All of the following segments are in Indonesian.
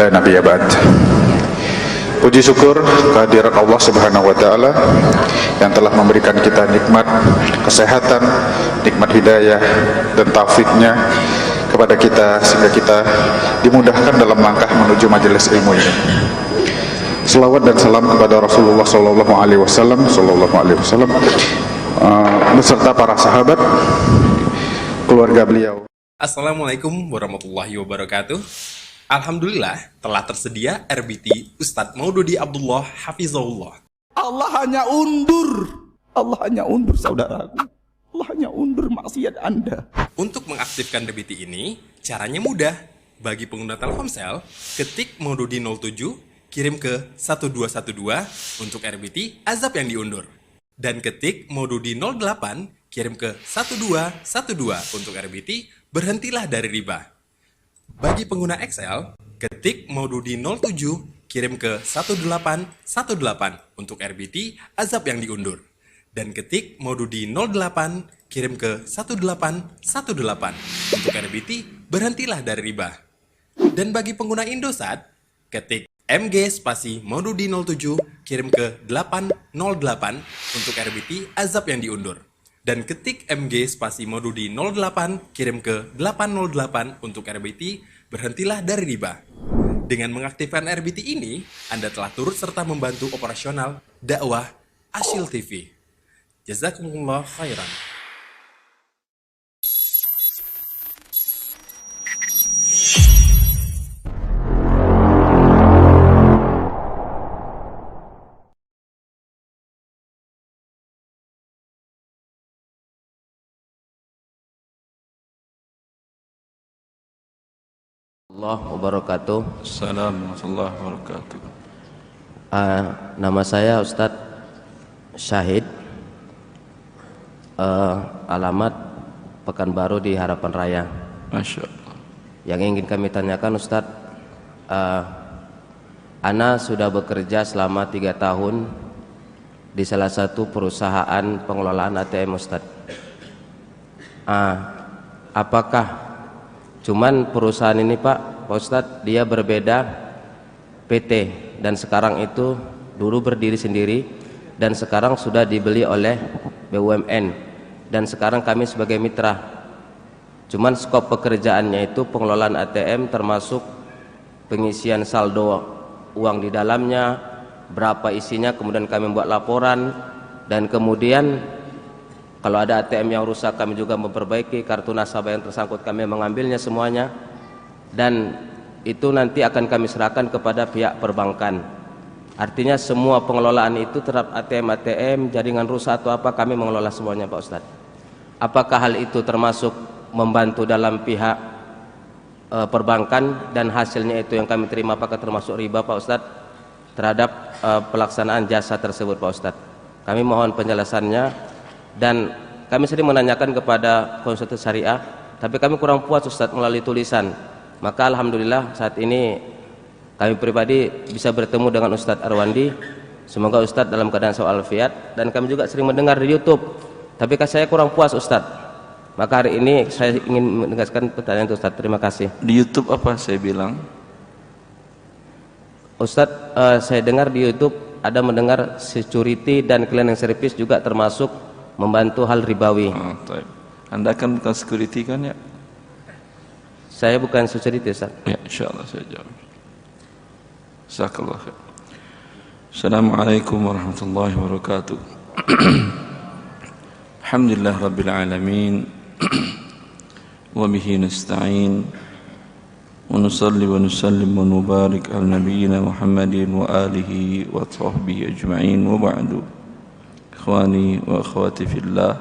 la nabiyya ba'd. Puji syukur kehadirat Allah Subhanahu wa taala yang telah memberikan kita nikmat kesehatan, nikmat hidayah dan taufiknya kepada kita sehingga kita dimudahkan dalam langkah menuju majelis ilmu ini. Selawat dan salam kepada Rasulullah sallallahu alaihi wasallam beserta para sahabat, keluarga beliau. Assalamualaikum warahmatullahi wabarakatuh. Alhamdulillah telah tersedia RBT Ustadz Maududi Abdullah Hafizahullah. Allah hanya undur saudaraku. Allah hanya undur maksiat Anda. Untuk mengaktifkan RBT ini, caranya mudah. Bagi pengguna Telkomsel, ketik Maududi 07, kirim ke 1212 untuk RBT azab yang diundur. Dan ketik Maududi 08, kirim ke 1212 untuk RBT berhentilah dari riba. Bagi pengguna Excel, ketik Maududi 07, kirim ke 1818 untuk RBT azab yang diundur. Dan ketik Maududi 08, kirim ke 1818 untuk RBT berhentilah dari riba. Dan bagi pengguna Indosat, ketik MG spasi Maududi 07, kirim ke 808 untuk RBT azab yang diundur. Dan ketik MG spasi Maududi 08, kirim ke 808 untuk RBT berhentilah dari riba. Dengan mengaktifkan RBT ini, Anda telah turut serta membantu operasional dakwah Asyil TV. Jazakumullah khairan. Allah wabarakatuh. Assalamualaikum warahmatullahi wabarakatuh. Nama saya Ustadz Syahid. Alamat Pekanbaru di Harapan Raya. Masya Allah. Yang ingin kami tanyakan Ustadz, Ana sudah bekerja selama 3 tahun di salah satu perusahaan pengelolaan ATM Ustadz. Apakah cuman perusahaan ini Pak Ustadz dia berbeda PT dan sekarang itu dulu berdiri sendiri dan sekarang sudah dibeli oleh BUMN dan sekarang kami sebagai mitra. Cuman skop pekerjaannya itu pengelolaan ATM termasuk pengisian saldo uang di dalamnya, berapa isinya, kemudian kami membuat laporan dan kemudian kalau ada ATM yang rusak kami juga memperbaiki, kartu nasabah yang tersangkut kami mengambilnya semuanya dan itu nanti akan kami serahkan kepada pihak perbankan. Artinya semua pengelolaan itu terhadap ATM, jaringan rusak atau apa kami mengelola semuanya Pak Ustadz. Apakah hal itu termasuk membantu dalam pihak perbankan dan hasilnya itu yang kami terima apakah termasuk riba Pak Ustadz terhadap pelaksanaan jasa tersebut Pak Ustadz? Kami mohon penjelasannya. Dan kami sering menanyakan kepada konsultan syariah, tapi kami kurang puas Ustadz melalui tulisan. Maka alhamdulillah saat ini kami pribadi bisa bertemu dengan Ustadz Arwandi. Semoga Ustadz dalam keadaan walafiat. Dan kami juga sering mendengar di YouTube, tapi saya kurang puas Ustadz. Maka hari ini saya ingin menegaskan pertanyaan untuk Ustadz. Terima kasih. Di YouTube apa saya bilang? Ustadz, saya dengar di YouTube ada mendengar security dan cleaning service juga termasuk membantu hal ribawi. Anda kan bukan security kan ya? Saya bukan security Ustaz. Ya, insyaallah saya jawab. Jazakallah khair. Assalamualaikum warahmatullahi wabarakatuh. Alhamdulillah rabbil alamin. Wa bihi nasta'in. Wa nusalli wa nusallim wa nubarik ala nabiyyina Muhammadin wa alihi wa sahbihi ajma'in wa ba'du. Ikhwani wa akhwati fillah.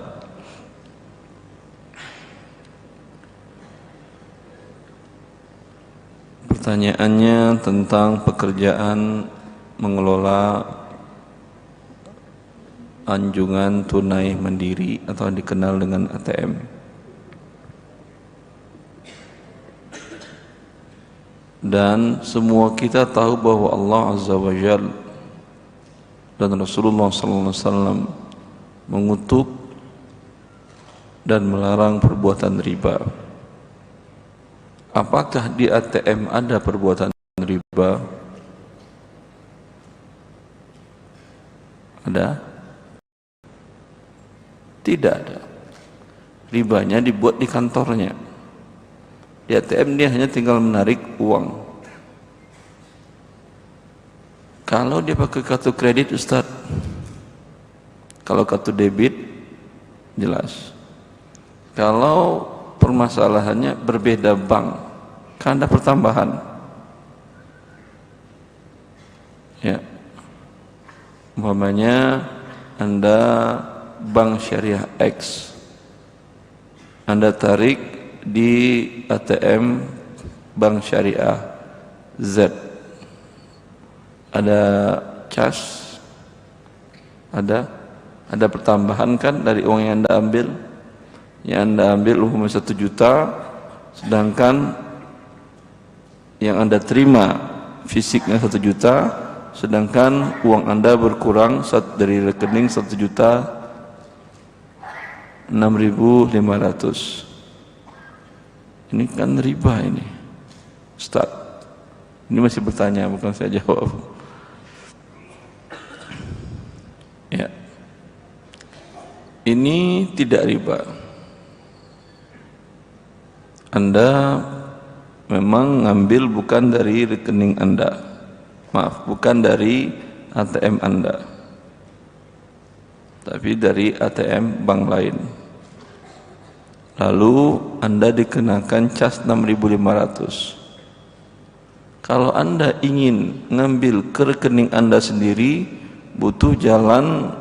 Pertanyaannya tentang pekerjaan mengelola anjungan tunai mandiri atau dikenal dengan ATM. Dan semua kita tahu bahwa Allah Azza wa Jalla dan Rasulullah SAW mengutuk dan melarang perbuatan riba. Apakah di ATM ada perbuatan riba? Ada? Tidak ada. Ribanya dibuat di kantornya. Di ATM dia hanya tinggal menarik uang. Kalau dia pakai kartu kredit, Ustaz, kalau kartu debit jelas. Kalau permasalahannya berbeda bank, kan ada pertambahan. Ya, umpamanya Anda bank syariah X, Anda tarik di ATM bank syariah Z, ada cas, ada pertambahan kan dari uang yang Anda ambil. Yang Anda ambil umpamanya 1 juta, sedangkan yang Anda terima fisiknya 1 juta, sedangkan uang Anda berkurang dari rekening 1 juta 6.500. Ini kan riba ini, Ustaz. Ini masih bertanya, bukan saya jawab. Ya, ini tidak riba. Anda memang ngambil bukan dari rekening Anda, maaf, bukan dari ATM Anda, tapi dari ATM bank lain. Lalu Anda dikenakan cas 6.500. Kalau Anda ingin ngambil ke rekening Anda sendiri, butuh jalan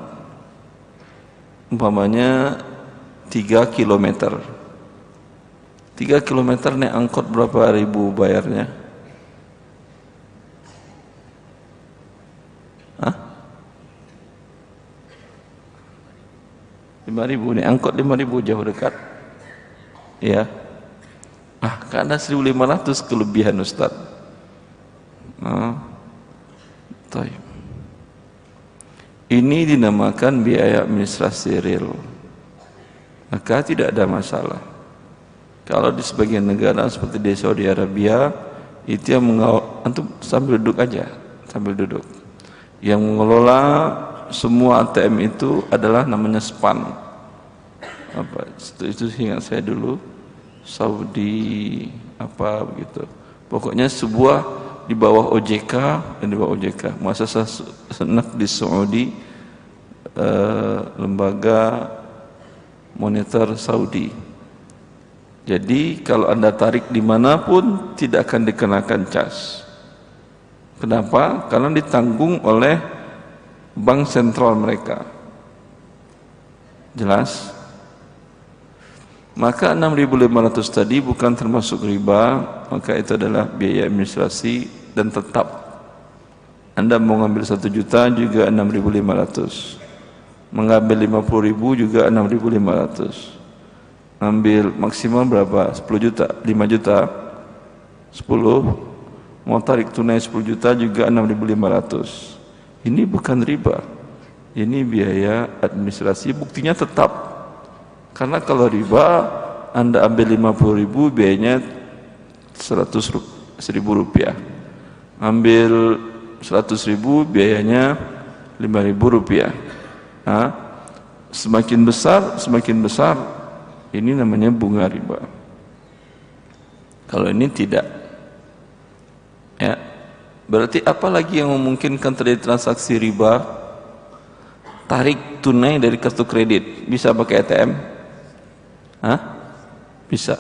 umpamanya 3 km. 3 km naik angkot berapa ribu bayarnya? Hah? 5.000 nih, angkot 5.000 jauh dekat. Ya. Kan ada 1.500 kelebihan, Ustaz. Ini dinamakan biaya administrasi real. Maka tidak ada masalah. Kalau di sebagian negara seperti di Saudi Arabia, itu yang antum sambil duduk aja, sambil duduk. Yang mengelola semua ATM itu adalah namanya SPAN. Itu ingat saya dulu, Saudi apa begitu. Pokoknya sebuah di bawah OJK, dan di bawah OJK, Muassasah Naqdi Saudi, lembaga moneter Saudi. Jadi kalau Anda tarik dimanapun tidak akan dikenakan cas. Kenapa? Karena ditanggung oleh bank sentral mereka. Jelas? Maka 6.500 tadi bukan termasuk riba, maka itu adalah biaya administrasi dan tetap. Anda mau ngambil 1 juta juga 6.500. Mengambil 50.000 juga 6.500. Ngambil maksimal berapa? 10 juta, 5 juta, 10. Mau tarik tunai 10 juta juga 6.500. Ini bukan riba. Ini biaya administrasi, buktinya tetap. Karena kalau riba, Anda ambil 50.000, biayanya 100.000 rupiah. Ambil 100.000, biayanya 5.000 rupiah. Semakin besar, ini namanya bunga riba. Kalau ini tidak, ya, berarti apa lagi yang memungkinkan terjadi transaksi riba? Tarik tunai dari kartu kredit, bisa pakai ATM? Bisa.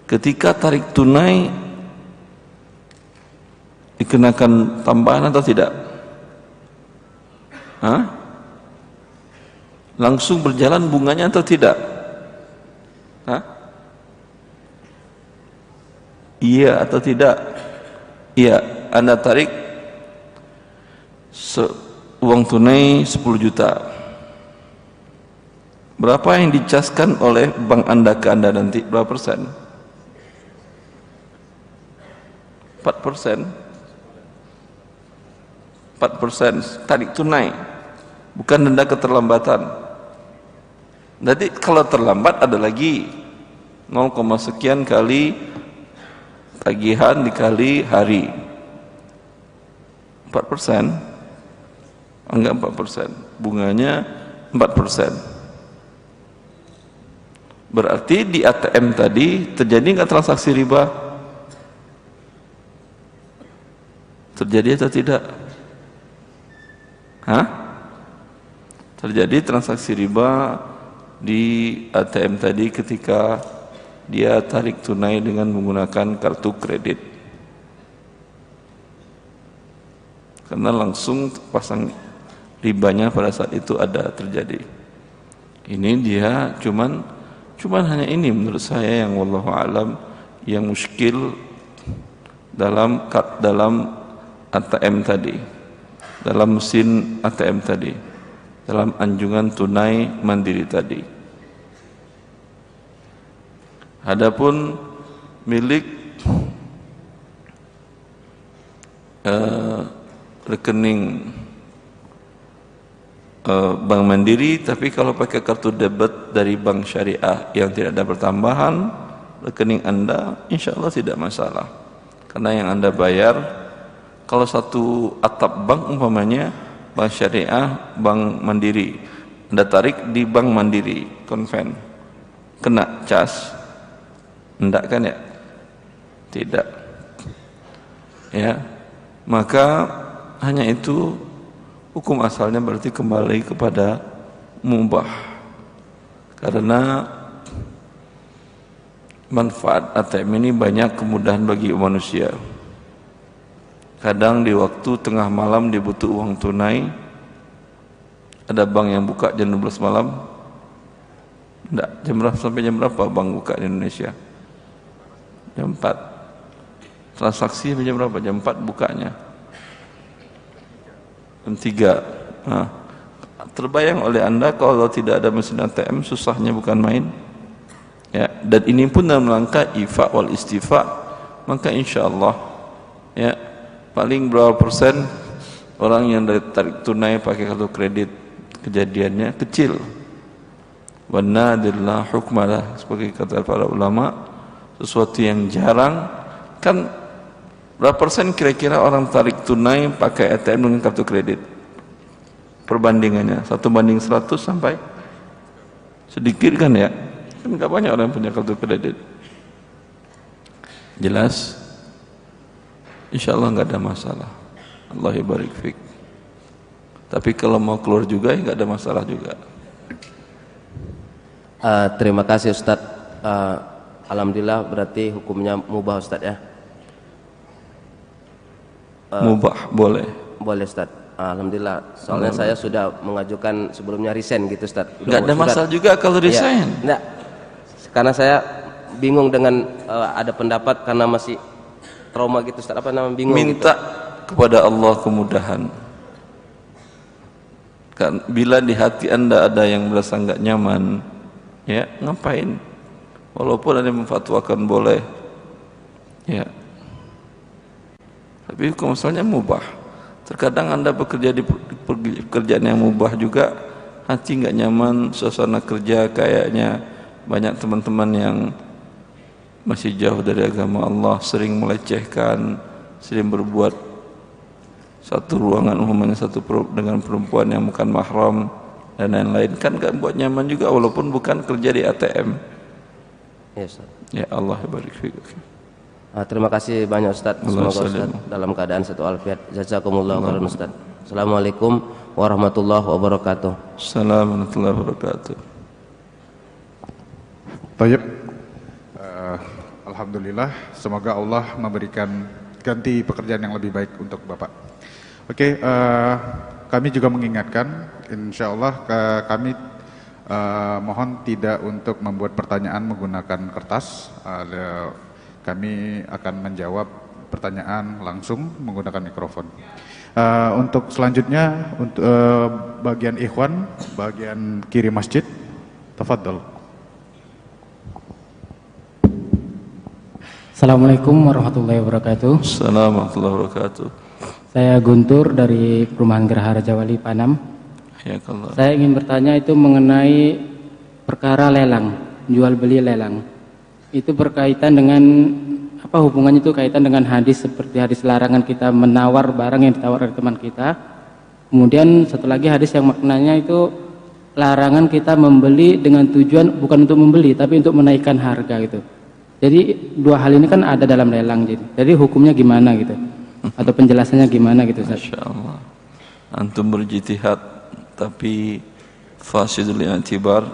Ketika tarik tunai dikenakan tambahan atau tidak? Langsung berjalan bunganya atau tidak? Iya atau tidak? Iya. Anda tarik uang tunai 10 juta. Berapa yang dicaskan oleh bank Anda ke Anda nanti? Berapa persen? 4%. 4% tarik tunai, bukan denda keterlambatan. Jadi kalau terlambat ada lagi 0, sekian kali tagihan dikali hari 4%, enggak 4%, bunganya 4%. Berarti di ATM tadi terjadi enggak transaksi riba? Terjadi atau tidak? Hah? Terjadi transaksi riba di ATM tadi ketika dia tarik tunai dengan menggunakan kartu kredit, karena langsung pasang ribanya pada saat itu ada terjadi. Ini dia cuman hanya ini menurut saya yang wallahu alam yang muskil dalam ATM tadi, dalam mesin ATM tadi, dalam anjungan tunai mandiri tadi. Adapun milik rekening bank mandiri, tapi kalau pakai kartu debit dari bank syariah yang tidak ada pertambahan, rekening Anda insya Allah tidak masalah, karena yang Anda bayar, kalau satu atap bank umpamanya bank syariah, bank mandiri, Anda tarik di bank mandiri konven, kena cas? Enggak kan ya? Tidak. Ya. Maka hanya itu hukum asalnya berarti kembali kepada mubah. Karena manfaat ATM ini banyak kemudahan bagi manusia. Kadang di waktu tengah malam dia butuh uang tunai, ada bank yang buka jam 12 malam. Enggak, jam berapa sampai jam berapa bank buka di Indonesia? Jam 4. Transaksi jam berapa? Jam 4 bukanya. Jam 3. Nah, terbayang oleh Anda kalau tidak ada mesin ATM susahnya bukan main. Ya, dan ini pun dalam rangka ifa wal istifa, maka insyaallah ya paling berapa persen orang yang dari tarik tunai pakai kartu kredit kejadiannya kecil. Wa nadirlah hukmalah, sebagai kata para ulama, sesuatu yang jarang. Kan berapa persen kira-kira orang tarik tunai pakai ATM dengan kartu kredit? Perbandingannya 1:100 sampai sedikit kan ya? Kan gak banyak orang yang punya kartu kredit. Jelas? Insyaallah gak ada masalah. Allah barik fik. Tapi kalau mau keluar juga ya gak ada masalah juga. Terima kasih Ustadz. Alhamdulillah berarti hukumnya mubah Ustadz ya? Mubah, boleh. Boleh Ustadz. Alhamdulillah. Soalnya saya sudah mengajukan sebelumnya resign gitu Ustadz. Gak ada masalah juga kalau resign. Ya, enggak. Karena saya bingung dengan ada pendapat karena masih trauma gitu Ustadz. Apa namanya, bingung. Minta gitu kepada Allah kemudahan. Kan bila di hati Anda ada yang merasa enggak nyaman, ya ngapain? Walaupun ada yang memfatwakan boleh, ya. Tapi hukum asalnya mubah. Terkadang Anda bekerja di pekerjaan yang mubah juga, hati nggak nyaman, suasana kerja kayaknya banyak teman-teman yang masih jauh dari agama Allah, sering melecehkan, sering berbuat satu ruangan umpamanya dengan perempuan yang bukan mahram dan lain-lain, kan nggak buat nyaman juga walaupun bukan kerja di ATM. Yes, Ya Allah barik fiik. Terima kasih banyak Ustadz. Semoga Ustadz dalam keadaan sehat walafiat. Jazakumullah khairan Ustadz. Assalamualaikum warahmatullahi wabarakatuh. Assalamualaikum warahmatullahi wabarakatuh. Tayyib. Alhamdulillah, semoga Allah memberikan ganti pekerjaan yang lebih baik untuk Bapak. Oke, kami juga mengingatkan, insya Allah kami mohon tidak untuk membuat pertanyaan menggunakan kertas. Kami akan menjawab pertanyaan langsung menggunakan mikrofon. Untuk selanjutnya, untuk bagian ikhwan, bagian kiri masjid, tafadhol. Assalamualaikum warahmatullahi wabarakatuh. Assalamualaikum warahmatullahi wabarakatuh. Saya Guntur dari Perumahan Geraha Rajawali Panam. Ya Allah. Saya ingin bertanya itu mengenai perkara lelang, jual beli lelang. Itu berkaitan dengan apa hubungannya itu kaitan dengan hadis seperti hadis larangan kita menawar barang yang ditawar oleh teman kita. Kemudian satu lagi hadis yang maknanya itu larangan kita membeli dengan tujuan bukan untuk membeli tapi untuk menaikkan harga gitu. Jadi dua hal ini kan ada dalam lelang, jadi hukumnya gimana gitu atau penjelasannya gimana gitu Ustaz? Masya Allah, antum berjitihad tapi fasidul i'tibar,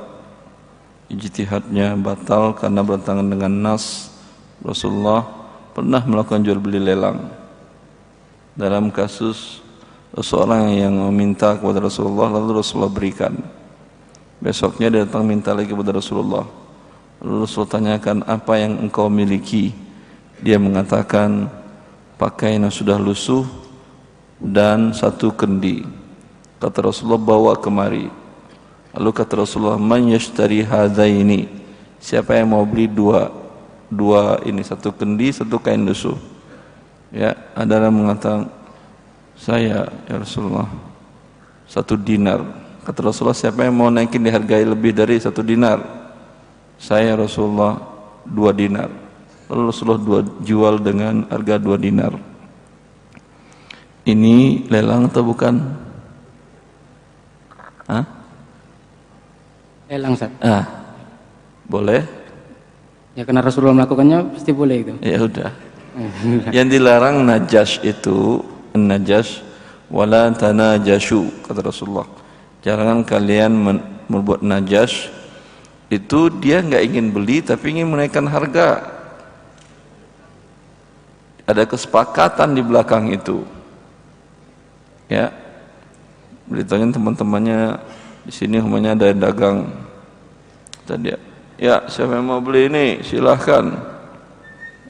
ijtihadnya batal karena bertentangan dengan nas. Rasulullah pernah melakukan jual beli lelang dalam kasus seseorang yang meminta kepada Rasulullah lalu Rasulullah berikan. Besoknya dia datang minta lagi kepada Rasulullah, lalu Rasulullah tanyakan, apa yang engkau miliki? Dia mengatakan pakaian yang sudah lusuh dan satu kendi. Kata Rasulullah, bawa kemari. Lalu kata Rasulullah, man yashtari hadaini, siapa yang mau beli dua ini, satu kendi satu kain lusuh? Ya, ada yang mengatakan, saya ya Rasulullah, 1 dinar. Kata Rasulullah, siapa yang mau naikin dihargai lebih dari 1 dinar? Saya Rasulullah 2 dinar. Lalu Rasulullah jual dengan harga 2 dinar. Ini lelang atau bukan? Hah? Lelang Ustaz. Boleh? Ya karena Rasulullah melakukannya pasti boleh itu. Ya udah. Yang dilarang najas itu najas wala tanajashu, kata Rasulullah. Jangan kalian membuat najas. Itu dia nggak ingin beli tapi ingin menaikkan harga. Ada kesepakatan di belakang itu. Ya, beritanya teman-temannya di sini umumnya ada yang dagang. Tadi ya, siapa yang mau beli ini silahkan.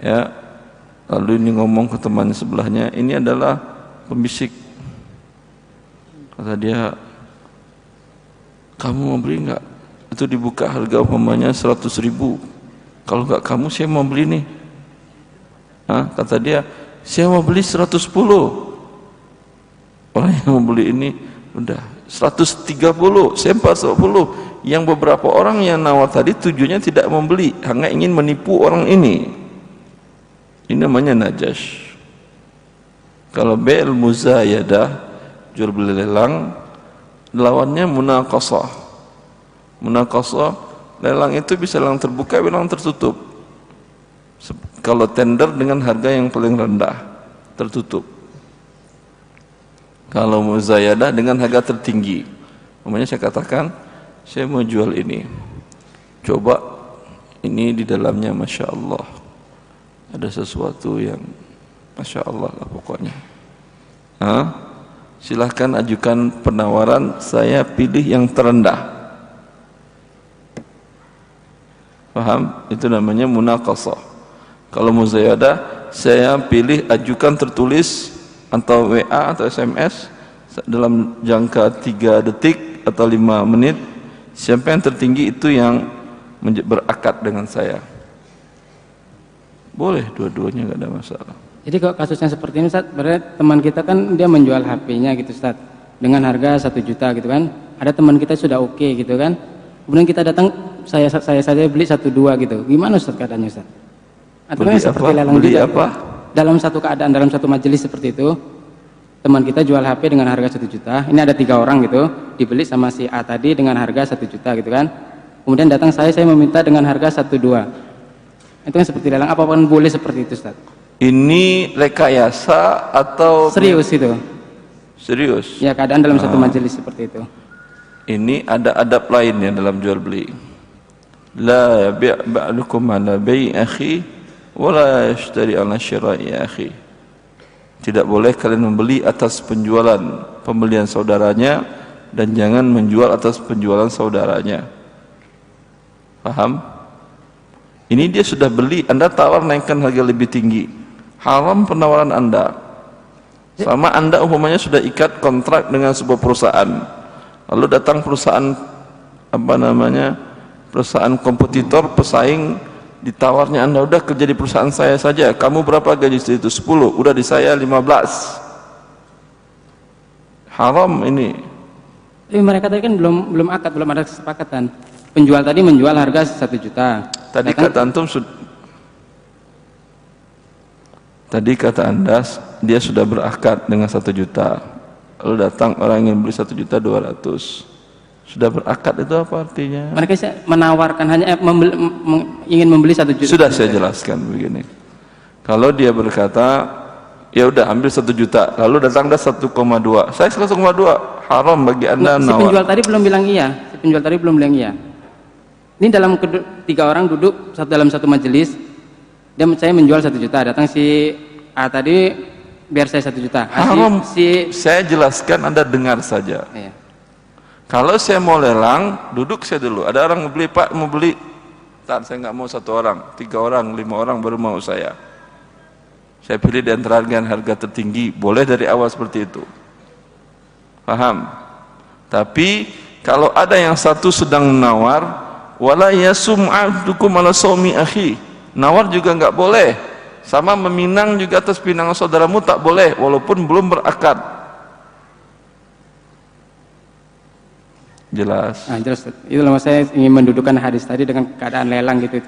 Ya, lalu ini ngomong ke temannya sebelahnya, ini adalah pembisik. Kata dia, kamu mau beli nggak? Itu dibuka harga umpamanya 100.000. Kalau nggak kamu, saya mau beli nih. Kata dia, saya mau beli 110. Orang yang mau beli ini udah 130, saya 40. Yang beberapa orang yang nawar tadi tujuannya tidak membeli, hanya ingin menipu orang ini. Ini namanya najas. Kalau bai'ul muzayadah, jual beli lelang, lawannya munaqasah. Munaqasah, lelang itu bisa lelang terbuka, lelang tertutup. Kalau tender dengan harga yang paling rendah, tertutup. Kalau muzayadah dengan harga tertinggi, namanya saya katakan, saya mau jual ini, coba ini di dalamnya Masya Allah ada sesuatu yang Masya Allah lah pokoknya. Silahkan ajukan penawaran, saya pilih yang terendah. Paham? Itu namanya munaqasah. Kalau muzayadah, saya pilih ajukan tertulis atau WA atau SMS dalam jangka 3 detik atau 5 menit. Siapa yang tertinggi itu yang berakad dengan saya. Boleh dua-duanya, nggak ada masalah. Jadi kalau kasusnya seperti ini Ustaz, berarti teman kita kan dia menjual HP-nya gitu Ustaz dengan harga 1 juta gitu kan. Ada teman kita sudah oke gitu kan. Kemudian kita datang, saya saja beli 1,2 gitu. Gimana Ustaz keadaannya Ustaz? Atau seperti lelang juga? Apa? Dalam satu keadaan, dalam satu majelis seperti itu, teman kita jual HP dengan harga 1 juta. Ini ada 3 orang gitu, dibeli sama si A tadi dengan harga 1 juta gitu kan. Kemudian datang saya meminta dengan harga 1,2. Itu kan seperti lelang. Apapun boleh seperti itu Ustaz? Ini rekayasa atau Serius itu? Serius? Ya, keadaan dalam satu majelis seperti itu. Ini ada adab lainnya dalam jual beli. La yabi' ba'dukum ala bai' akhi wa la yashtari ala syira'i akhi. Tidak boleh kalian membeli atas pembelian saudaranya, dan jangan menjual atas penjualan saudaranya. Paham? Ini dia sudah beli, Anda tawar naikkan harga lebih tinggi. Haram penawaran Anda. Sama Anda umpamanya sudah ikat kontrak dengan sebuah perusahaan. Lalu datang perusahaan perusahaan kompetitor, pesaing, ditawarnya Anda udah kerja di perusahaan saya saja. Kamu berapa gaji itu? 10. Udah di saya 15. Haram ini. Tapi mereka tadi kan belum akad, belum ada kesepakatan. Penjual tadi menjual harga 1 juta. Tadi kata antum Tadi kata Anda dia sudah berakad dengan 1 juta, lalu datang orang yang beli 1.200.000. Sudah berakad itu apa artinya? Mereka menawarkan hanya ingin membeli 1 juta. Sudah saya jelaskan begini. Kalau dia berkata, ya udah ambil 1 juta, lalu datang dah 1,2, saya 1,2, haram bagi Anda Si penjual tadi belum bilang iya. Si penjual tadi belum bilang iya. Ini dalam 3 orang duduk dalam satu majelis, saya menjual 1 juta, datang si A tadi biar saya 1 juta. Haram. Saya jelaskan, Anda dengar saja. Iya. Kalau saya mau lelang, duduk saya dulu. Ada orang mau beli, Pak mau beli. Tak, saya nggak mau 1 orang, 3 orang, 5 orang baru mau saya. Saya pilih di antara harga tertinggi. Boleh dari awal seperti itu. Paham? Tapi kalau ada yang satu sedang menawar, wala yasum ahdukum ala saumi akhi. Nawar juga nggak boleh. Sama meminang juga atas pinangan saudaramu tak boleh, walaupun belum berakad. Jelas? Jelas. Itulah saya ingin mendudukan hadis tadi dengan keadaan lelang gitu.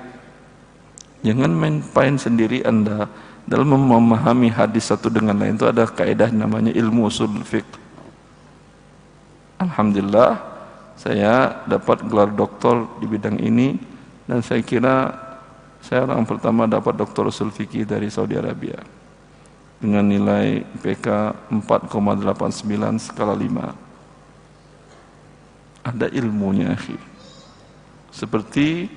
Jangan main sendiri Anda. Dalam memahami hadis satu dengan lain itu ada kaidah namanya ilmu usul fiqh. Alhamdulillah saya dapat gelar doktor di bidang ini, dan saya kira saya orang pertama dapat doktor usul fikih dari Saudi Arabia dengan nilai IPK 4,89 skala 5. Ada ilmunya, akhi. Seperti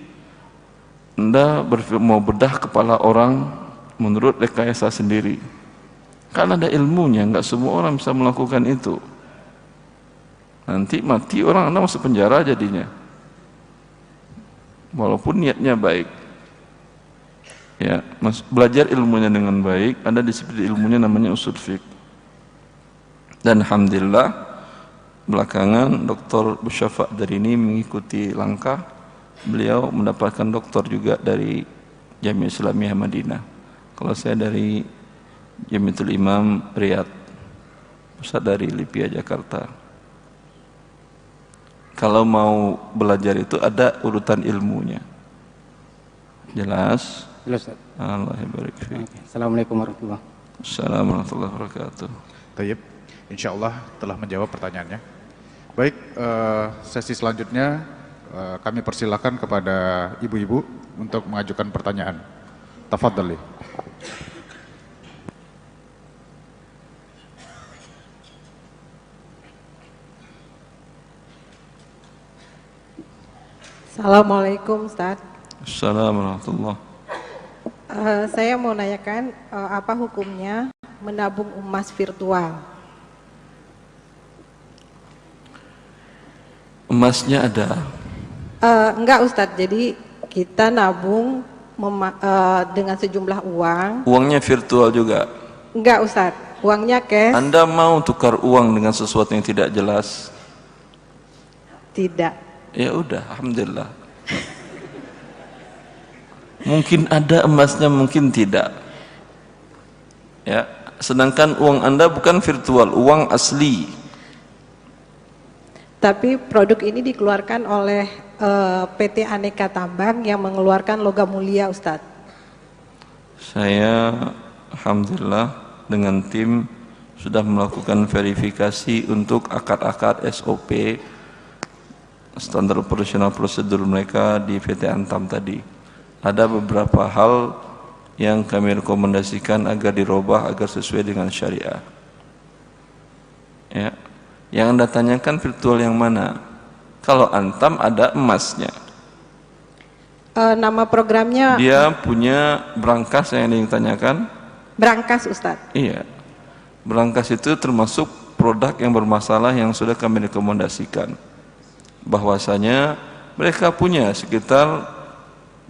Anda mau bedah kepala orang menurut rekayasa sendiri, kan ada ilmunya. Nggak semua orang bisa melakukan itu. Nanti mati orang, Anda masuk penjara jadinya, walaupun niatnya baik. Ya, belajar ilmunya dengan baik. Ada disiplin ilmunya namanya usul fiqh. Dan alhamdulillah belakangan Dr. Busyafa dari ini mengikuti langkah beliau, mendapatkan doktor juga dari Jami'ah Islamiyah Madinah. Kalau saya dari Jami'atul Imam Riyadh, pusat dari Lipia Jakarta. Kalau mau belajar itu ada urutan ilmunya. Jelas? Jelas, Ustaz. Allah barik fiik. Assalamualaikum warahmatullahi wabarakatuh. Assalamualaikum warahmatullahi wabarakatuh. Tayyib, insyaallah telah menjawab pertanyaannya. Baik, sesi selanjutnya kami persilakan kepada ibu-ibu untuk mengajukan pertanyaan. Tafadhali. Assalamualaikum, Ustaz. Assalamualaikum warahmatullahi. Saya mau nanyakan apa hukumnya menabung emas virtual? Emasnya ada? Enggak, Ustadz. Jadi kita nabung dengan sejumlah uang. Uangnya virtual juga? Enggak, Ustadz. Uangnya cash. Anda mau tukar uang dengan sesuatu yang tidak jelas? Tidak. Ya udah, alhamdulillah. Mungkin ada emasnya, mungkin tidak. Ya, sedangkan uang Anda bukan virtual, uang asli. Tapi produk ini dikeluarkan oleh PT Aneka Tambang yang mengeluarkan logam mulia, Ustadz. Saya alhamdulillah dengan tim sudah melakukan verifikasi untuk akad-akad SOP, standar operasional prosedur mereka di PT Antam tadi. Ada beberapa hal yang kami rekomendasikan agar dirubah agar sesuai dengan syariah. Ya. Yang Anda tanyakan virtual yang mana? Kalau Antam ada emasnya. Nama programnya? Dia punya brankas yang ditanyakan? Brankas, Ustadz. Iya. Brankas itu termasuk produk yang bermasalah yang sudah kami rekomendasikan. Bahwasanya mereka punya sekitar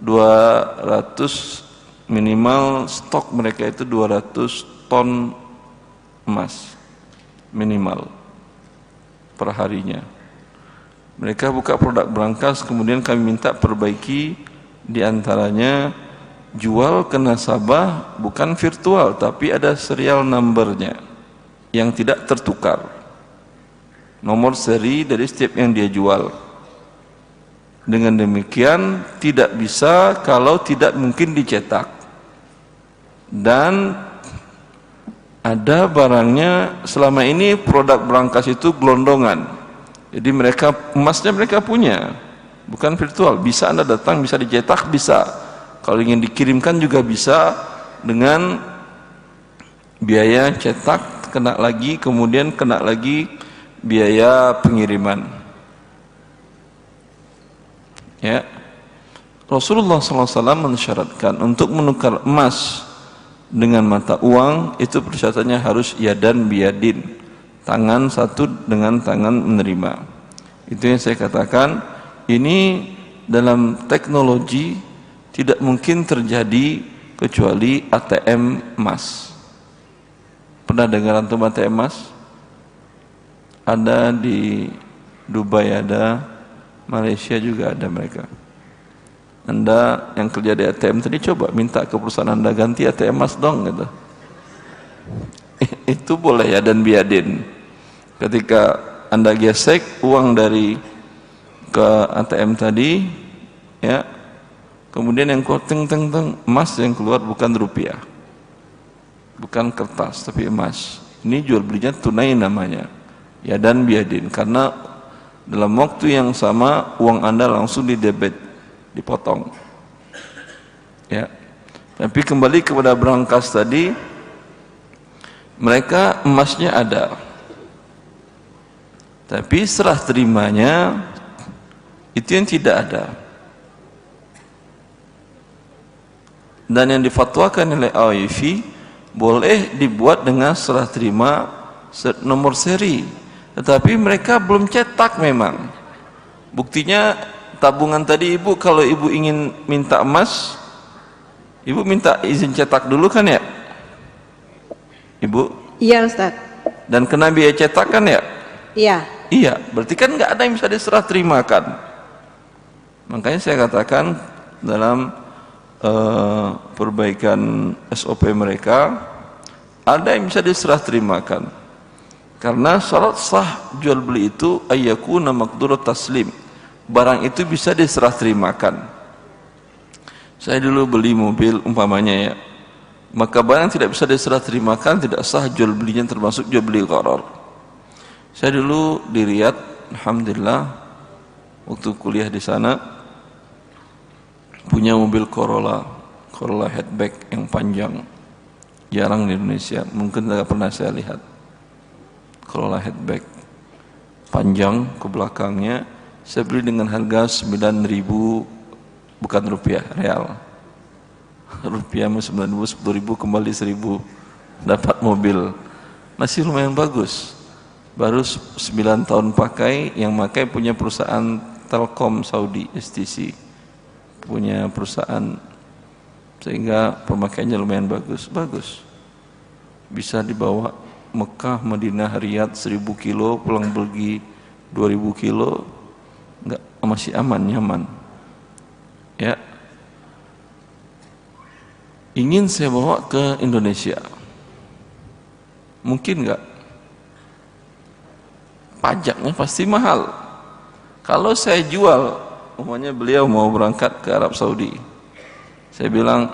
200, minimal stok mereka itu 200 ton emas minimal per harinya. Mereka buka produk brankas, kemudian kami minta perbaiki, diantaranya jual ke nasabah bukan virtual tapi ada serial numbernya yang tidak tertukar, nomor seri dari setiap yang dia jual. Dengan demikian tidak bisa kalau tidak mungkin dicetak, dan Ada barangnya, selama ini produk berangkas itu gelondongan. Jadi mereka, emasnya mereka punya, bukan virtual. Bisa Anda datang, bisa dicetak, bisa. Kalau ingin dikirimkan juga bisa, dengan biaya cetak kena lagi, kemudian kena lagi biaya pengiriman. Ya, Rasulullah SAW mensyaratkan untuk menukar emas dengan mata uang itu persyaratannya harus yadan biyadin, tangan satu dengan tangan menerima. Itu yang saya katakan, ini dalam teknologi tidak mungkin terjadi kecuali ATM emas. Pernah dengar antum ATM emas? Ada di Dubai, ada Malaysia juga ada mereka. Anda yang kerja di ATM tadi coba minta ke perusahaan Anda ganti ATM emas dong gitu. Itu boleh ya dan biadin. Ketika Anda gesek uang dari ke ATM tadi, ya, kemudian yang keluar teng emas yang keluar bukan rupiah, bukan kertas tapi emas. Ini jual belinya tunai namanya, ya dan biadin, karena dalam waktu yang sama uang Anda langsung didebit, dipotong. Ya. Tapi kembali kepada berangkas tadi, mereka emasnya ada, tapi serah terimanya itu yang tidak ada. Dan yang difatwakan oleh AIFI boleh dibuat dengan serah terima nomor seri, tetapi mereka belum cetak memang. Buktinya tabungan tadi ibu, kalau ibu ingin minta emas, ibu minta izin cetak dulu kan ya, ibu? Iya Ustaz. Dan kena biaya cetak kan ya? Iya. Iya, berarti kan nggak ada yang bisa diserah terimakan. Makanya saya katakan dalam perbaikan SOP mereka, ada yang bisa diserah terimakan. Karena syarat sah jual beli itu ayyakuna maqdurat taslim, barang itu bisa diserah terimakan. Saya dulu beli mobil umpamanya ya, maka barang tidak bisa diserah terimakan tidak sah jual belinya, termasuk jual beli gharar. Saya dulu di Riyadh, alhamdulillah, waktu kuliah di sana punya mobil Corolla hatchback yang panjang, jarang di Indonesia, mungkin tidak pernah saya lihat. Corolla hatchback panjang ke belakangnya, saya beli dengan harga 9.000, bukan rupiah, real. Rupiah 9.000, 10.000 kembali 1.000, dapat mobil. Masih lumayan bagus. Baru 9 tahun pakai, yang pakai punya perusahaan Telkom Saudi, STC. Punya perusahaan, sehingga pemakaiannya lumayan bagus. Bisa dibawa Mekah, Madinah, Riyadh 1.000 kilo, pulang pergi 2.000 kilo, enggak, masih aman, nyaman. Ya. Ingin saya bawa ke Indonesia, mungkin enggak? Pajaknya pasti mahal. Kalau saya jual, umumnya beliau mau berangkat ke Arab Saudi, saya bilang,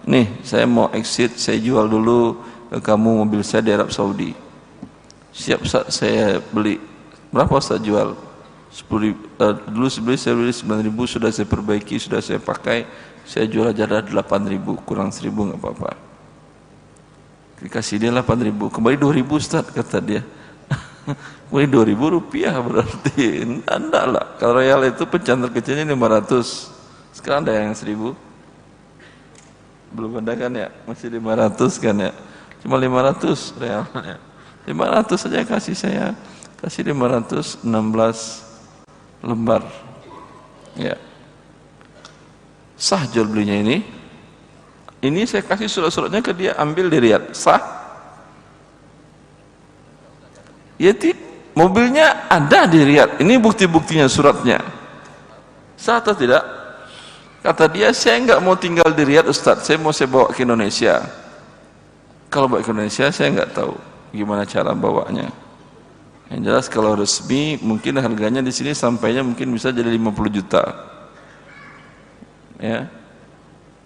nih saya mau exit, saya jual dulu ke kamu mobil saya di Arab Saudi. Siap saya beli. Berapa saya jual? 10.000. Dulu saya beli 9.000, sudah saya perbaiki, sudah saya pakai, saya jual aja 8.000, kurang 1.000 nggak apa-apa. Dikasih dia 8.000, kembali 2.000 Ustaz, kata dia. Kembali 2.000 rupiah berarti. Enggak lah, kalau real itu pecahan terkecilnya 500. Sekarang ada yang 1.000. Belum ada kan ya, masih 500 kan ya, cuma 500 realnya. 500 saja kasih saya, kasih 516 lembar ya. Sah jual belinya ini saya kasih surat-suratnya ke dia, ambil di Riyadh, sah ya. Mobilnya ada di Riyadh, ini bukti-buktinya, suratnya sah atau tidak? Kata dia, saya enggak mau tinggal di Riyadh Ustaz, saya bawa ke Indonesia. Kalau bawa ke Indonesia saya enggak tahu gimana cara bawanya. Yang jelas kalau resmi mungkin harganya di sini sampainya mungkin bisa jadi 50 juta. Ya.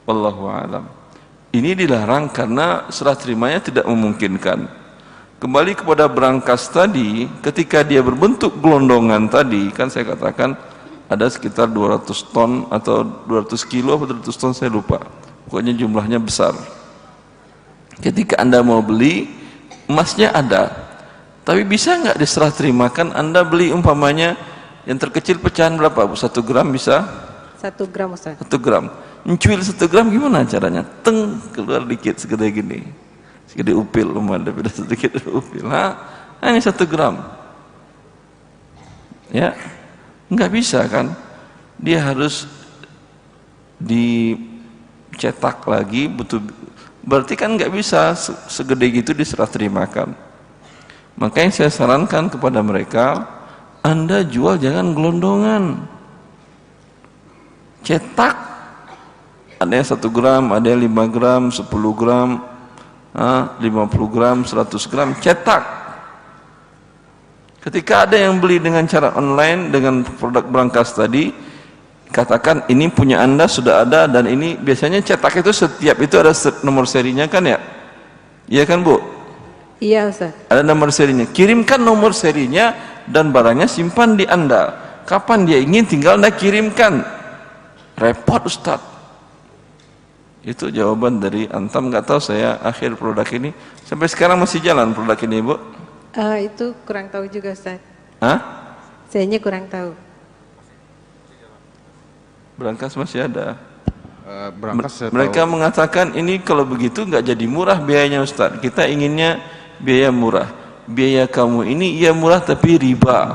Wallahu a'lam. Ini dilarang karena serah terimanya tidak memungkinkan. Kembali kepada berangkas tadi, ketika dia berbentuk gelondongan tadi, kan saya katakan ada sekitar 200 ton atau 200 kilo atau 200 ton, saya lupa. Pokoknya jumlahnya besar. Ketika Anda mau beli, emasnya ada. Tapi bisa nggak diserah terimakan Anda beli umpamanya yang terkecil pecahan berapa Bu? 1 gram bisa? 1 gram Ustaz. 1 gram. Mencuil 1 gram gimana caranya? Teng, keluar dikit segede gini. Segede upil, lumayan beda sedikit upil. Hanya 1 gram. Ya, nggak bisa kan? Dia harus dicetak lagi, betul. Berarti kan nggak bisa segede gitu diserah terimakan. Maka yang saya sarankan kepada mereka, Anda jual jangan gelondongan. Cetak. Ada yang 1 gram, ada yang 5 gram, 10 gram, 50 gram, 100 gram, cetak. Ketika ada yang beli dengan cara online dengan produk berangkas tadi, katakan ini punya Anda sudah ada, dan ini biasanya cetak itu setiap itu ada nomor serinya kan ya? Iya kan Bu? Iya Ustaz. Ada nomor serinya. Kirimkan nomor serinya dan barangnya simpan di Anda. Kapan dia ingin tinggal Anda kirimkan. Repot Ustaz. Itu jawaban dari Antam. Nggak tahu saya akhir produk ini sampai sekarang masih jalan produk ini Bu? Itu kurang tahu juga Ustaz. Hah? Sayanya kurang tahu. Berangkas masih ada. Berangkas saya Mereka tahu. mengatakan ini kalau begitu nggak jadi murah biayanya Ustaz. Kita inginnya biaya murah. Biaya kamu ini iya murah tapi riba.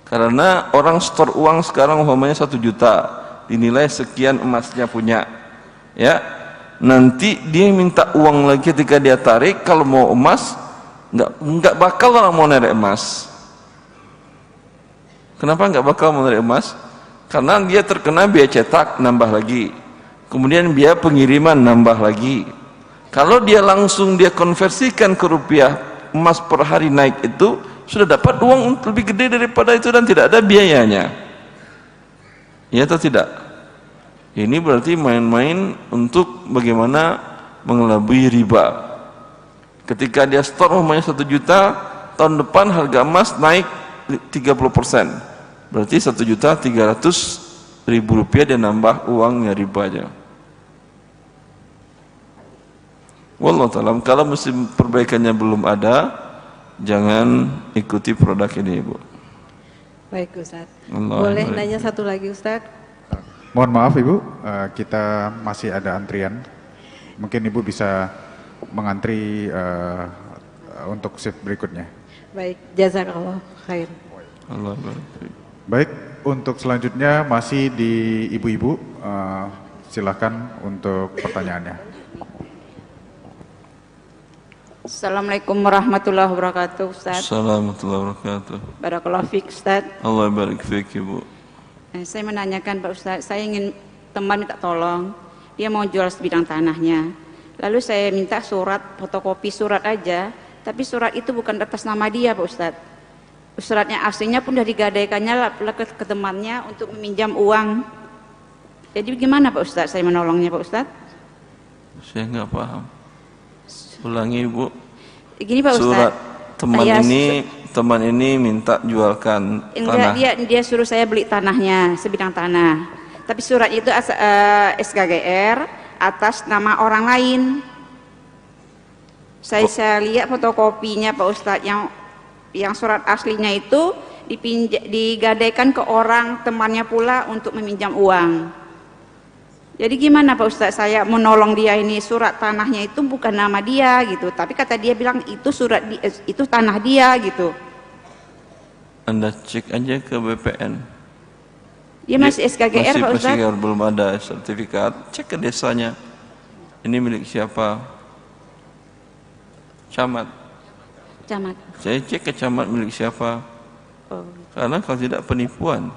Karena orang store uang sekarang umpamanya 1 juta, dinilai sekian emasnya punya. Ya, nanti dia minta uang lagi ketika dia tarik. Kalau mau emas, nggak bakal orang mau narik emas. Kenapa nggak bakal mau narik emas? Karena dia terkena biaya cetak nambah lagi, kemudian biaya pengiriman nambah lagi. Kalau dia langsung dia konversikan ke rupiah, emas per hari naik itu sudah dapat uang lebih gede daripada itu dan tidak ada biayanya. Ya atau tidak? Ini berarti main-main untuk bagaimana mengelabui riba. Ketika dia store umpamanya 1 juta, tahun depan harga emas naik 30%. Berarti 1.300.000 rupiah dia nambah uangnya ribanya. Wallahu ta'ala, kalau musim perbaikannya belum ada, jangan ikuti produk ini Bu. Baik Ustaz. Allah Boleh baik. nanya satu lagi Ustaz? Mohon maaf Ibu, kita masih ada antrian. Mungkin Ibu bisa mengantri untuk shift berikutnya. Baik, jazakallah khair. Allah baik. Baik, untuk selanjutnya masih di ibu-ibu, silakan untuk pertanyaannya. Assalamualaikum warahmatullahi wabarakatuh Ustaz. Assalamualaikum warahmatullahi wabarakatuh. Barakallahu fiik Ustaz. Allah barik fiik Ibu. Saya menanyakan Pak Ustaz, saya ingin teman minta tolong, dia mau jual sebidang tanahnya. Lalu saya minta surat, fotokopi surat aja, tapi surat itu bukan atas nama dia Pak Ustaz. Suratnya aslinya pun sudah digadaikannya ke temannya untuk meminjam uang. Jadi gimana Pak Ustaz saya menolongnya Pak Ustaz? Saya nggak paham. Ulangi Bu. Gini Pak Ustaz. Surat teman ini minta jualkan tanah. Dia suruh saya beli tanahnya, sebidang tanah. Tapi surat itu SKGR atas nama orang lain. Saya lihat fotokopinya Pak Ustadz, yang surat aslinya itu digadaikan ke orang temannya pula untuk meminjam uang. Jadi gimana Pak Ustadz saya menolong dia, ini surat tanahnya itu bukan nama dia gitu, tapi kata dia bilang itu itu tanah dia gitu. Anda cek aja ke BPN. Dia masih SKGR Pak Ustadz. Masih belum ada sertifikat. Cek ke desanya. Ini milik siapa? Camat. Camat. Saya cek ke camat milik siapa. Oh, Karena kalau tidak penipuan.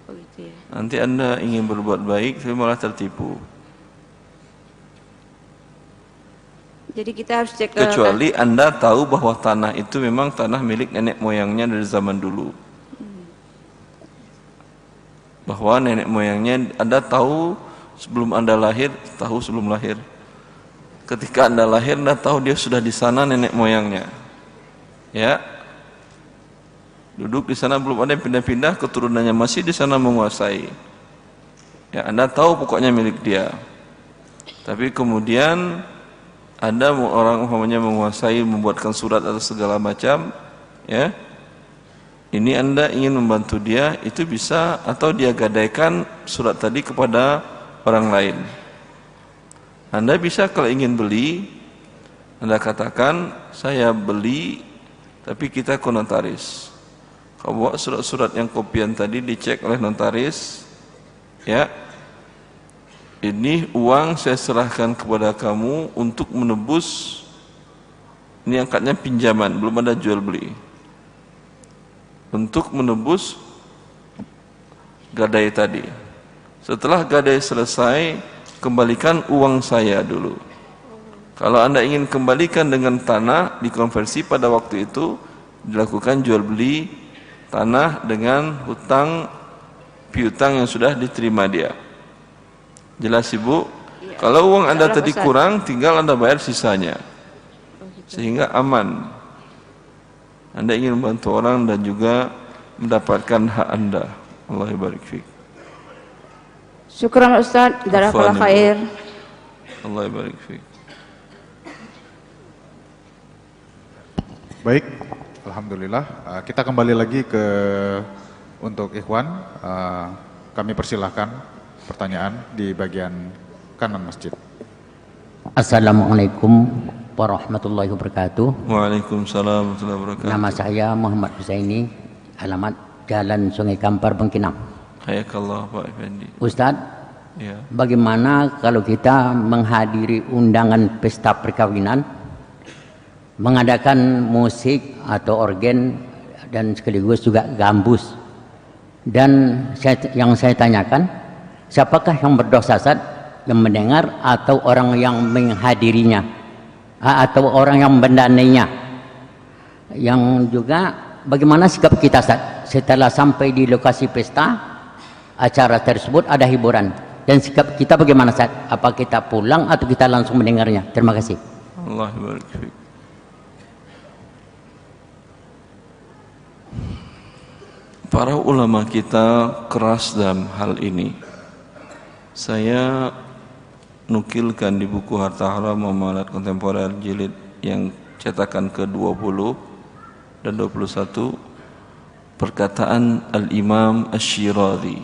oh gitu ya. Nanti Anda ingin berbuat baik, tapi malah tertipu. Jadi kita harus cek Kecuali Anda tahu bahwa tanah itu memang tanah milik nenek moyangnya dari zaman dulu. Bahwa nenek moyangnya Anda tahu sebelum Anda lahir, tahu sebelum lahir. Ketika Anda lahir, Anda tahu dia sudah di sana nenek moyangnya. Ya. Duduk di sana, belum ada yang pindah-pindah, keturunannya masih di sana menguasai. Ya, Anda tahu pokoknya milik dia. Tapi kemudian ada orang umpamanya menguasai, membuatkan surat atau segala macam, ya. Ini Anda ingin membantu dia, itu bisa, atau dia gadaikan surat tadi kepada orang lain. Anda bisa kalau ingin beli, Anda katakan, saya beli, tapi kita ke notaris. Kau bawa surat-surat yang kopian tadi dicek oleh notaris, ya. Ini uang saya serahkan kepada kamu untuk menebus, ini angkatnya pinjaman, belum ada jual beli. Untuk menebus gadai tadi. Setelah gadai selesai, kembalikan uang saya dulu. Kalau Anda ingin kembalikan dengan tanah, dikonversi pada waktu itu, dilakukan jual beli tanah dengan hutang piutang yang sudah diterima dia. Jelas Ibu? Ya. Kalau uang Anda tadi kurang, tinggal Anda bayar sisanya. Sehingga aman. Anda ingin membantu orang dan juga mendapatkan hak Anda. Allah barik fiik. Syukran Ustaz, jazakallahu khair. Allah barik fiik. Baik, alhamdulillah. Kita kembali lagi ke untuk ikhwan. Kami persilahkan pertanyaan di bagian kanan masjid. Assalamualaikum warahmatullahi wabarakatuh. Waalaikumsalam warahmatullahi wabarakatuh. Nama saya Muhammad Husaini, alamat Jalan Sungai Kampar, Bengkinang. Hayakallah Pak Effendi. Ustadz, ya. Bagaimana kalau kita menghadiri undangan pesta perkawinan, mengadakan musik atau organ dan sekaligus juga gambus? Dan yang saya tanyakan, siapakah yang berdosa, Ustadz? Yang mendengar atau orang yang menghadirinya? Atau orang yang mendanainya? Yang juga bagaimana sikap kita setelah sampai di lokasi pesta acara tersebut, ada hiburan, dan sikap kita bagaimana Ustaz? Apa kita pulang atau kita langsung mendengarnya? Terima kasih. Allah barik fiik. Para ulama kita keras dalam hal ini. Saya nukilkan di buku Harta Haram Muamalat Kontemporer jilid yang cetakan ke-20 dan 21 perkataan Al-Imam Asy-Syirazi,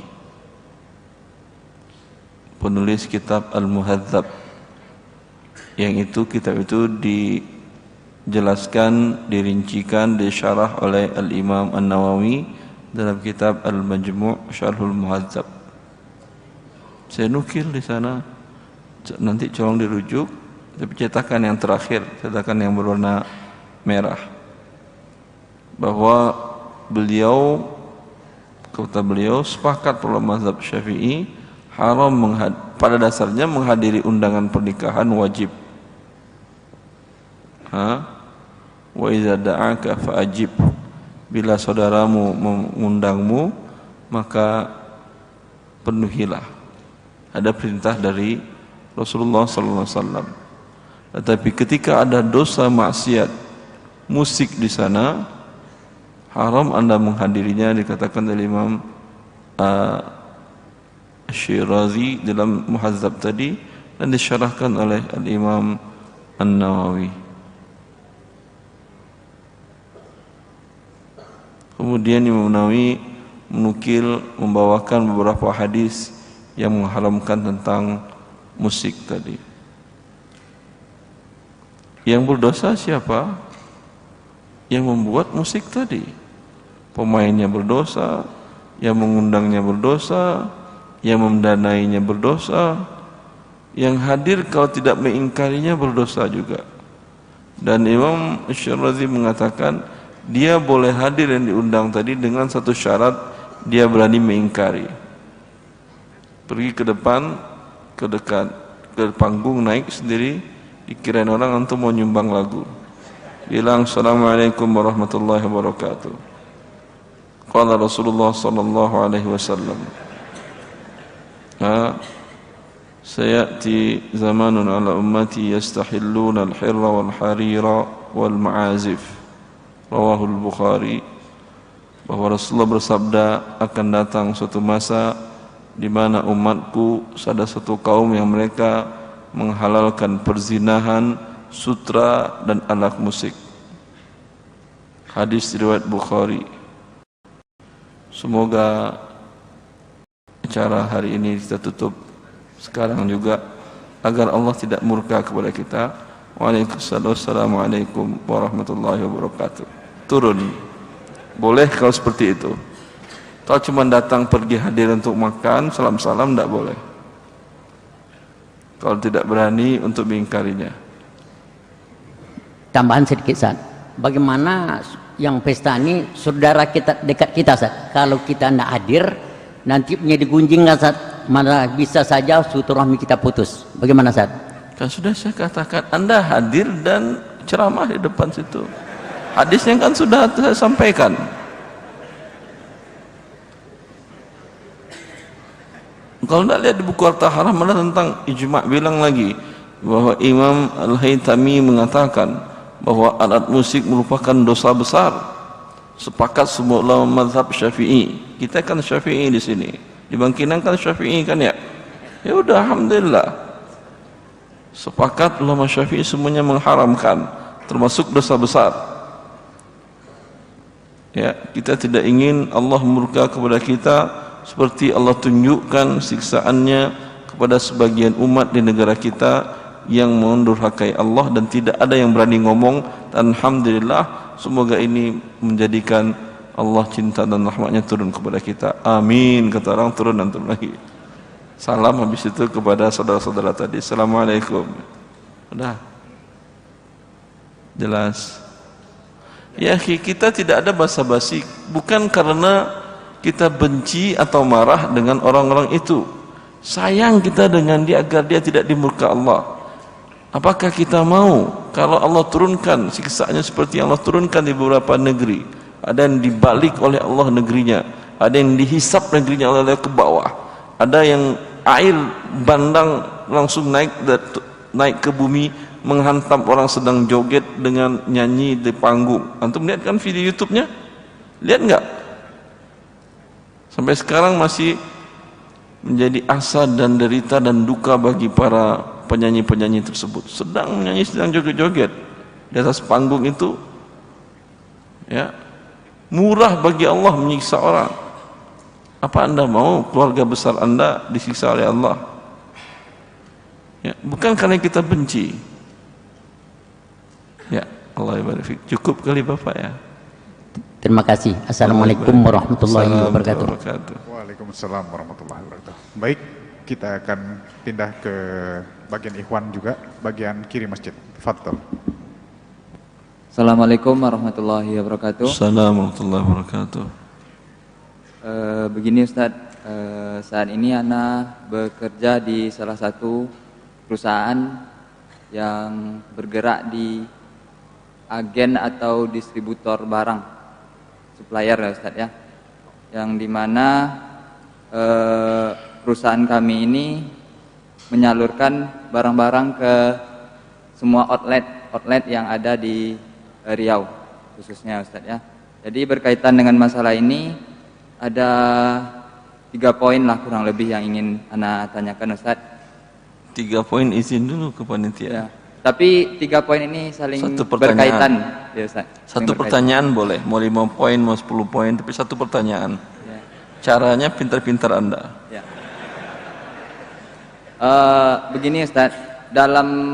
penulis kitab Al-Muhadzab, yang itu kitab itu dijelaskan, dirincikan, disyarah oleh Al-Imam An-Nawawi dalam kitab Al-Majmu' Syarhul Muhadzab. Saya nukil di sana, nanti colong dirujuk, tapi cetakan yang terakhir, cetakan yang berwarna merah, bahwa beliau, kata beliau, sepakat ulama mazhab Syafi'i haram pada dasarnya menghadiri undangan pernikahan wajib. Wa idza da'aka fa'ajib, bila saudaramu mengundangmu maka penuhilah. Ada perintah dari Rasulullah sallallahu alaihi wasallam. Tetapi ketika ada dosa maksiat musik di sana, haram Anda menghadirinya, dikatakan oleh Imam Asy-Syirazi dalam Muhadzab tadi, dan disyarahkan oleh Al-Imam An-Nawawi. Kemudian Imam Nawawi menukil, membawakan beberapa hadis yang mengharamkan tentang musik tadi. Yang berdosa siapa? Yang membuat musik tadi. Pemainnya berdosa, yang mengundangnya berdosa, yang mendanainya berdosa, yang hadir kalau tidak mengingkarinya berdosa juga. Dan Imam Asy-Syirazi mengatakan dia boleh hadir yang diundang tadi dengan satu syarat, dia berani mengingkari. Pergi ke depan, ke dekat, ke panggung, naik sendiri, dikirain orang antum mau nyumbang lagu, bilang Assalamualaikum warahmatullahi wabarakatuh. Qala Rasulullah sallallahu alaihi wasallam. sayati zamanun ala ummati yastahilluna al-hirra wal harira wal ma'azif. Rawahul Bukhari. Bahwa Rasulullah bersabda, akan datang suatu masa di mana umatku ada satu kaum yang mereka menghalalkan perzinahan, sutra dan alat musik. Hadis riwayat Bukhari. Semoga acara hari ini kita tutup sekarang juga agar Allah tidak murka kepada kita. Waalaikumsalam. Assalamualaikum warahmatullahi wabarakatuh. Turun. Boleh kalau seperti itu. Kalau cuma datang pergi hadir untuk makan, salam-salam tidak boleh. Kalau tidak berani untuk mengingkarinya. Tambahan sedikit, Ustaz. Bagaimana yang pesta ini saudara kita dekat kita, Ustaz? Kalau kita tidak hadir, nanti menjadi gunjing, Ustaz. Mana bisa saja silaturahmi kita putus. Bagaimana, Ustaz? Kan sudah saya katakan, Anda hadir dan ceramah di depan situ. Hadisnya kan sudah saya sampaikan. Kalau tidak lihat di buku Al-Taharah mana tentang ijma' bilang lagi bahwa Imam Al-Haytami mengatakan bahwa alat musik merupakan dosa besar. Sepakat semua ulama mazhab Syafi'i. Kita kan Syafi'i di sini. Di Bangkinang kan Syafi'i kan ya. Ya udah, alhamdulillah. Sepakat ulama Syafi'i semuanya mengharamkan, termasuk dosa besar. Ya, kita tidak ingin Allah murka kepada kita seperti Allah tunjukkan siksaannya kepada sebagian umat di negara kita yang mendurhakai Allah dan tidak ada yang berani ngomong. Dan alhamdulillah, semoga ini menjadikan Allah cinta dan rahmatnya turun kepada kita. Amin. Kata orang, turun dan turun lagi. Salam habis itu kepada saudara-saudara tadi. Assalamualaikum. Udah jelas. Ya, kita tidak ada basa-basi, bukan karena kita benci atau marah dengan orang-orang itu. Sayang kita dengan dia agar dia tidak dimurka Allah. Apakah kita mau kalau Allah turunkan siksaannya seperti yang Allah turunkan di beberapa negeri? Ada yang dibalik oleh Allah negerinya, ada yang dihisap negerinya oleh ke bawah, ada yang air bandang langsung naik ke bumi, menghantam orang sedang joget dengan nyanyi di panggung. Antum lihat kan video YouTube-nya? Lihat enggak? Sampai sekarang masih menjadi asa dan derita dan duka bagi para penyanyi-penyanyi tersebut. Sedang menyanyi, sedang joget-joget di atas panggung itu. Ya, murah bagi Allah menyiksa orang. Apa Anda mau keluarga besar Anda disiksa oleh Allah? Ya, bukan karena kita benci. Ya, Allah ibarik fiik. Cukup kali Bapak ya. Terima kasih. Assalamualaikum warahmatullahi wabarakatuh. Waalaikumsalam warahmatullahi wabarakatuh. Baik, kita akan pindah ke bagian ikhwan juga, bagian kiri masjid. Tafadhol. Assalamualaikum warahmatullahi wabarakatuh. Assalamualaikum warahmatullahi wabarakatuh. Begini Ustaz, saat ini Ana bekerja di salah satu perusahaan yang bergerak di agen atau distributor barang, supplier ya Ustaz ya, yang dimana perusahaan kami ini menyalurkan barang-barang ke semua outlet yang ada di Riau khususnya Ustaz ya. Jadi berkaitan dengan masalah ini ada 3 poin lah kurang lebih yang ingin Ana tanyakan Ustaz. 3 poin, izin dulu ke panitia ya. Tapi 3 poin ini saling berkaitan ya Ustaz. Satu pertanyaan boleh, mau 5 poin, mau 10 poin, tapi satu pertanyaan ya. Caranya pintar-pintar Anda ya. Begini Ustaz, dalam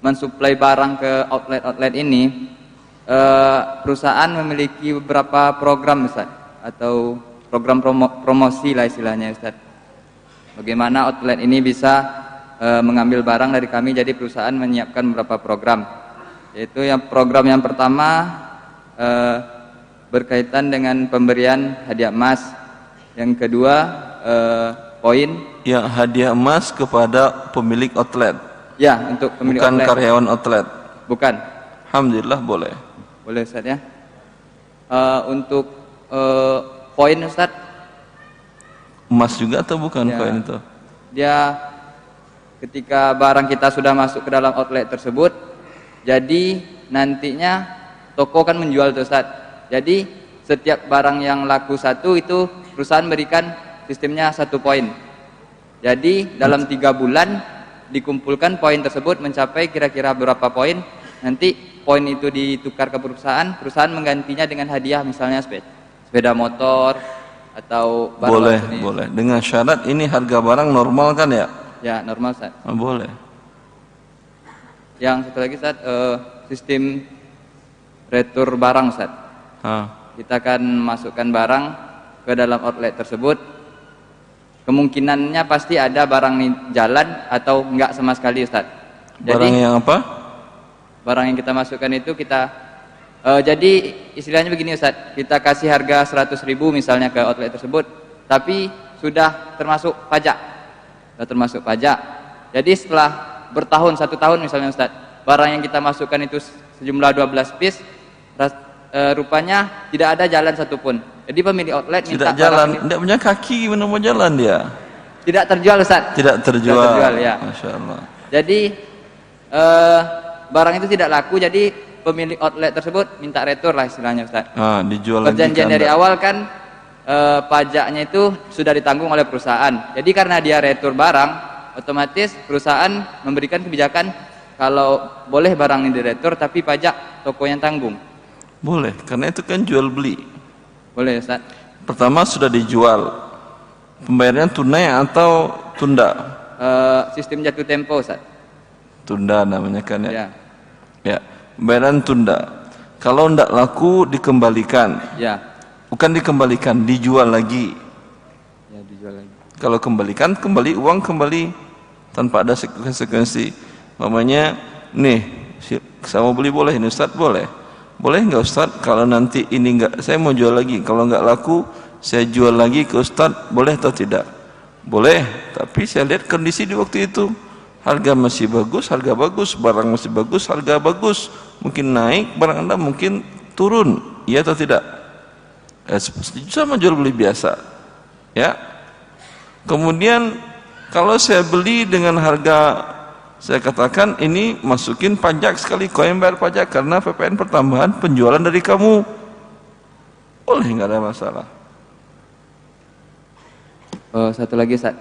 mensuplai barang ke outlet-outlet ini, perusahaan memiliki beberapa program Ustaz, atau program promosi lah istilahnya Ustaz. Bagaimana outlet ini bisa mengambil barang dari kami, jadi perusahaan menyiapkan beberapa program, yaitu yang program yang pertama berkaitan dengan pemberian hadiah emas, yang kedua poin yang hadiah emas kepada pemilik outlet ya, untuk pemilik bukan outlet. Karyawan outlet Bukan. Alhamdulillah boleh Ustaz ya. Untuk poin Ustaz, emas juga atau bukan ya. Poin itu dia ketika barang kita sudah masuk ke dalam outlet tersebut, jadi nantinya toko kan menjual tuh Ustaz. Jadi setiap barang yang laku satu itu perusahaan berikan sistemnya 1 poin. Jadi dalam 3 bulan dikumpulkan poin tersebut mencapai kira-kira berapa poin, nanti poin itu ditukar ke perusahaan, perusahaan menggantinya dengan hadiah, misalnya sepeda motor atau barang boleh dengan syarat ini harga barang normal kan ya? Ya normal Ustaz. Boleh. Yang satu lagi Ustaz, sistem retur barang Ustaz. Kita akan masukkan barang ke dalam outlet tersebut, kemungkinannya pasti ada barang ini jalan atau enggak sama sekali Ustaz. Barang yang apa? Barang yang kita masukkan itu kita jadi istilahnya begini Ustaz, kita kasih harga 100.000 misalnya ke outlet tersebut, tapi sudah termasuk pajak. Sudah termasuk pajak. Jadi setelah bertahun, 1 tahun misalnya Ustaz, barang yang kita masukkan itu sejumlah 12 piece, rupanya tidak ada jalan satupun. Jadi pemilik outlet minta tidak jalan, tidak punya kaki, gimana mau jalan dia? Tidak terjual Ustaz. Tidak terjual. Tidak terjual ya. Masya Allah. Jadi barang itu tidak laku, jadi pemilik outlet tersebut minta retur lah istilahnya Ustaz. Dijual perjanjian lagi dari awal kan pajaknya itu sudah ditanggung oleh perusahaan. Jadi karena dia retur barang, otomatis perusahaan memberikan kebijakan kalau boleh barang ini diretur tapi pajak toko yang tanggung. Boleh, karena itu kan jual beli. Boleh Ustaz. Pertama sudah dijual, pembayarannya tunai atau tunda? Sistem jatuh tempo Ustaz. Tunda namanya kan ya? Ya. Ya, pembayaran tunda. Kalau tidak laku dikembalikan. Ya. Bukan dikembalikan, dijual lagi. Ya, dijual lagi. Kalau kembalikan, kembali uang kembali tanpa ada konsekuensi. Namanya, nih, saya mau beli boleh, ini Ustaz boleh. Boleh nggak Ustaz? Kalau nanti ini nggak, saya mau jual lagi. Kalau nggak laku, saya jual lagi ke Ustaz. Boleh atau tidak? Boleh. Tapi saya lihat kondisi di waktu itu, harga masih bagus, harga bagus, barang masih bagus, harga bagus. Mungkin naik, barang Anda mungkin turun. Iya atau tidak? Sama jual beli biasa. Ya. Kemudian kalau saya beli dengan harga, saya katakan ini masukin pajak sekali, kau yang bayar pajak karena PPN pertambahan penjualan dari kamu. Boleh, nggak ada masalah. Satu lagi Ustaz,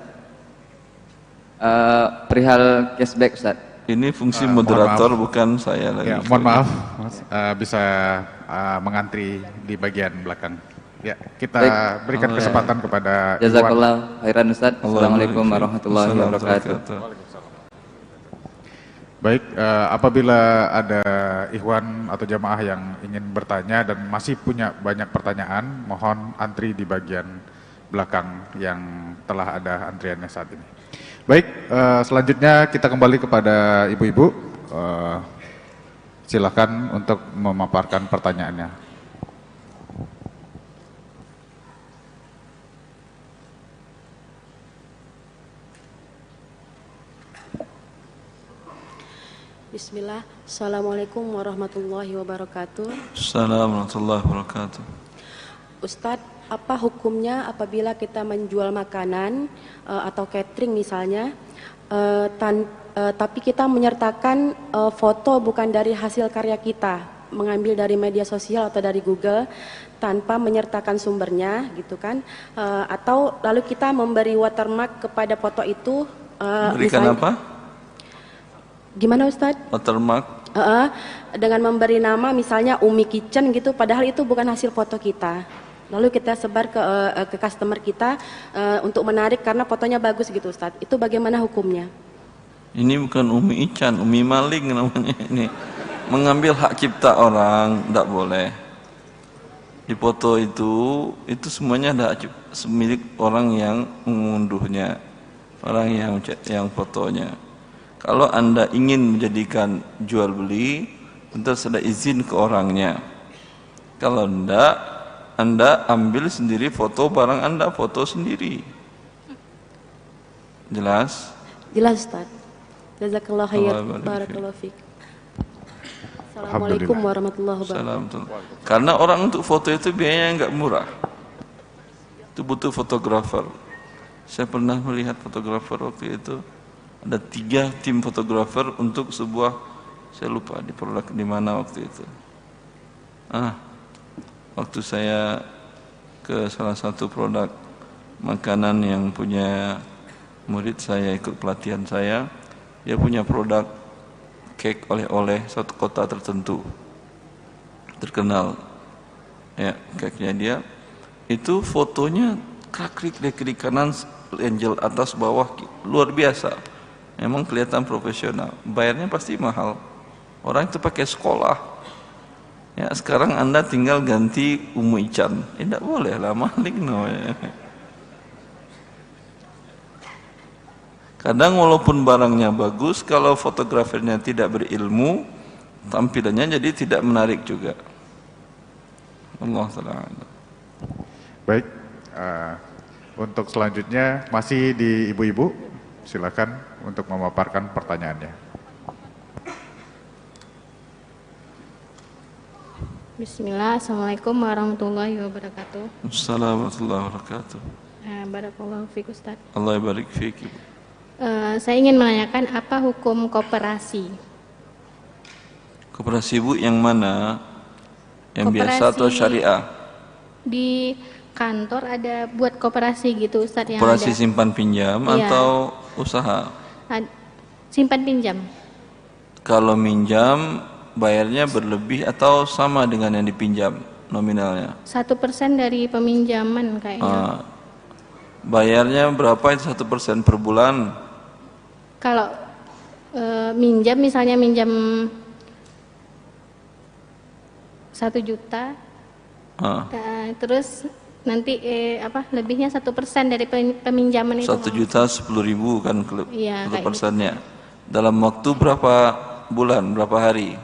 perihal cashback Ustaz. Ini fungsi moderator bukan saya lagi. Ya, mohon maaf, Mas, bisa mengantri di bagian belakang. Ya, kita berikan kesempatan kepada Jazakallah khairan Ustaz. Assalamualaikum warahmatullahi wabarakatuh. Baik, apabila ada ikhwan atau jamaah yang ingin bertanya dan masih punya banyak pertanyaan, mohon antri di bagian belakang yang telah ada antriannya saat ini. Baik, selanjutnya kita kembali kepada ibu-ibu. Silakan untuk memaparkan pertanyaannya. Bismillah. Assalamualaikum warahmatullahi wabarakatuh. Assalamualaikum warahmatullahi wabarakatuh. Ustadz, apa hukumnya apabila kita menjual makanan atau catering misalnya, tapi kita menyertakan foto bukan dari hasil karya kita, mengambil dari media sosial atau dari Google tanpa menyertakan sumbernya, gitu kan? Atau lalu kita memberi watermark kepada foto itu. Berikan misalnya, apa? Gimana Ustadz? Watermark. Dengan memberi nama misalnya Umi Kitchen gitu, padahal itu bukan hasil foto kita. Lalu kita sebar ke customer kita untuk menarik karena fotonya bagus gitu Ustadz. Itu bagaimana hukumnya? Ini bukan Umi Ican, Umi Maling namanya ini. Mengambil hak cipta orang, tidak boleh. Di foto itu semuanya ada milik orang yang mengunduhnya, orang yang fotonya. Kalau Anda ingin menjadikan jual beli, tentu ada izin ke orangnya. Kalau tidak, Anda ambil sendiri foto barang Anda, foto sendiri. Jelas? Jelas Ustaz. Jazakallah khair. Barakallahu fiik. Assalamualaikum warahmatullahi wabarakatuh. Karena orang untuk foto itu biayanya enggak murah. Itu butuh fotografer. Saya pernah melihat fotografer waktu itu, ada 3 tim fotografer untuk sebuah, saya lupa di produk di mana waktu itu. Waktu saya ke salah satu produk makanan yang punya murid saya, ikut pelatihan saya, dia punya produk cake oleh-oleh satu kota tertentu, terkenal. Ya, cake-nya dia itu fotonya klik dari kiri kanan, angel atas bawah, luar biasa. Memang kelihatan profesional. Bayarnya pasti mahal. Orang itu pakai sekolah. Ya, sekarang Anda tinggal ganti Umu Ican. Tidak boleh lah, maling no. Kadang walaupun barangnya bagus, kalau fotografernya tidak berilmu, tampilannya jadi tidak menarik juga. Allah Ta'ala. Baik, untuk selanjutnya masih di ibu-ibu, silakan untuk memaparkan pertanyaannya. Bismillah, Assalamualaikum warahmatullahi wabarakatuh. Assalamualaikum warahmatullahi wabarakatuh. Barakallahu fiik Ustaz. Allah barik fiik. Saya ingin menanyakan apa hukum koperasi? Koperasi Bu yang mana? Yang Koperasi biasa atau syariah? Di kantor ada buat koperasi gitu Ustaz, yang Koperasi ada simpan pinjam Iya. atau usaha? Simpan pinjam. Kalau minjam bayarnya berlebih atau sama dengan yang dipinjam nominalnya? 1% dari peminjaman kayaknya. Bayarnya berapa itu 1% per bulan? Kalau minjam, misalnya minjam 1 juta, terus nanti lebihnya 1% dari peminjaman itu. 1 juta 10.000 kan Iya, 1%-nya. Dalam waktu berapa bulan, berapa hari?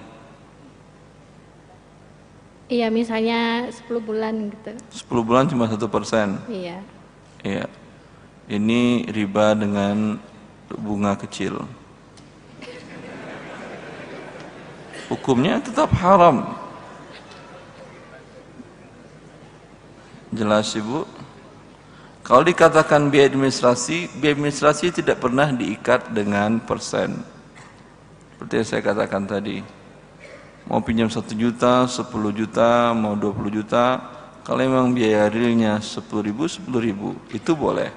Iya, misalnya 10 bulan gitu. 10 bulan cuma 1%. Iya. Iya. Ini riba dengan bunga kecil. Hukumnya tetap haram. Jelas Ibu? Kalau dikatakan biaya administrasi tidak pernah diikat dengan persen. Seperti yang saya katakan tadi. Mau pinjam 1 juta, 10 juta, mau 20 juta, kalau memang biaya realnya 10.000, 10.000, itu boleh.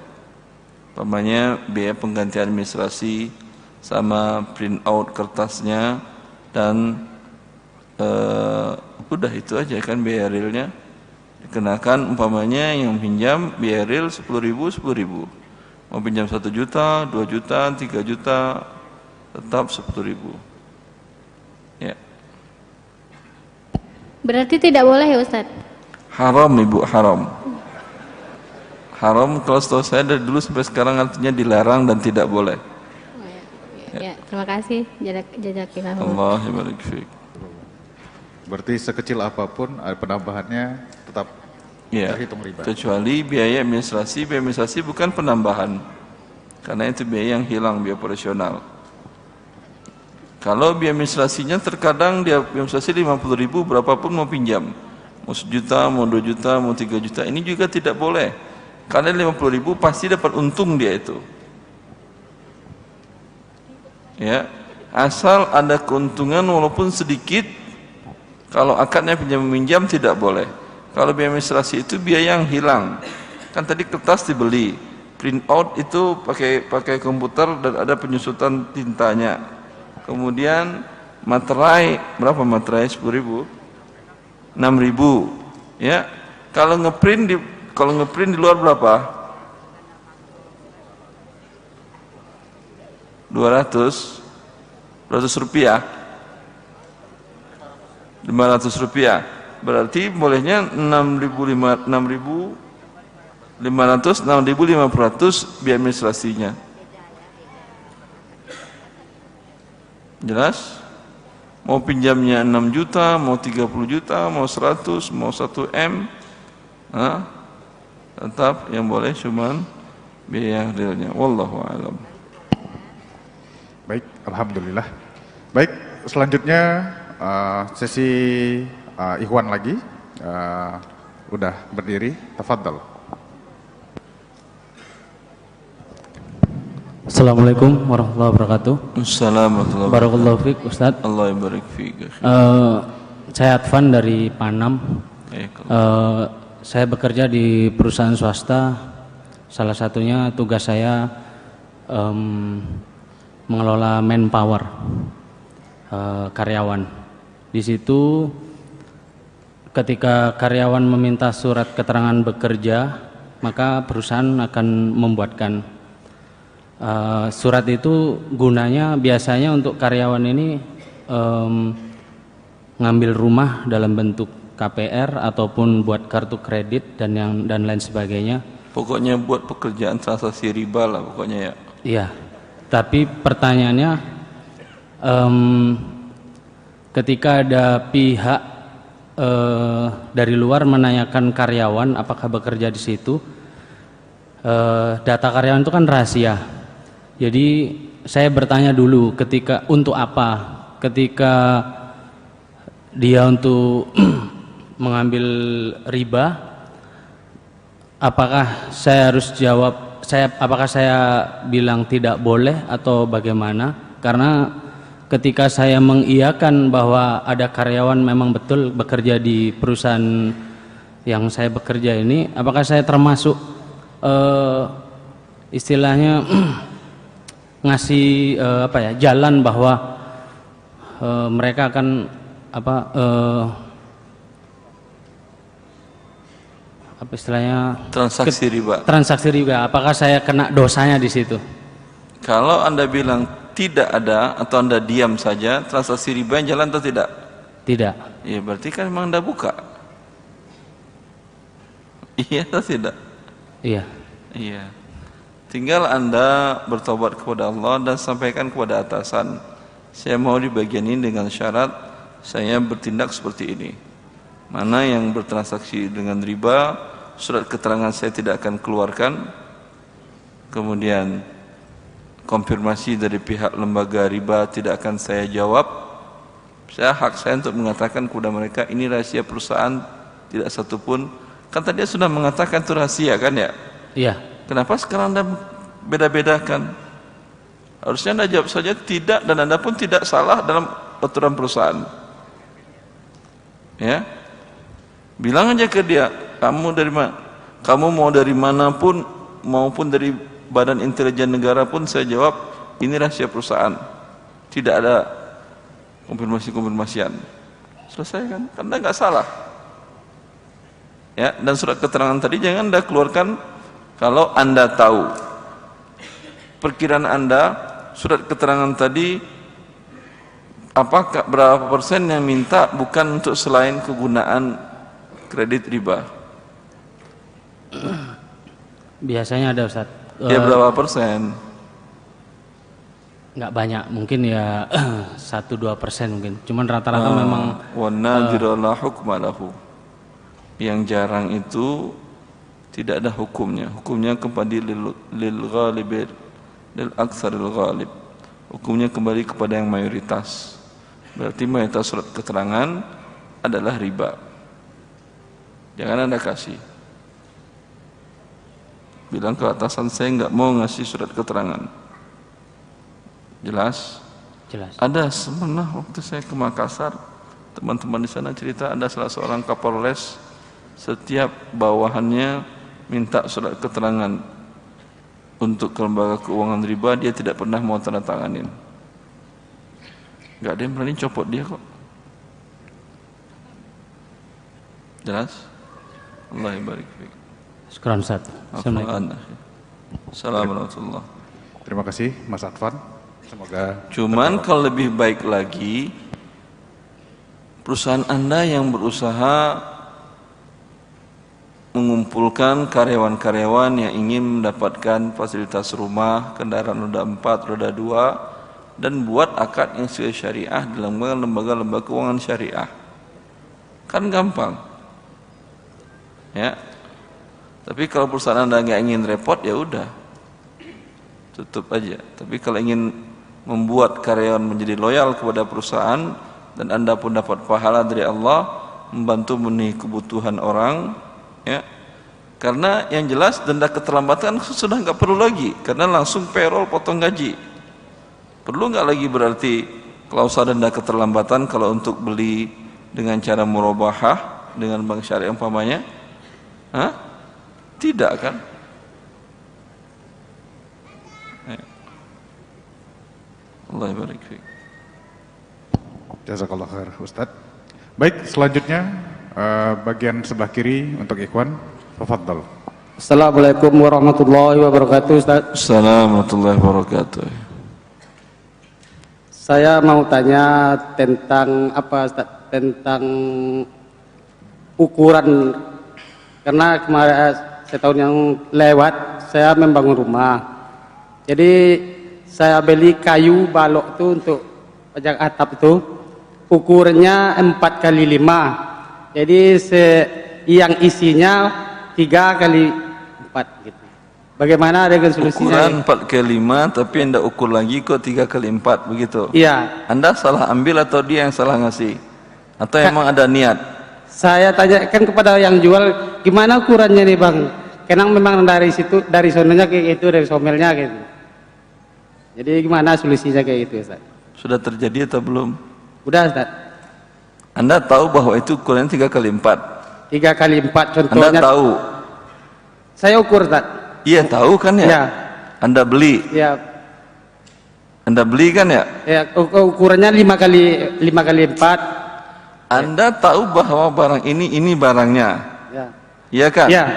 Umpamanya biaya penggantian administrasi sama print out kertasnya dan udah itu aja kan biaya realnya. Dikenakan umpamanya yang pinjam biaya real 10.000, 10.000. Mau pinjam 1 juta, 2 juta, 3 juta, tetap 10.000. Ya. Berarti tidak boleh ya Ustaz? Haram Ibu, haram. Haram kalau setahu saya dari dulu sampai sekarang artinya dilarang dan tidak boleh. Ya, terima kasih. Jazakillah. Allah barik fiik. Berarti sekecil apapun penambahannya tetap terhitung riba. Kecuali biaya administrasi bukan penambahan. Karena itu biaya yang hilang, biaya operasional. Kalau biaya administrasinya terkadang dia administrasi 50.000 berapapun mau pinjam. Mau 1 juta, mau 2 juta, mau 3 juta, ini juga tidak boleh. Karena 50.000 pasti dapat untung dia itu. Ya, asal ada keuntungan walaupun sedikit. Kalau akadnya pinjam meminjam tidak boleh. Kalau biaya administrasi itu biaya yang hilang. Kan tadi kertas dibeli, print out itu pakai komputer dan ada penyusutan tintanya. Kemudian materai, berapa materai? 10.000, 6.000. Ya, kalau ngeprint di luar berapa? 200 rupiah. 500 rupiah. Berarti bolehnya 6.500, 6.500 biaya administrasinya. Jelas? Mau pinjamnya 6 juta, mau 30 juta, mau 100, mau 1 M, tetap yang boleh cuman biaya realnya. Wallahu a'lam. Baik, alhamdulillah. Baik, selanjutnya sesi Ikhwan lagi udah berdiri, tafadhal. Assalamualaikum warahmatullahi wabarakatuh. Assalamualaikum Barakallahu fiik Ustaz. Allah barik fiik. Saya Advan dari Panam. Saya bekerja di perusahaan swasta. Salah satunya tugas saya mengelola manpower, karyawan. Di situ ketika karyawan meminta surat keterangan bekerja, maka perusahaan akan membuatkan surat itu. Gunanya biasanya untuk karyawan ini ngambil rumah dalam bentuk KPR ataupun buat kartu kredit dan lain sebagainya. Pokoknya buat pekerjaan transaksi riba lah pokoknya ya. Iya. Tapi pertanyaannya, ketika ada pihak dari luar menanyakan karyawan apakah bekerja di situ, data karyawan itu kan rahasia. Jadi saya bertanya dulu ketika untuk apa? Ketika dia untuk mengambil riba, apakah saya harus jawab? Apakah saya bilang tidak boleh atau bagaimana? Karena ketika saya mengiyakan bahwa ada karyawan memang betul bekerja di perusahaan yang saya bekerja ini, apakah saya termasuk istilahnya ngasih jalan bahwa mereka akan apa istilahnya transaksi riba. Transaksi riba. Apakah saya kena dosanya di situ? Kalau Anda bilang tidak ada atau Anda diam saja, transaksi riba yang jalan atau tidak? Tidak. Iya, berarti kan memang Anda buka. Iya atau tidak? Iya. Iya. Tinggal Anda bertobat kepada Allah dan sampaikan kepada atasan, saya mau di bagian ini dengan syarat saya bertindak seperti ini. Mana yang bertransaksi dengan riba, surat keterangan saya tidak akan keluarkan. Kemudian konfirmasi dari pihak lembaga riba tidak akan saya jawab. Hak saya untuk mengatakan kepada mereka ini rahasia perusahaan, tidak satupun. Kan tadi sudah mengatakan itu rahasia kan ya? Iya. Kenapa sekarang Anda beda-bedakan? Harusnya Anda jawab saja tidak, dan Anda pun tidak salah dalam aturan perusahaan. Ya, bilang aja ke dia, kamu dari mana? Kamu mau dari manapun, maupun dari badan intelijen negara pun, saya jawab ini rahasia perusahaan. Tidak ada konfirmasi-konfirmasian. Selesai kan? Karena nggak salah. Ya, dan surat keterangan tadi jangan Anda keluarkan kalau Anda tahu. Perkiraan Anda, surat keterangan tadi, apakah berapa persen yang minta bukan untuk selain kegunaan kredit riba? Biasanya ada Ustaz. Ya berapa persen? Nggak banyak, mungkin ya 1-2% mungkin. Cuman rata-rata memang wa nadira la hukma lahu. Yang jarang itu tidak ada hukumnya. Hukumnya kembali lil ghalib, lil aktsaril ghalib. Hukumnya kembali kepada yang mayoritas. Berarti mayoritas surat keterangan adalah riba. Jangan Anda kasih. Bilang ke atasan, saya nggak mau ngasih surat keterangan. Jelas? Jelas. Ada pernah waktu saya ke Makassar, teman-teman di sana cerita ada salah seorang Kapolres, setiap bawahannya minta surat keterangan untuk lembaga keuangan riba, dia tidak pernah mau tanda tanganin. Gak ada yang berani copot dia kok. Jelas? Allah barik fiik. Syukran Ustaz. Assalamualaikum. Terima kasih Mas Advan. Semoga cuman kalau lebih baik lagi, perusahaan Anda yang berusaha mengumpulkan karyawan-karyawan yang ingin mendapatkan fasilitas rumah, kendaraan roda 4, roda 2, dan buat akad yang sesuai syariah dalam lembaga-lembaga keuangan syariah. Kan gampang. Ya. Tapi kalau perusahaan Anda nggak ingin repot, ya udah. Tutup aja. Tapi kalau ingin membuat karyawan menjadi loyal kepada perusahaan dan Anda pun dapat pahala dari Allah, membantu memenuhi kebutuhan orang, ya, Karena yang jelas denda keterlambatan sudah nggak perlu lagi, karena langsung payroll potong gaji. Perlu nggak lagi berarti klausul denda keterlambatan kalau untuk beli dengan cara murabahah dengan bank syariah umpamanya? Hah? Tidak kan? Allah barik fiik. Jazakallah khair Ustaz. Baik, selanjutnya bagian sebelah kiri untuk Ikhwan. Tafadhal. Assalamualaikum warahmatullahi wabarakatuh, Ustaz. Assalamualaikum warahmatullahi wabarakatuh. Saya mau tanya tentang apa, Ustaz? Tentang ukuran, karena kemarin setahun yang lewat saya membangun rumah. Jadi saya beli kayu balok itu untuk pajak atap itu, ukurannya 4x5. Jadi yang isinya 3x4 gitu. Bagaimana dengan solusinya? Ukuran 4x5 tapi Anda ukur lagi kok 3x4 begitu? Iya. Anda salah ambil atau dia yang salah ngasih? Atau emang ada niat? Saya tanyakan kepada yang jual, gimana ukurannya nih Bang? Karena memang dari situ, dari sononya kayak gitu, dari somelnya gitu. Jadi gimana solusinya kayak gitu, Ustaz? Sudah terjadi atau belum? Udah, Ustaz. Anda tahu bahwa itu ukurannya 3x4? 3x4 contohnya. Anda tahu? Saya ukur, Ustaz. Iya tahu kan ya? Ya. Anda beli? Ya. Anda beli kan ya? Ya, ukurannya 5x4. Anda tahu bahwa barang ini barangnya? Ya. Iya kan? Ya.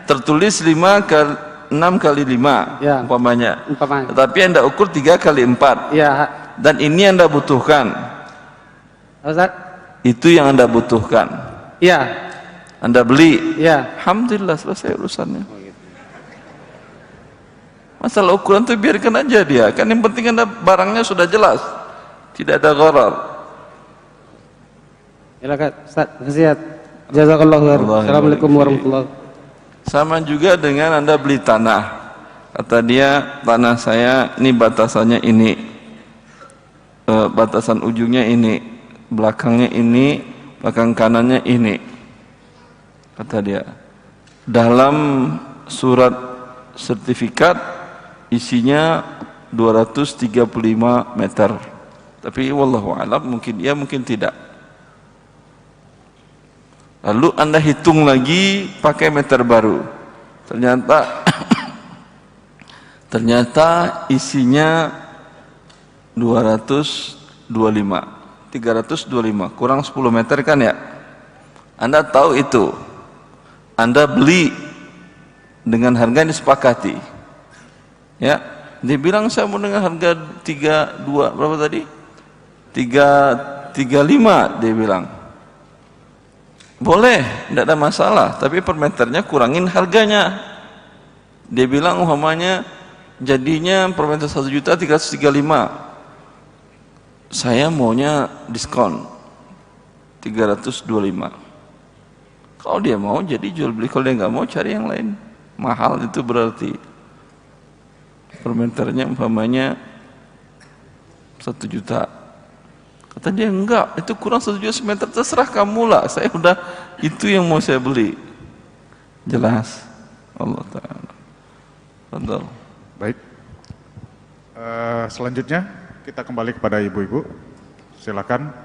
Tertulis 6x5 ya. umpamanya. Tetapi Anda ukur 3x4. Ya. Dan ini Anda butuhkan. Ustaz? Itu yang Anda butuhkan. Iya. Anda beli. Ya. Alhamdulillah selesai urusannya. Masalah ukuran itu biarkan aja dia. Kan yang penting Anda barangnya sudah jelas. Tidak ada gharar. Silakan Ustaz, nasihat. Jazakallahu khair. Assalamualaikum warahmatullahi wabarakatuh. Sama juga dengan Anda beli tanah. Kata dia, tanah saya ini batasannya ini. Batasan ujungnya ini, belakangnya ini, belakang kanannya ini. Kata dia, dalam surat sertifikat isinya 235 meter. Tapi wallahu a'lam, mungkin ya mungkin tidak. Lalu Anda hitung lagi pakai meter baru. Ternyata isinya 325 kurang 10 meter kan ya? Anda tahu itu. Anda beli dengan harga yang disepakati. Ya, dia bilang saya mau dengan harga 32 berapa tadi? 335 dia bilang. Boleh, tidak ada masalah, tapi per meternya kurangin harganya. Dia bilang umpamanya jadinya per meter 1.335.000. Saya maunya diskon 325. Kalau dia mau jadi jual beli, kalau dia nggak mau cari yang lain. Mahal itu berarti per meternya umpamanya 1 juta. Kata dia enggak, itu kurang 1 juta semeter, terserah kamu lah. Saya udah itu yang mau saya beli. Jelas. Allah Ta'ala. Betul. Baik. Selanjutnya kita kembali kepada ibu-ibu. Silakan.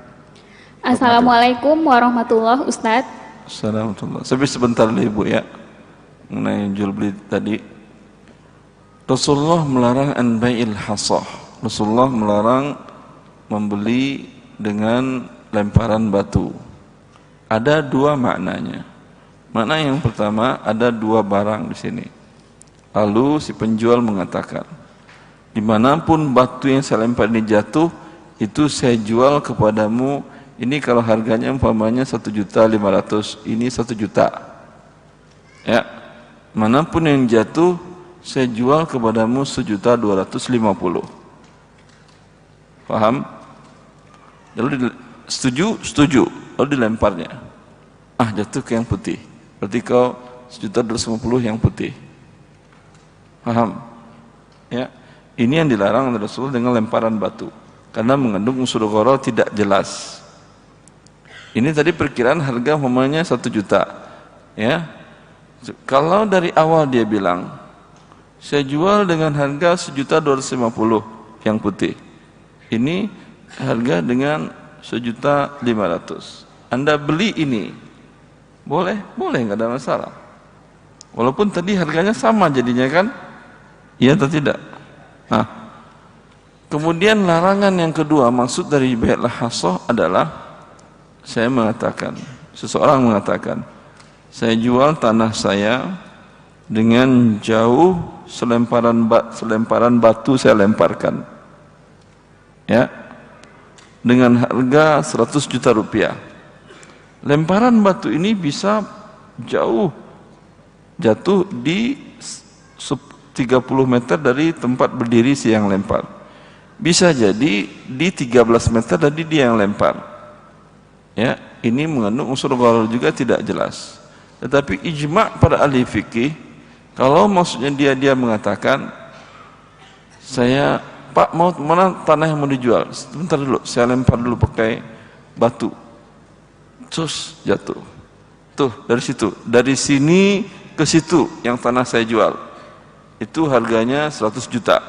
Assalamualaikum warahmatullahi Ustadz. Assalamualaikum. Sebentar dulu Ibu ya. Mengenai jual beli tadi. Rasulullah melarang an bai'il hasah. Rasulullah melarang membeli dengan lemparan batu. Ada dua maknanya. Makna yang pertama, ada dua barang di sini. Lalu si penjual mengatakan, dimanapun batu yang saya lempar ini jatuh, itu saya jual kepadamu. Ini kalau harganya umpamanya 1.500.000, ini 1 juta. Ya, manapun yang jatuh, saya jual kepadamu 1.250.000. Paham? Lalu setuju, lalu dilemparnya. Ah, jatuh ke yang putih. Berarti kau 1.250.000 yang putih. Paham? Ya, ini yang dilarang oleh Rasul dengan lemparan batu, karena mengandung unsur gharar tidak jelas. Ini tadi perkiraan harga umpamanya 1 juta, ya. Kalau dari awal dia bilang, saya jual dengan harga 1.250.000 yang putih. Ini harga dengan 1.500.000. Anda beli ini, boleh, nggak ada masalah. Walaupun tadi harganya sama jadinya kan, iya atau tidak? Nah, kemudian larangan yang kedua, maksud dari bai'ul hasoh adalah, seseorang mengatakan, saya jual tanah saya dengan jauh selemparan batu saya lemparkan, ya, dengan harga 100 juta rupiah. Lemparan batu ini bisa jauh jatuh di 30 meter dari tempat berdiri si yang lempar. Bisa jadi di 13 meter dari dia yang lempar. Ya, ini mengandung unsur gharar juga tidak jelas. Tetapi ijma' para ahli fikih, kalau maksudnya dia mengatakan, saya Pak mau mana tanah yang mau dijual? Sebentar dulu, saya lempar dulu pakai batu. Terus jatuh. Tuh dari situ, dari sini ke situ yang tanah saya jual. Itu harganya 100 juta.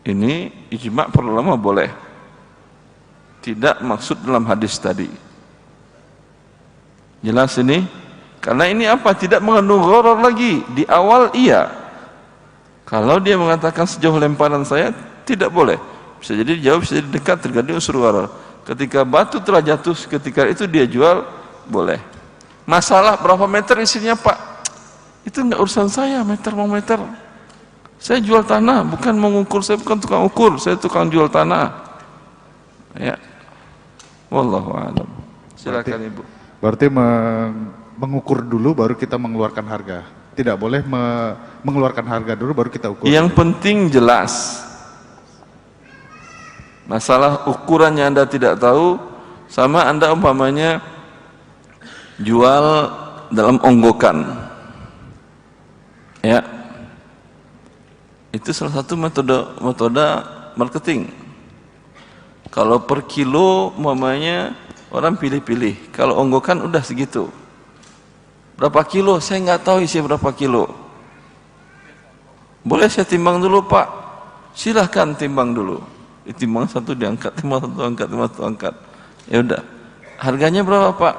Ini ijma' para ulama boleh. Tidak maksud dalam hadis tadi. Jelas ini? Karena ini apa? Tidak mengandung gharar lagi. Di awal iya. Kalau dia mengatakan sejauh lemparan saya, tidak boleh. Bisa jadi jauh, bisa jadi dekat, tergantung unsur gharar. Ketika batu telah jatuh, ketika itu dia jual, boleh. Masalah berapa meter isinya Pak? Itu enggak urusan saya, meter mau meter. Saya jual tanah, bukan mengukur, saya bukan tukang ukur, saya tukang jual tanah. Ya. Wallahu a'lam. Silakan Ibu. Berarti mengukur dulu baru kita mengeluarkan harga. Tidak boleh mengeluarkan harga dulu baru kita ukur. Yang penting jelas. Masalah ukurannya Anda tidak tahu, sama Anda umpamanya jual dalam onggokan. Ya. Itu salah satu metode marketing. Kalau per kilo umpamanya orang pilih-pilih, kalau onggokan udah segitu. Berapa kilo? Saya nggak tahu isi berapa kilo. Boleh saya timbang dulu Pak? Silahkan timbang dulu. Ditimbang satu diangkat, timbang satu angkat, timbang satu angkat. Ya udah. Harganya berapa Pak?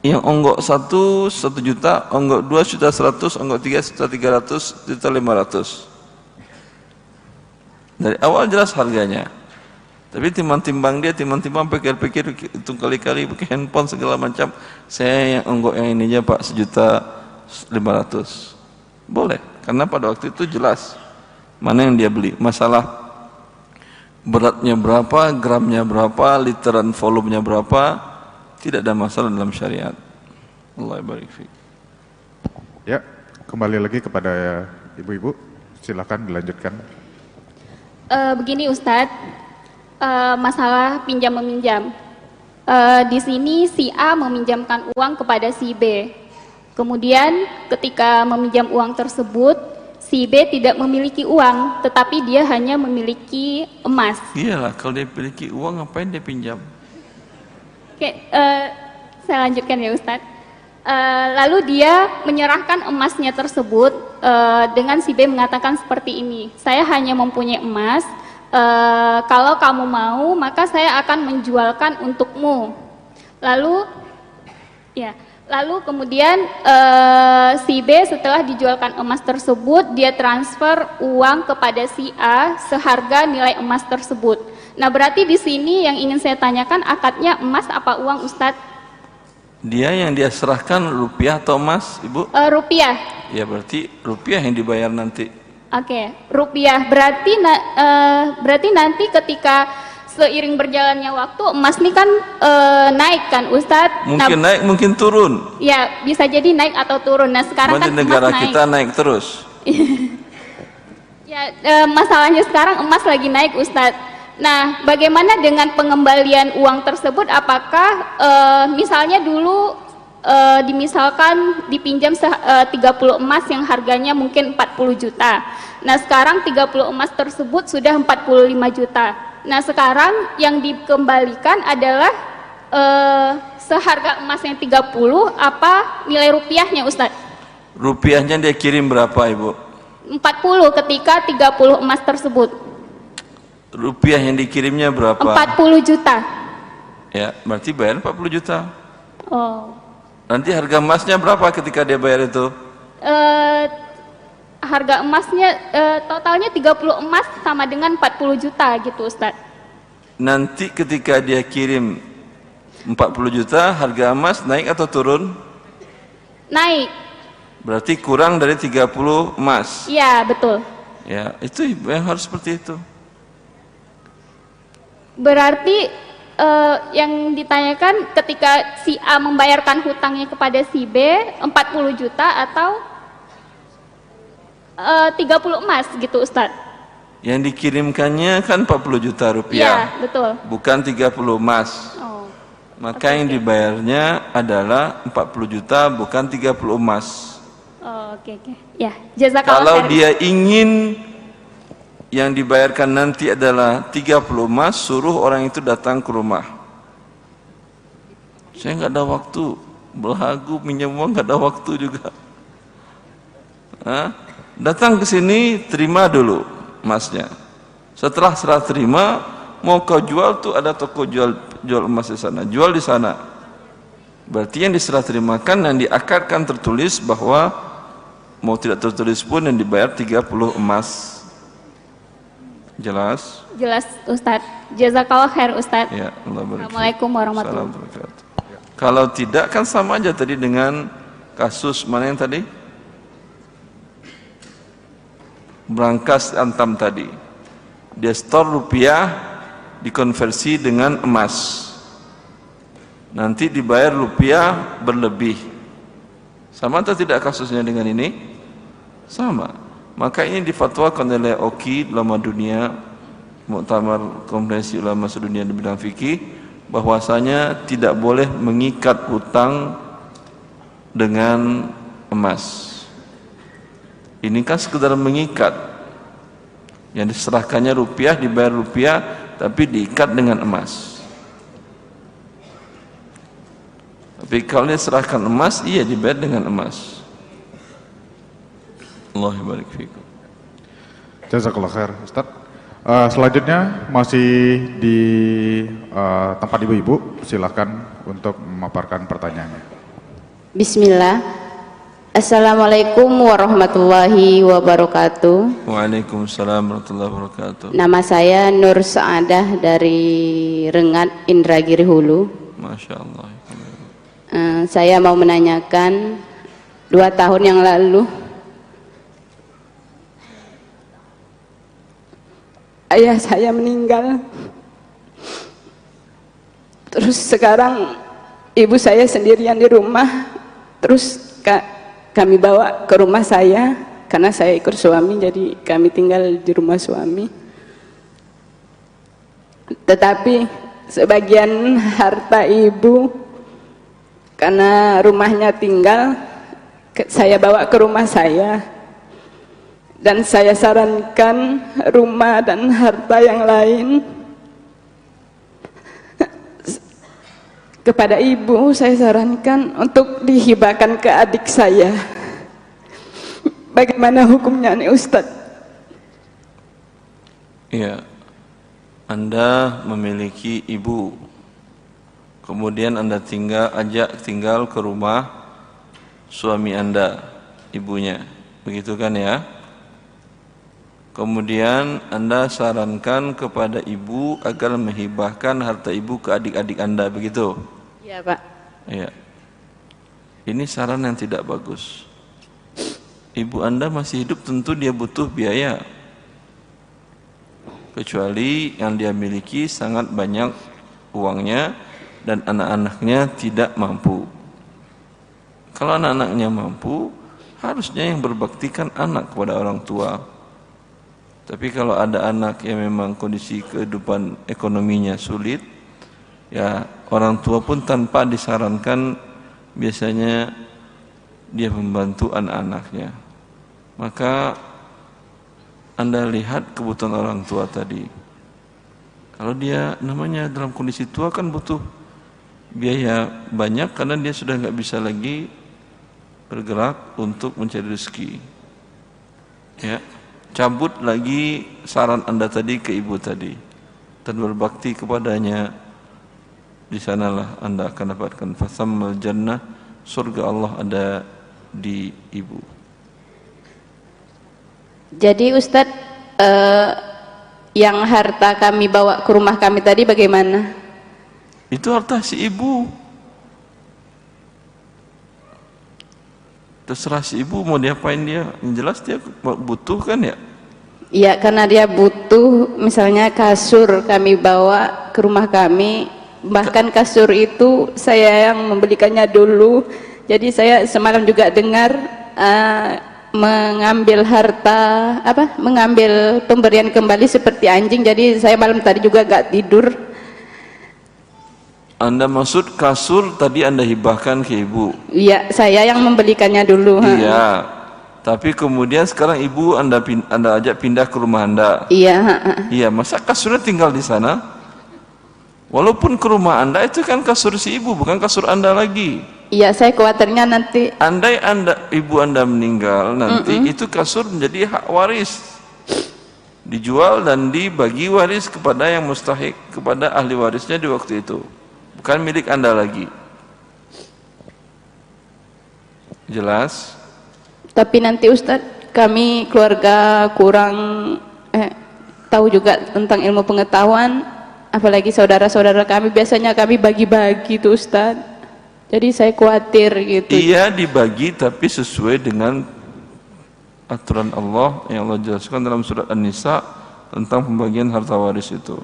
Yang onggok 1 juta, onggok 2 juta 100, onggok 3 juta 300, juta 500. Dari awal jelas harganya. Tapi timbang-timbang dia, timbang-timbang pikir-pikir, hitung kali-kali pakai handphone segala macam. Saya yang onggok yang ini aja Pak 1.500.000. Boleh, karena pada waktu itu jelas mana yang dia beli. Masalah beratnya berapa, gramnya berapa, literan volumenya berapa, tidak ada masalah dalam syariat. Allah barik fiik. Ya, kembali lagi kepada ibu-ibu. Silakan dilanjutkan. Begini Ustadz. Masalah pinjam meminjam. Di sini si A meminjamkan uang kepada si B. Kemudian ketika meminjam uang tersebut, si B tidak memiliki uang, tetapi dia hanya memiliki emas. Iyalah, kalau dia memiliki uang ngapain dia pinjam? Oke, saya lanjutkan ya Ustadz. Lalu dia menyerahkan emasnya tersebut dengan si B mengatakan seperti ini, saya hanya mempunyai emas. Kalau kamu mau, maka saya akan menjualkan untukmu. Lalu kemudian si B setelah dijualkan emas tersebut, dia transfer uang kepada si A seharga nilai emas tersebut. Nah, berarti di sini yang ingin saya tanyakan, akadnya emas apa uang, Ustadz? Dia yang dia serahkan rupiah atau emas, Ibu? Rupiah. Ya, berarti rupiah yang dibayar nanti. Oke, rupiah. Berarti nanti ketika seiring berjalannya waktu, emas ini kan naik kan Ustadz? Mungkin naik, mungkin turun. Ya, bisa jadi naik atau turun. Nah, sekarang kan negara emas kita naik terus. Ya, masalahnya sekarang emas lagi naik Ustadz. Nah, bagaimana dengan pengembalian uang tersebut? Apakah misalnya dulu dimisalkan dipinjam 30 emas yang harganya mungkin 40 juta. Nah, sekarang 30 emas tersebut sudah 45 juta. Nah, sekarang yang dikembalikan adalah seharga emasnya 30, apa nilai rupiahnya Ustadz? Rupiahnya dia kirim berapa Ibu? 40 ketika 30 emas tersebut. Rupiah yang dikirimnya berapa? 40 juta. Ya, berarti bayar 40 juta. Oh. Nanti harga emasnya berapa ketika dia bayar itu? Harga emasnya totalnya 30 emas sama dengan 40 juta gitu Ustadz. Nanti ketika dia kirim 40 juta, harga emas naik atau turun? Naik. Berarti kurang dari 30 emas. Iya, betul. Ya, itu yang harus seperti itu. Berarti yang ditanyakan ketika si A membayarkan hutangnya kepada si B 40 juta atau 30 emas gitu Ustadz. Yang dikirimkannya kan 40 juta rupiah. Iya, betul. Bukan 30 emas. Oh. Maka yang dibayarnya adalah 40 juta bukan 30 emas. Oh, oke. Ya, jazakallah Kalau khair. dia ingin yang dibayarkan nanti adalah 30 emas, suruh orang itu datang ke rumah. Saya nggak ada waktu, belagu minjem uang nggak ada waktu juga. Datang ke sini, terima dulu emasnya. Setelah serah terima, mau kau jual tuh ada toko jual emas di sana, jual di sana. Berarti yang diserah terimakan, yang diakadkan tertulis bahwa mau tidak tertulis pun yang dibayar 30 emas. Jelas? Jelas Ustadz. Jazakallah khair Ustadz. Ya, Allah barik. Assalamualaikum warahmatullahi wabarakatuh. Kalau tidak kan sama aja tadi dengan kasus mana yang tadi? Brankas Antam tadi. Dia store rupiah dikonversi dengan emas. Nanti dibayar rupiah berlebih. Sama atau tidak kasusnya dengan ini? Sama. Maka ini difatwakan oleh OKI, Ulama Dunia, Muktamar Konferensi Ulama Sedunia di bidang fikih, bahwasanya tidak boleh mengikat hutang dengan emas. Ini kan sekedar mengikat. Yang diserahkannya rupiah, dibayar rupiah, tapi diikat dengan emas. Tapi kalau diserahkan emas, iya dibayar dengan emas. Allah barik fikum. Jazakallah khair Ustaz. Selanjutnya masih di tempat ibu-ibu, silakan untuk memaparkan pertanyaannya. Bismillah. Assalamualaikum warahmatullahi wabarakatuh. Waalaikumsalam warahmatullahi wabarakatuh. Nama saya Nur Saadah dari Rengat, Indragiri Hulu. Masya Allah. Saya mau menanyakan 2 tahun yang lalu ayah saya meninggal. Terus sekarang ibu saya sendirian di rumah. Terus kami bawa ke rumah saya karena saya ikut suami, jadi kami tinggal di rumah suami. Tetapi sebagian harta ibu karena rumahnya tinggal, saya bawa ke rumah saya. Dan saya sarankan rumah dan harta yang lain kepada ibu, saya sarankan untuk dihibahkan ke adik saya. Bagaimana hukumnya nih Ustaz? Iya, Anda memiliki ibu, kemudian Anda tinggal ke rumah suami Anda, ibunya, begitu kan ya? Kemudian Anda sarankan kepada ibu agar menghibahkan harta ibu ke adik-adik Anda, begitu? Iya Pak. Iya. Ini saran yang tidak bagus. Ibu Anda masih hidup, tentu dia butuh biaya. Kecuali yang dia miliki sangat banyak uangnya dan anak-anaknya tidak mampu. Kalau anak-anaknya mampu, harusnya yang berbaktikan anak kepada orang tua. Tapi kalau ada anak yang memang kondisi kehidupan ekonominya sulit, ya orang tua pun tanpa disarankan biasanya dia membantu anak-anaknya. Maka Anda lihat kebutuhan orang tua tadi. Kalau dia namanya dalam kondisi tua kan butuh biaya banyak karena dia sudah nggak bisa lagi bergerak untuk mencari rezeki. Ya, cabut lagi saran Anda tadi ke ibu tadi dan berbakti kepadanya. Di sanalah Anda akan dapatkan fasammal jannah, surga Allah ada di ibu. Jadi Ustadz, yang harta kami bawa ke rumah kami tadi bagaimana? Itu harta si ibu. Terserah si ibu mau diapain dia. Yang jelas dia butuh kan ya? Iya, karena dia butuh, misalnya kasur kami bawa ke rumah kami, bahkan kasur itu saya yang membelikannya dulu. Jadi saya semalam juga dengar mengambil harta mengambil pemberian kembali seperti anjing. Jadi saya malam tadi juga gak tidur. Anda maksud kasur tadi Anda hibahkan ke ibu? Iya, saya yang membelikannya dulu. Iya, tapi kemudian sekarang ibu Anda ajak pindah ke rumah Anda. Iya. Iya, masa kasurnya tinggal di sana? Walaupun ke rumah Anda itu kan kasur si ibu, bukan kasur Anda lagi. Iya, saya khawatirnya nanti. Andai ibu Anda meninggal nanti, itu kasur menjadi hak waris, dijual dan dibagi waris kepada yang mustahik, kepada ahli warisnya di waktu itu. Bukan milik Anda lagi. Jelas? Tapi nanti Ustadz, kami keluarga kurang tahu juga tentang ilmu pengetahuan, apalagi saudara-saudara kami biasanya kami bagi-bagi tuh Ustadz. Jadi saya khawatir gitu. Iya, dibagi tapi sesuai dengan aturan Allah yang Allah jelaskan dalam surat An-Nisa tentang pembagian harta waris itu.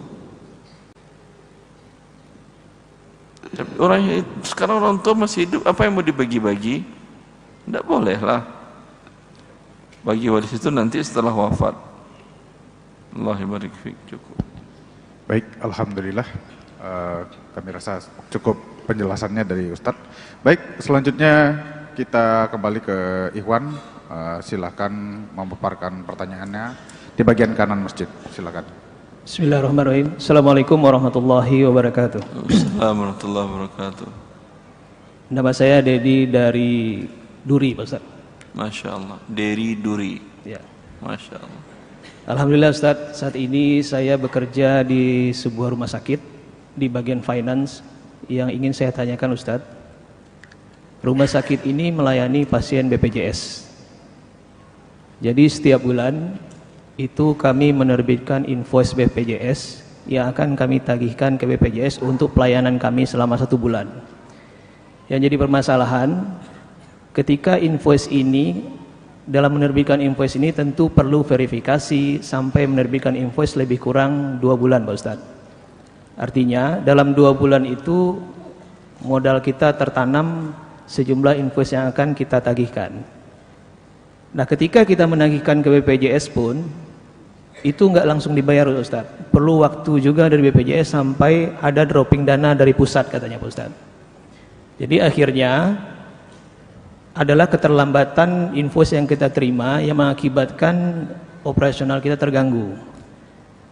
Sekarang orang tua masih hidup, apa yang mau dibagi-bagi? Tidak boleh lah. Bagi waris itu nanti setelah wafat. Allahi barik fiik. Cukup. Baik, alhamdulillah. Kami rasa cukup penjelasannya dari Ustadz. Baik, selanjutnya kita kembali ke Ikhwan. Silakan memaparkan pertanyaannya di bagian kanan masjid. Silakan. Bismillahirrahmanirrahim. Assalamualaikum warahmatullahi wabarakatuh. Assalamualaikum warahmatullahi wabarakatuh. Nama saya Dedi dari Duri, Pak Ustaz. Masya Allah, dari Duri. Ya. Masya Allah. Alhamdulillah Ustaz, saat ini saya bekerja di sebuah rumah sakit di bagian finance. Yang ingin saya tanyakan Ustaz, rumah sakit ini melayani pasien BPJS. Jadi setiap bulan itu kami menerbitkan invoice BPJS yang akan kami tagihkan ke BPJS untuk pelayanan kami selama 1 bulan. Yang jadi permasalahan, ketika invoice ini, dalam menerbitkan invoice ini tentu perlu verifikasi sampai menerbitkan invoice lebih kurang 2 bulan Pak Ustadz. Artinya dalam 2 bulan itu modal kita tertanam sejumlah invoice yang akan kita tagihkan. Nah, ketika kita menagihkan ke BPJS pun itu nggak langsung dibayar Ustaz. Perlu waktu juga dari BPJS sampai ada dropping dana dari pusat katanya Pak Ustaz. Jadi akhirnya adalah keterlambatan invoice yang kita terima yang mengakibatkan operasional kita terganggu.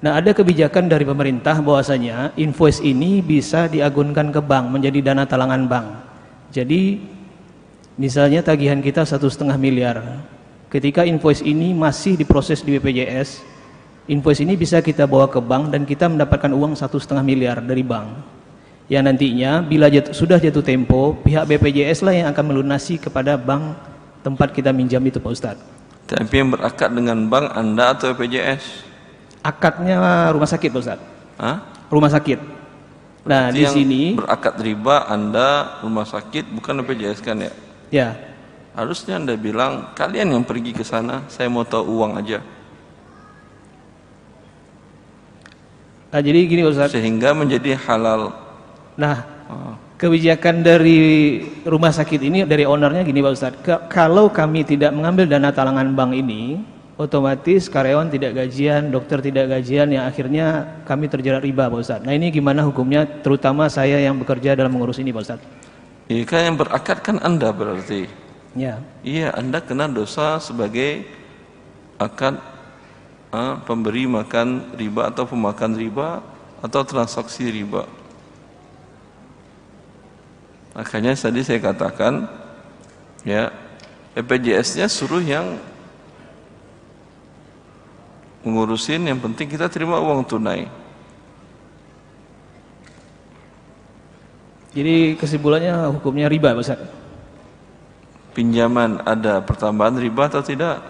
Nah, ada kebijakan dari pemerintah bahwasanya invoice ini bisa diagunkan ke bank menjadi dana talangan bank. Jadi misalnya tagihan kita 1,5 miliar. Ketika invoice ini masih diproses di BPJS, invoice ini bisa kita bawa ke bank dan kita mendapatkan uang 1,5 miliar dari bank. Yang nantinya bila sudah jatuh tempo, pihak BPJS lah yang akan melunasi kepada bank tempat kita minjam itu Pak Ustadz. Tapi yang berakad dengan bank Anda atau BPJS? Akadnya rumah sakit Pak Ustadz. Hah? Rumah sakit. Nah, berarti di sini berakad riba Anda rumah sakit bukan BPJS kan ya? Ya. Harusnya Anda bilang kalian yang pergi ke sana, saya mau tahu uang aja. Nah, jadi gini Pak Ustadz. Sehingga menjadi halal. Nah, kebijakan dari rumah sakit ini dari ownernya gini Pak Ustadz. Kalau kami tidak mengambil dana talangan bank ini, otomatis karyawan tidak gajian, dokter tidak gajian, yang akhirnya kami terjerat riba Pak Ustadz. Nah, ini gimana hukumnya, terutama saya yang bekerja dalam mengurus ini Pak Ustadz? Iya kan yang berakad kan Anda berarti. Ya. Iya, Anda kena dosa sebagai akad pemberi makan riba atau pemakan riba atau transaksi riba. Makanya tadi saya katakan, ya, BPJS-nya suruh yang ngurusin, yang penting kita terima uang tunai. Jadi kesimpulannya hukumnya riba, Pak Ustaz? Pinjaman ada pertambahan riba atau tidak?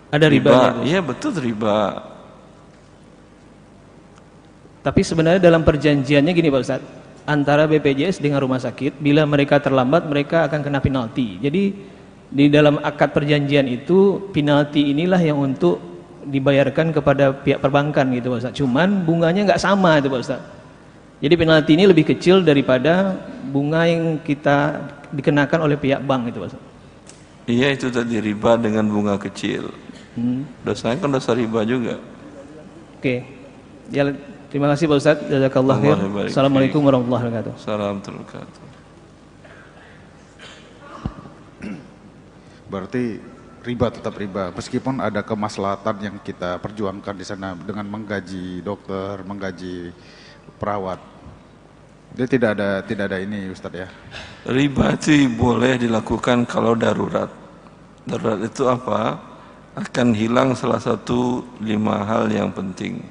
Ada ribanya. Iya betul riba. Tapi sebenarnya dalam perjanjiannya gini Pak Ustaz, antara BPJS dengan rumah sakit, bila mereka terlambat mereka akan kena penalti. Jadi di dalam akad perjanjian itu penalti inilah yang untuk dibayarkan kepada pihak perbankan gitu Pak Ustaz. Cuman bunganya nggak sama itu Pak Ustaz. Jadi penalti ini lebih kecil daripada bunga yang kita dikenakan oleh pihak bank itu Pak Ustaz. Iya itu tadi riba dengan bunga kecil. Dosanya kan dosa riba juga. Oke. Ya, terima kasih Pak Ustaz. Jazakallah khair. Assalamualaikum warahmatullahi wabarakatuh. Assalamualaikum warahmatullahi wabarakatuh. Berarti riba tetap riba, meskipun ada kemaslahatan yang kita perjuangkan di sana dengan menggaji dokter, menggaji perawat. Dia tidak ada ini Ustadz ya. Riba itu boleh dilakukan kalau darurat. Darurat itu apa? Akan hilang salah satu 5 hal yang penting.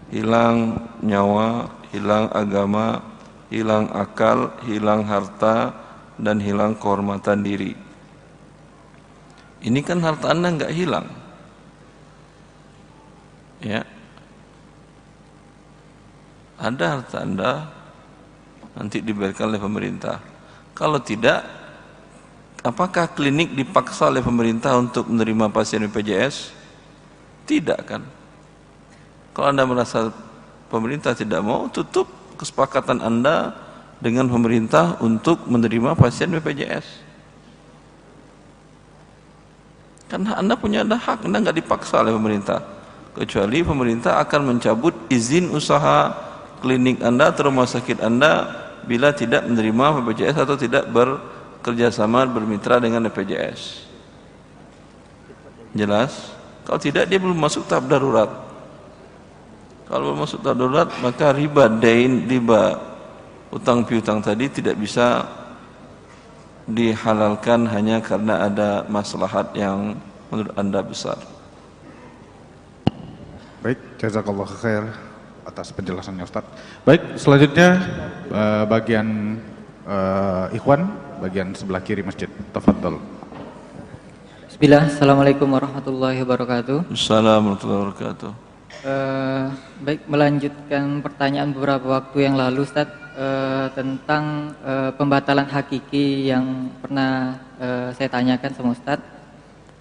Hilang nyawa, hilang agama, hilang akal, hilang harta, dan hilang kehormatan diri. Ini kan harta Anda nggak hilang, ya. Ada harta Anda nanti dibayarkan oleh pemerintah. Kalau tidak, apakah klinik dipaksa oleh pemerintah untuk menerima pasien BPJS? Tidak kan? Kalau Anda merasa pemerintah tidak mau, tutup kesepakatan Anda dengan pemerintah untuk menerima pasien BPJS. Karena Anda punya hak, Anda nggak dipaksa oleh pemerintah. Kecuali pemerintah akan mencabut izin usaha klinik Anda atau rumah sakit Anda bila tidak menerima BPJS atau tidak bekerja sama bermitra dengan BPJS. Jelas? Kalau tidak dia belum masuk tahap darurat. Kalau belum masuk tahap darurat maka riba dain, riba utang piutang tadi tidak bisa dihalalkan hanya karena ada maslahat yang menurut Anda besar. Baik, jazakallah khair atas penjelasannya Ustaz. Baik, selanjutnya bagian ikhwan, bagian sebelah kiri masjid. Tafadhol. Bismillah, Assalamualaikum warahmatullahi wabarakatuh. Assalamualaikum warahmatullahi wabarakatuh. Baik, melanjutkan pertanyaan beberapa waktu yang lalu Ustaz, tentang pembatalan hakiki yang pernah saya tanyakan sama Ustaz.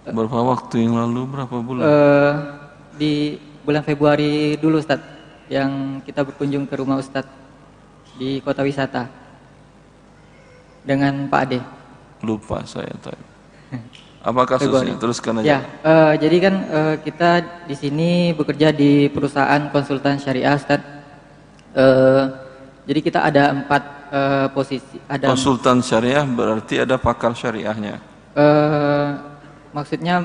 Berapa waktu yang lalu? Berapa bulan? Di bulan Februari dulu Ustaz, yang kita berkunjung ke rumah Ustaz di kota wisata dengan Pak Ade. Lupa saya tadi. Apa kasusnya? Teruskan aja. Ya, jadi kan kita di sini bekerja di perusahaan konsultan syariah Ustaz. Jadi kita ada 4 posisi. Ada konsultan syariah berarti ada pakar syariahnya. Maksudnya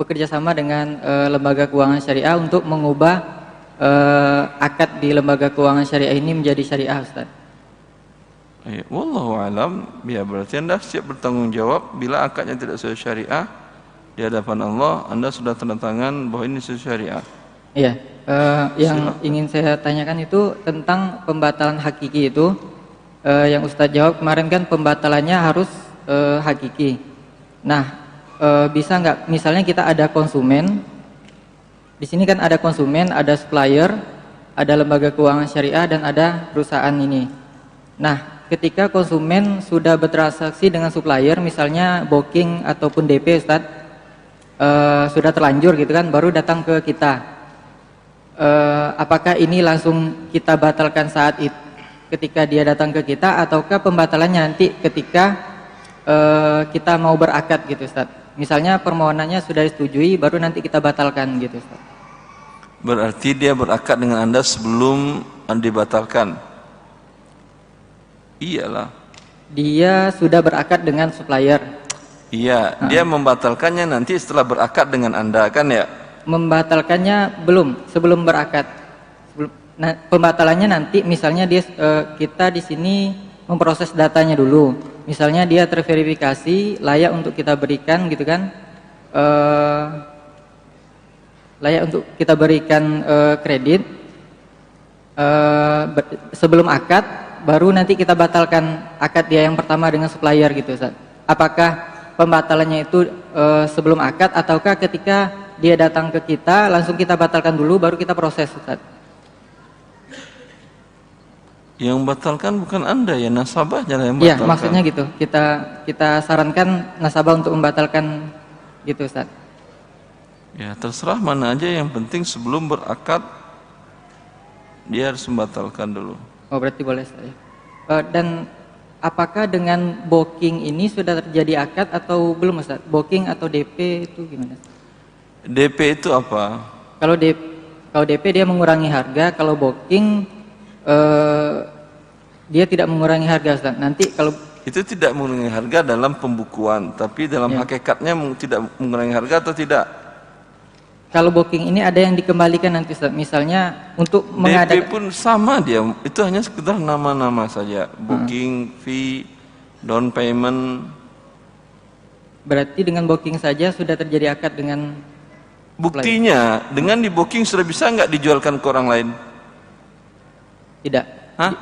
bekerja sama dengan lembaga keuangan syariah untuk mengubah akad di lembaga keuangan syariah ini menjadi syariah, Ustaz. Wallahu alam, ya berarti Anda siap bertanggung jawab bila akadnya tidak sesuai syariah di hadapan Allah, Anda sudah tanda tangan bahwa ini sesuai syariah. Iya. Yang ingin saya tanyakan itu tentang pembatalan hakiki itu, yang Ustadz jawab kemarin kan pembatalannya harus hakiki. Nah, bisa nggak misalnya kita ada konsumen, di sini kan ada konsumen, ada supplier, ada lembaga keuangan syariah dan ada perusahaan ini. Nah, ketika konsumen sudah bertransaksi dengan supplier, misalnya booking ataupun DP Ustadz, sudah terlanjur gitu kan, baru datang ke kita. Apakah ini langsung kita batalkan saat itu ketika dia datang ke kita, ataukah pembatalannya nanti ketika kita mau berakad gitu Ustaz? Misalnya permohonannya sudah disetujui baru nanti kita batalkan gitu Ustaz. Berarti dia berakad dengan Anda sebelum dibatalkan? Iyalah. Dia sudah berakad dengan supplier. Iya, dia membatalkannya nanti setelah berakad dengan Anda kan ya? Membatalkannya belum, sebelum berakad. Pembatalannya nanti misalnya dia kita di sini memproses datanya dulu. Misalnya dia terverifikasi layak untuk kita berikan gitu kan, layak untuk kita berikan kredit. Sebelum akad, baru nanti kita batalkan akad dia yang pertama dengan supplier gitu, Ustaz. Apakah pembatalannya itu sebelum akad ataukah ketika dia datang ke kita langsung kita batalkan dulu baru kita proses, Ustaz? Yang batalkan bukan Anda ya, nasabahnya yang Iya, batalkan. maksudnya gitu. Kita sarankan nasabah untuk membatalkan gitu, Ustaz. Ya, terserah mana aja, yang penting sebelum berakad dia harus membatalkan dulu. Oh, berarti boleh saya. Dan apakah dengan booking ini sudah terjadi akad atau belum, Ustaz? Booking atau DP itu gimana? DP itu apa? Kalau DP dia mengurangi harga, kalau booking dia tidak mengurangi harga, Ustaz. Nanti kalau itu tidak mengurangi harga dalam pembukuan, tapi dalam hakikatnya tidak mengurangi harga atau tidak? Kalau booking ini ada yang dikembalikan nanti, Ustaz. Misalnya untuk mengadakan DP pun sama dia, itu hanya sekedar nama-nama saja. Booking, fee, down payment. Berarti dengan booking saja sudah terjadi akad dengan buktinya, dengan di booking sudah bisa nggak dijualkan ke orang lain? Tidak.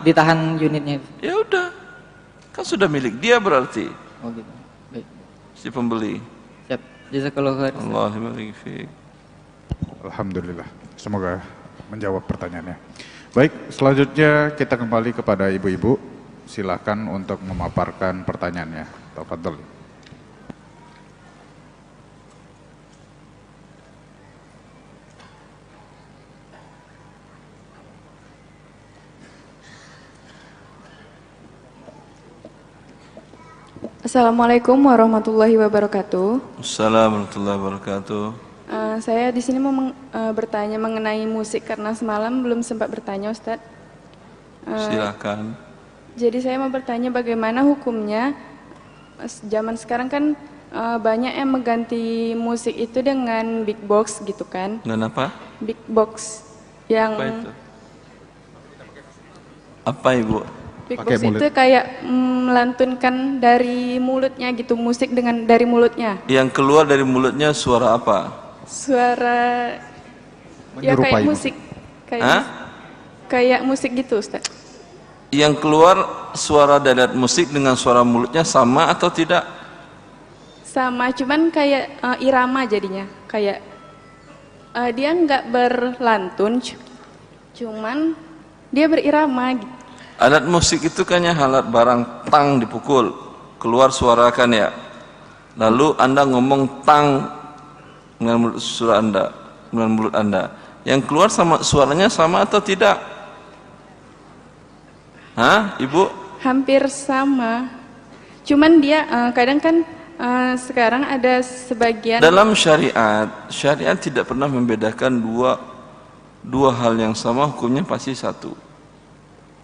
Ditahan unitnya. Ya udah, kan sudah milik dia berarti. Oh gitu. Baik. Si pembeli. Siap. Jazakallahu khair. Allahumma barik fiik. Alhamdulillah, semoga menjawab pertanyaannya. Baik, selanjutnya kita kembali kepada ibu-ibu. Silakan untuk memaparkan pertanyaannya. Tafadhol. Assalamualaikum warahmatullahi wabarakatuh. Assalamualaikum warahmatullahi wabarakatuh. Saya di sini mau bertanya mengenai musik karena semalam belum sempat bertanya, Ustadz. Silakan. Jadi saya mau bertanya bagaimana hukumnya zaman sekarang kan banyak yang mengganti musik itu dengan big box gitu kan? Dengan apa? Big box yang Apa itu? Apa Ibu? Big box itu kayak melantunkan dari mulutnya gitu, musik dari mulutnya. Yang keluar dari mulutnya suara apa? Suara ya kayak musik, kayak musik gitu, Ustaz. Yang keluar suara dari musik dengan suara mulutnya sama atau tidak? Sama, cuman kayak irama jadinya, kayak dia nggak berlantun, cuman dia berirama gitu. Alat musik itu kan alat barang tang dipukul, keluar suara kan ya. Lalu Anda ngomong tang dengan mulut suara Anda, dengan mulut Anda. Yang keluar sama suaranya sama atau tidak? Hah, Ibu? Hampir sama. Cuman dia kadang kan sekarang ada sebagian Dalam syariat tidak pernah membedakan dua hal yang sama hukumnya pasti satu.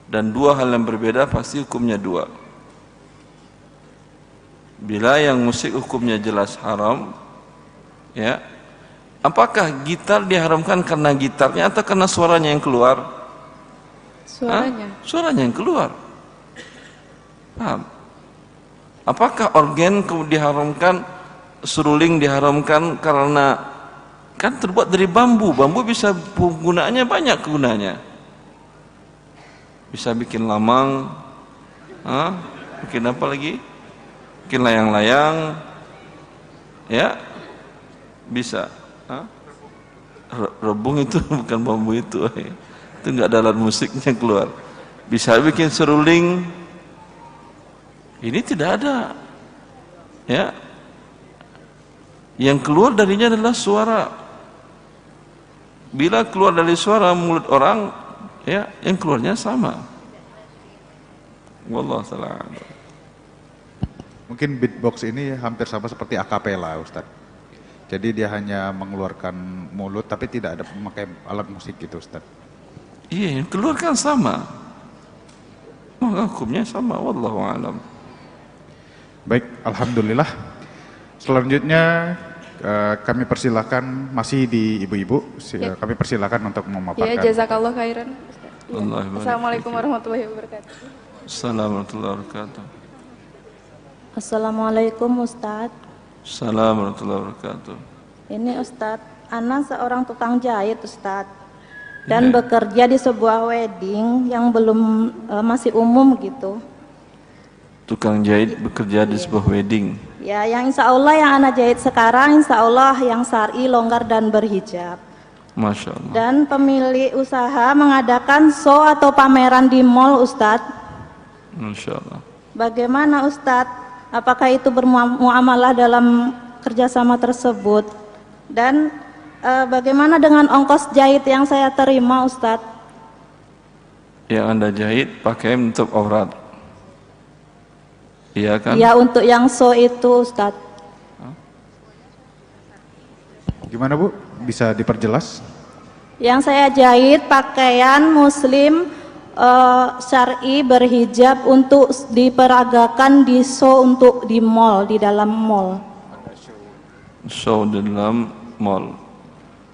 Dan dua hal yang berbeda pasti hukumnya dua. Bila yang musik hukumnya jelas haram, ya, apakah gitar diharamkan karena gitarnya atau karena suaranya yang keluar? suaranya. Suaranya yang keluar. Paham? Apakah organ diharamkan, seruling diharamkan karena kan terbuat dari bambu? Bambu bisa penggunaannya banyak kegunaannya. Bisa bikin lamang, bikin apa lagi? Bikin layang-layang, ya, bisa. Rebung itu bukan bambu itu nggak ada alat musiknya keluar. Bisa bikin seruling, ini tidak ada, ya. Yang keluar darinya adalah suara. Bila keluar dari suara mulut orang, ya, yang keluarnya sama. Wallahu a'lam. Mungkin beatbox ini hampir sama seperti akapela, Ustaz. Jadi dia hanya mengeluarkan mulut tapi tidak ada memakai alat musik gitu, Ustaz. Iya, yang keluar kan sama. Maka hukumnya sama, wallahu a'lam. Baik, alhamdulillah. Selanjutnya kami persilakan, masih di ibu-ibu, kami persilakan untuk memaparkan. Ya, jazakallah khairan. Allah Assalamualaikum warahmatullahi wabarakatuh. Assalamualaikum warahmatullahi wabarakatuh. Assalamualaikum Ustadz. Assalamualaikum warahmatullahi wabarakatuh. Ini Ustadz, Ana seorang tukang jahit Ustadz, dan bekerja di sebuah wedding yang belum masih umum gitu. Tukang jahit bekerja di sebuah wedding. Ya, yang insya Allah yang Ana jahit sekarang insya Allah yang syar'i, longgar dan berhijab. Masya Allah. Dan pemilik usaha mengadakan show atau pameran di mall Ustadz. Masya Allah. Bagaimana Ustadz? Apakah itu bermuamalah dalam kerjasama tersebut? Dan bagaimana dengan ongkos jahit yang saya terima Ustadz? Yang Anda jahit pakai menutup aurat, iya kan? Ya, untuk yang show itu Ustadz. Gimana Bu? Bisa diperjelas? Yang saya jahit pakaian muslim syar'i berhijab untuk diperagakan di show untuk di mall, di dalam mall. Show di dalam mall.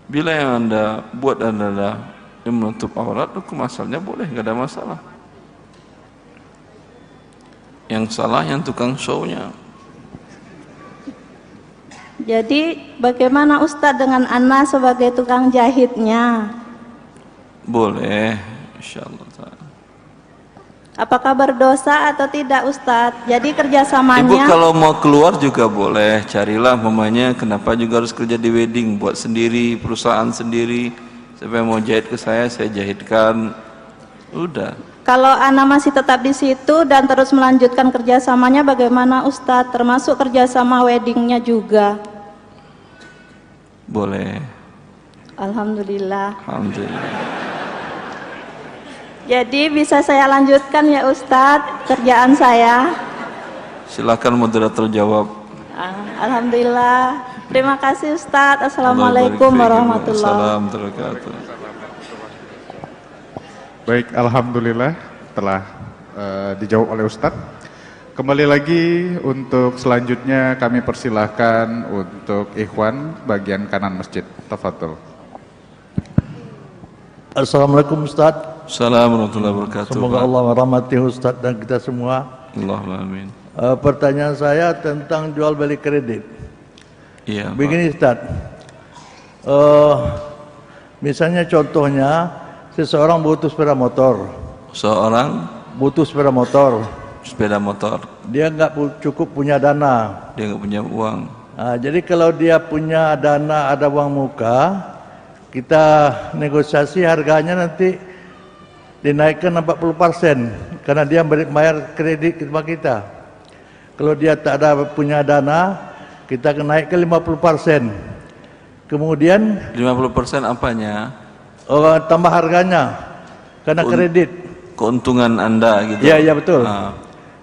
Bila yang Anda buat adalah yang menutup aurat, hukum asalnya boleh, nggak ada masalah. Yang salah yang tukang show-nya. Jadi bagaimana Ustadz dengan Ana sebagai tukang jahitnya? Boleh, insyaallah. Apakah berdosa atau tidak Ustadz? Jadi kerjasamanya. Ibu kalau mau keluar juga boleh, carilah mamanya. Kenapa juga harus kerja di wedding? Buat sendiri, perusahaan sendiri. Siapa yang mau jahit ke saya jahitkan. Udah. Kalau Ana masih tetap di situ dan terus melanjutkan kerjasamanya, bagaimana Ustadz? Termasuk kerjasama weddingnya juga. Boleh. Alhamdulillah. Alhamdulillah. Jadi bisa saya lanjutkan ya Ustadz kerjaan saya? Silakan moderator jawab. Alhamdulillah. Terima kasih Ustadz. Assalamualaikum warahmatullahi wabarakatuh. Baik, alhamdulillah telah dijawab oleh Ustadz. Kembali lagi untuk selanjutnya kami persilahkan untuk ikhwan bagian kanan masjid. Tafadhol. Assalamualaikum Ustadz. Assalamualaikum warahmatullahi wabarakatuh. Semoga Allah merahmati Ustadz dan kita semua. Allahumma amin. Pertanyaan saya tentang jual beli kredit. Iya. Begini Ustadz, misalnya contohnya seseorang butuh sepeda motor. Seorang butuh sepeda motor. Sepeda motor. Dia nggak cukup punya dana. Dia nggak punya uang. Nah, jadi kalau dia punya dana, ada uang muka, kita negosiasi harganya nanti dinaikkan 40% karena dia bayar kredit sama kita. Kalau dia tak ada punya dana, kita naikkan 50%. Kemudian 50% apanya? Tambah harganya karena kredit. Keuntungan Anda gitu. Iya, iya betul.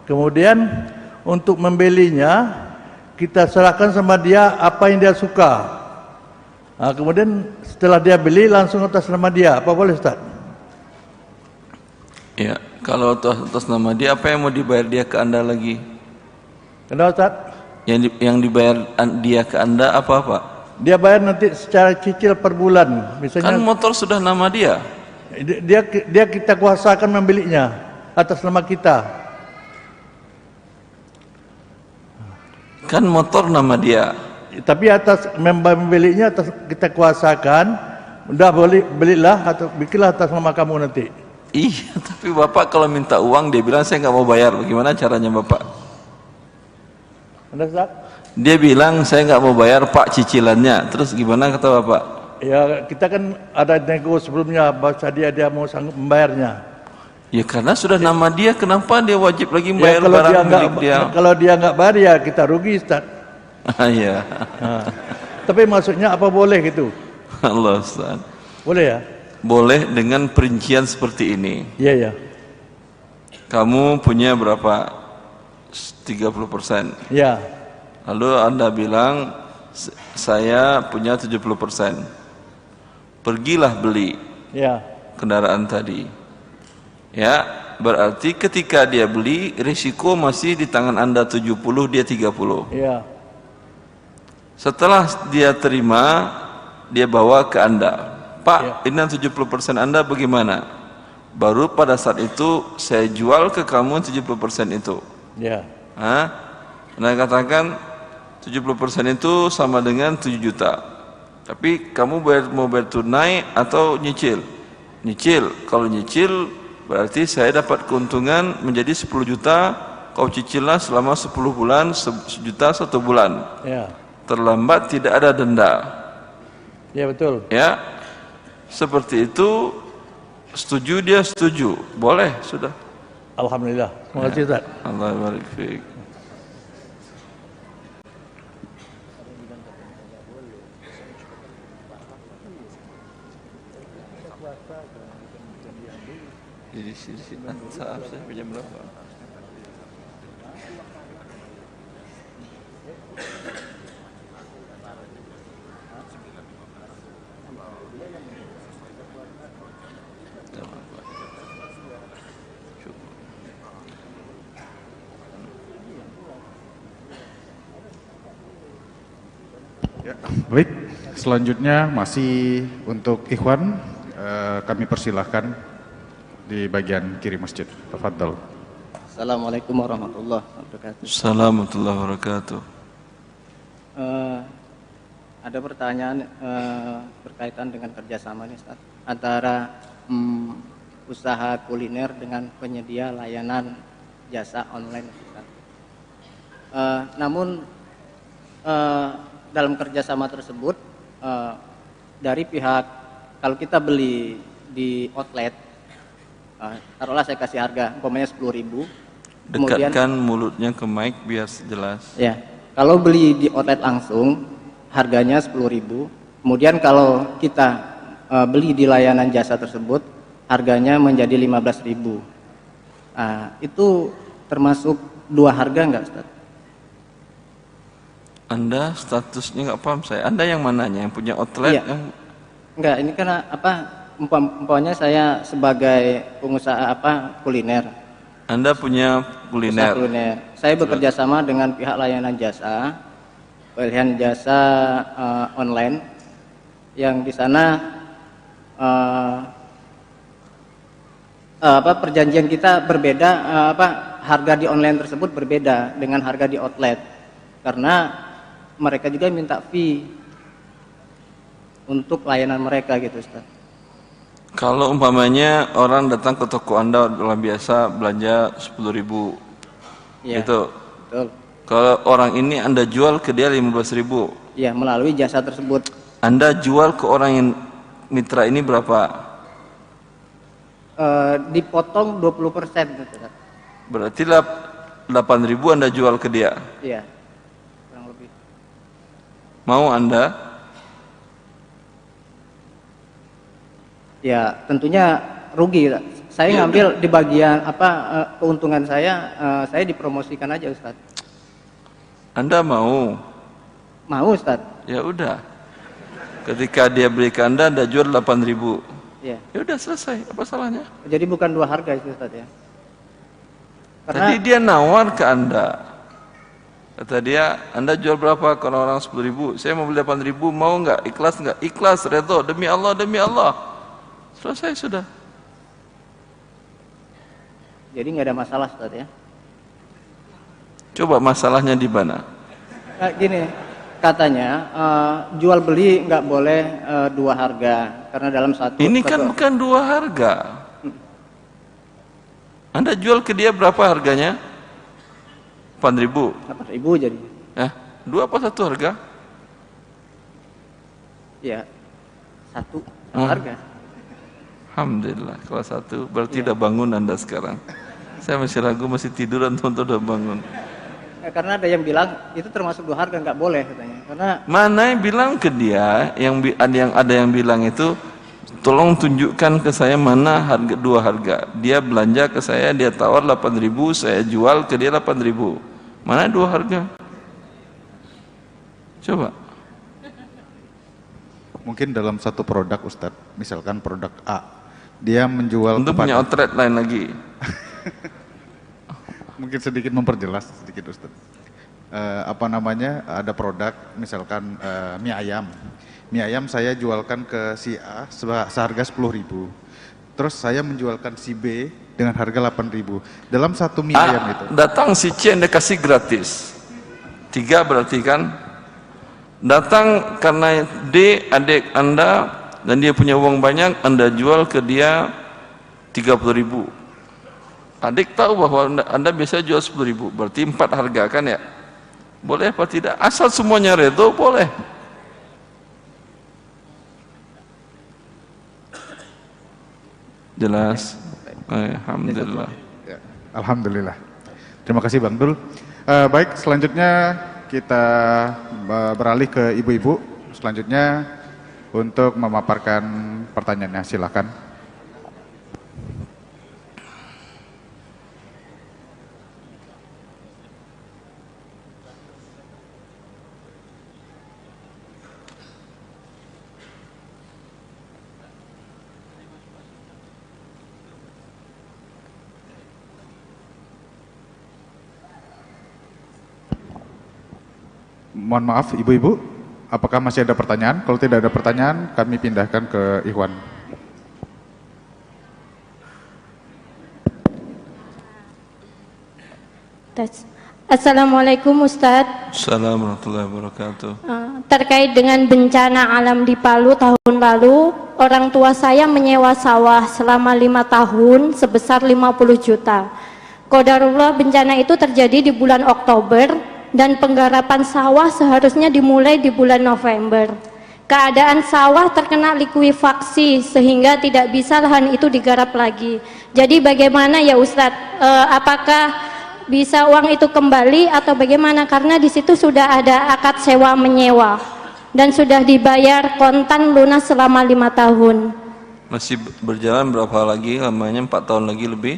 Kemudian untuk membelinya kita serahkan sama dia apa yang dia suka. Kemudian setelah dia beli langsung atas nama dia. Apa boleh Ustaz? Ya, kalau atas nama dia, apa yang mau dibayar dia ke Anda lagi? Kenapa Ustaz? Yang dibayar dia ke Anda apa-apa? Dia bayar nanti secara cicil per bulan. Misalnya kan motor sudah nama dia. Dia kita kuasakan membelinya atas nama kita. Kan motor nama dia. Tapi atas membelinya atas kita kuasakan. Udah belilah atau bikinlah atas nama kamu nanti. Iya, tapi Bapak kalau minta uang dia bilang saya nggak mau bayar. Bagaimana caranya Bapak? Dia bilang saya nggak mau bayar Pak cicilannya. Terus gimana kata Bapak? Ya kita kan ada nego sebelumnya bahwa dia mau sanggup membayarnya. Ya karena sudah nama dia, kenapa dia wajib lagi membayar kalau barang dia milik dia? Kalau dia nggak bayar ya kita rugi Ustaz. Iya. Tapi maksudnya apa boleh gitu? Allah Ustaz. Boleh ya? Boleh dengan perincian seperti ini. Iya ya. Kamu punya berapa? 30%. Ya. Lalu Anda bilang saya punya 70%. Pergilah beli ya kendaraan tadi. Ya, berarti ketika dia beli risiko masih di tangan Anda 70, dia 30. Ya. Setelah dia terima, dia bawa ke Anda. Pak, ini 70% Anda bagaimana? baru pada saat itu saya jual ke kamu 70% itu. Ya. Anda katakan 70% itu sama dengan 7 juta. Tapi kamu mau bayar tunai atau nyicil? Nyicil. Kalau nyicil berarti saya dapat keuntungan menjadi 10 juta. Kau cicillah selama 10 bulan, 1 juta 1 bulan. Ya. Terlambat tidak ada denda. Ya betul. Ya. Seperti itu, setuju dia setuju. Boleh, sudah. Alhamdulillah. Terima kasih Ustaz. Allah barik fiik. Jadi sisi saat saya pinjam berapa? Ya, baik, selanjutnya masih untuk Ikhwan, kami persilahkan di bagian kiri masjid. Tafadhal. Assalamualaikum warahmatullahi wabarakatuh. Assalamualaikum warahmatullahi wabarakatuh. Ada pertanyaan berkaitan dengan kerjasama nih, Ustaz, antara usaha kuliner dengan penyedia layanan jasa online, Ustaz. Namun dalam kerjasama tersebut dari pihak, kalau kita beli di outlet, taruhlah saya kasih harga umpamanya 10.000, kemudian Dekatkan mulutnya ke mic biar jelas. ya, kalau beli di outlet langsung harganya 10.000, kemudian kalau kita beli di layanan jasa tersebut harganya menjadi 15.000. Itu termasuk dua harga enggak, Ustaz? Anda statusnya nggak paham saya. Anda yang mananya? Yang punya outlet? Iya. Enggak, ini karena umpamanya saya sebagai pengusaha kuliner. Anda punya kuliner. Usaha kuliner. Saya bekerja sama dengan pihak layanan jasa, pilihan jasa online, yang di sana perjanjian kita berbeda, harga di online tersebut berbeda dengan harga di outlet, karena mereka juga minta fee untuk layanan mereka gitu, Ustaz. Kalau umpamanya orang datang ke toko Anda dalam biasa belanja 10.000, Iya, gitu. betul. Kalau orang ini Anda jual ke dia 15.000. Iya, melalui jasa tersebut. Anda jual ke orang yang mitra ini berapa? Dipotong 20% gitu, Ustaz. Berarti 8.000 Anda jual ke dia. Iya, kurang lebih. Mau Anda? Ya, tentunya rugi. Saya ngambil di bagian keuntungan saya dipromosikan aja, Ustaz. Anda mau? Mau, Ustaz. Ya udah. Ketika dia beli ke Anda jual 8.000. Ya. Ya udah selesai. Apa salahnya? Jadi bukan dua harga itu, Ustaz, ya. Tadi dia nawar ke Anda. Kata dia, Anda jual berapa? Kalau orang 10.000, saya mau beli 8.000, mau nggak? Ikhlas nggak? Ikhlas, redho, demi Allah, demi Allah. Selesai sudah. Jadi nggak ada masalah, Ustaz, ya. Coba masalahnya di mana? Gini, katanya jual beli nggak boleh dua harga, karena dalam satu. Ini kan bukan dua harga. Anda jual ke dia berapa harganya? 8.000. 8.000 jadi. Dua apa satu harga? Ya, satu harga. Alhamdulillah, kalau satu berarti udah bangun Anda sekarang. Saya masih ragu, masih tiduran, tonton udah bangun. Karena ada yang bilang itu termasuk dua harga, nggak boleh katanya. Karena mana yang bilang ke dia, ada yang bilang itu, tolong tunjukkan ke saya mana harga dua harga. Dia belanja ke saya, dia tawar 8.000, saya jual ke dia 8.000. Mana dua harga? Coba. Mungkin dalam satu produk, Ustadz, misalkan produk A, dia menjual untuk punya outlet lain lagi. Mungkin sedikit memperjelas sedikit, Ustadz. Ada produk misalkan mie ayam. Mie ayam saya jualkan ke si A seharga 10.000. terus saya menjualkan si B dengan harga 8.000. Dalam satu mie ayam itu. Datang si C Anda kasih gratis. 3 berarti kan? Datang karena D adik Anda dan dia punya uang banyak, Anda jual ke dia 30.000. Adik tahu bahwa Anda biasa jual 10.000, berarti 4 harga kan ya? Boleh apa tidak? Asal semuanya redho boleh. Jelas? Alhamdulillah. Ya, alhamdulillah. Terima kasih Bang Dul. Baik, selanjutnya kita beralih ke ibu-ibu. Selanjutnya untuk memaparkan pertanyaannya, silakan. Mohon maaf ibu-ibu, apakah masih ada pertanyaan? Kalau tidak ada pertanyaan, kami pindahkan ke Ikhwan. Assalamualaikum Ustadz. Assalamualaikum warahmatullahi wabarakatuh. Terkait dengan bencana alam di Palu tahun lalu, orang tua saya menyewa sawah selama 5 tahun sebesar 50 juta. Qadarullah bencana itu terjadi di bulan Oktober dan penggarapan sawah seharusnya dimulai di bulan November. Keadaan sawah terkena likuifaksi sehingga tidak bisa lahan itu digarap lagi. Jadi bagaimana ya Ustadz? Apakah bisa uang itu kembali atau bagaimana? Karena di situ sudah ada akad sewa menyewa dan sudah dibayar kontan lunas selama 5 tahun. Masih berjalan berapa lagi lamanya? 4 tahun lagi lebih?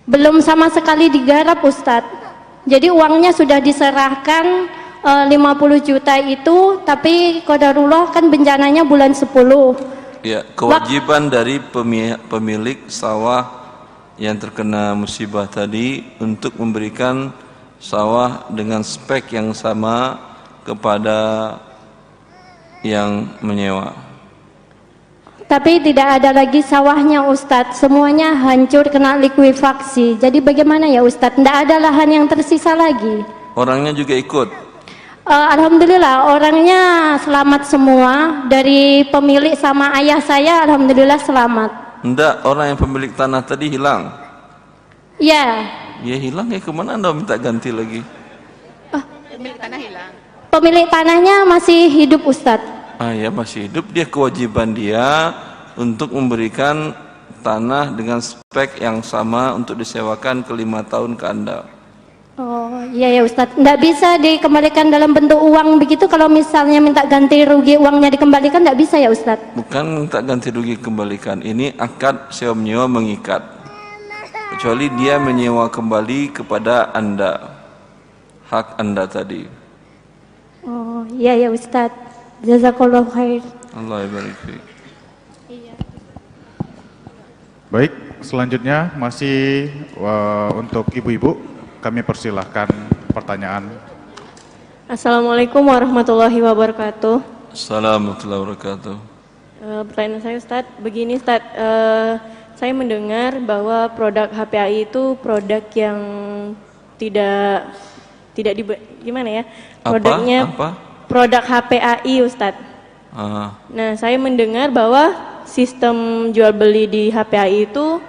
Belum sama sekali digarap Ustadz. Jadi uangnya sudah diserahkan 50 juta itu, tapi qadarullah kan bencananya bulan 10. Ya, kewajiban dari pemilik sawah yang terkena musibah tadi untuk memberikan sawah dengan spek yang sama kepada yang menyewa. Tapi tidak ada lagi sawahnya Ustadz, semuanya hancur kena likuifaksi. Jadi bagaimana ya Ustadz? Tidak ada lahan yang tersisa lagi. Orangnya juga ikut? Alhamdulillah orangnya selamat semua. Dari pemilik sama ayah saya alhamdulillah selamat. Enggak, orang yang pemilik tanah tadi hilang? Ya. Ya hilang ya, kemana Anda minta ganti lagi? Pemilik tanah hilang. Pemilik tanahnya masih hidup Ustadz. Ya masih hidup, dia kewajiban dia untuk memberikan tanah dengan spek yang sama untuk disewakan ke 5 tahun ke Anda. Oh iya ya Ustadz, tidak bisa dikembalikan dalam bentuk uang begitu. Kalau misalnya minta ganti rugi uangnya dikembalikan tidak bisa ya Ustadz? Bukan minta ganti rugi kembalikan, ini akad sewa menyewa mengikat. Kecuali dia menyewa kembali kepada Anda, hak Anda tadi. Oh iya ya Ustadz. Jazakallahu khair. Allah barik fiik. Iya. Baik, selanjutnya masih untuk ibu-ibu, kami persilahkan pertanyaan. Assalamualaikum warahmatullahi wabarakatuh. Assalamualaikum warahmatullahi wabarakatuh. Pertanyaan saya Ustadz, begini Ustadz, saya mendengar bahwa produk HPAI itu produk yang tidak gimana ya? Produknya apa? Produk HPAI Ustadz. Nah saya mendengar bahwa sistem jual beli di HPAI itu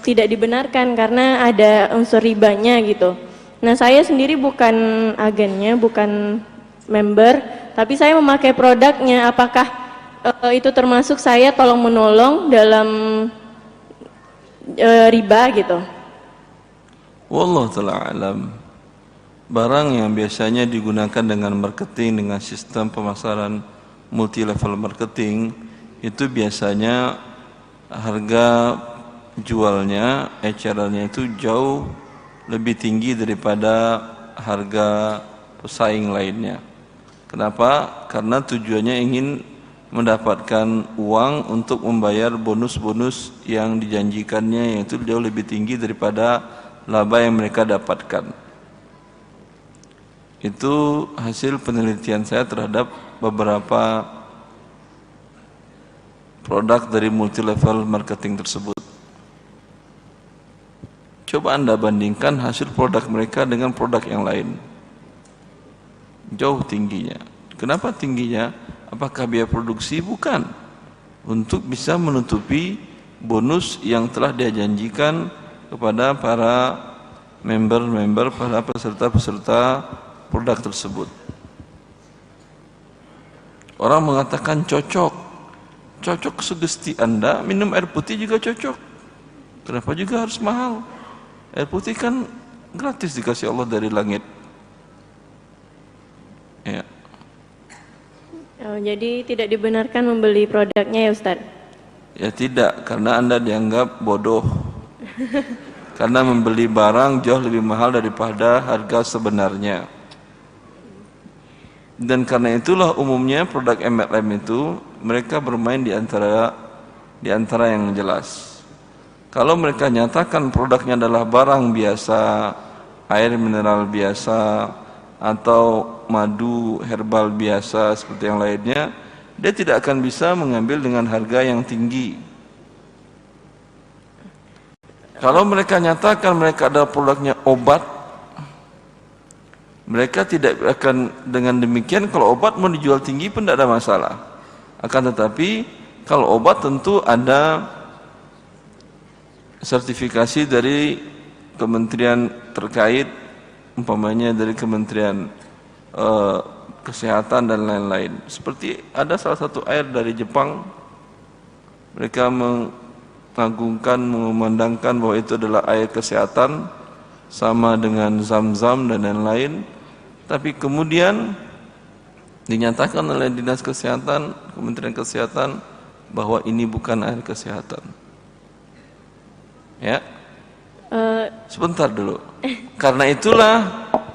tidak dibenarkan karena ada unsur ribanya gitu. Nah saya sendiri bukan agennya, bukan member, tapi saya memakai produknya. Apakah itu termasuk saya tolong menolong dalam riba gitu? Wallahu ta'ala alam. Barang yang biasanya digunakan dengan marketing, dengan sistem pemasaran multi level marketing, itu biasanya harga jualnya, ecerannya itu jauh lebih tinggi daripada harga pesaing lainnya. Kenapa? Karena tujuannya ingin mendapatkan uang untuk membayar bonus-bonus yang dijanjikannya, yaitu jauh lebih tinggi daripada laba yang mereka dapatkan. Itu hasil penelitian saya terhadap beberapa produk dari multi level marketing tersebut. Coba Anda bandingkan hasil produk mereka dengan produk yang lain. Jauh tingginya. Kenapa tingginya? Apakah biaya produksi? Bukan. Untuk bisa menutupi bonus yang telah dia janjikan kepada para member-member, para peserta-peserta produk tersebut. Orang mengatakan cocok. Cocok sugesti Anda, minum air putih juga cocok. Kenapa juga harus mahal? Air putih kan gratis dikasih Allah dari langit. Ya. Oh, jadi tidak dibenarkan membeli produknya ya Ustaz? Ya tidak, karena Anda dianggap bodoh. Karena membeli barang jauh lebih mahal daripada harga sebenarnya. Dan karena itulah umumnya produk MLM itu mereka bermain di antara yang jelas. Kalau mereka nyatakan produknya adalah barang biasa, air mineral biasa, atau madu herbal biasa seperti yang lainnya, dia tidak akan bisa mengambil dengan harga yang tinggi. Kalau mereka nyatakan mereka adalah produknya obat, mereka tidak akan dengan demikian. Kalau obat mau dijual tinggi pun tidak ada masalah. Akan tetapi kalau obat tentu ada sertifikasi dari kementerian terkait, umpamanya dari kementerian kesehatan dan lain-lain. Seperti ada salah satu air dari Jepang, mereka mengagungkan, mengumandangkan bahwa itu adalah air kesehatan sama dengan Zam-Zam dan lain-lain, tapi kemudian dinyatakan oleh Dinas Kesehatan, Kementerian Kesehatan bahwa ini bukan air kesehatan. Ya, sebentar dulu. Karena itulah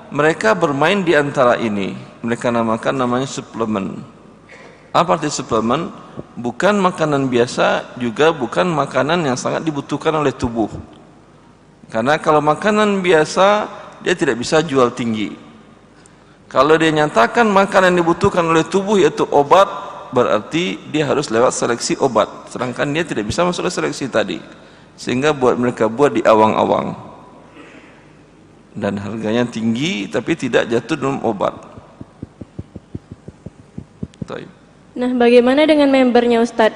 mereka bermain di antara ini. Mereka namanya suplemen. Apa arti suplemen? Bukan makanan biasa, juga bukan makanan yang sangat dibutuhkan oleh tubuh. Karena kalau makanan biasa dia tidak bisa jual tinggi. Kalau dia nyatakan makanan yang dibutuhkan oleh tubuh yaitu obat, berarti dia harus lewat seleksi obat. Sedangkan dia tidak bisa masuk seleksi tadi. Sehingga mereka buat di awang-awang. Dan harganya tinggi tapi tidak jatuh dalam obat. Nah, bagaimana dengan membernya Ustadz?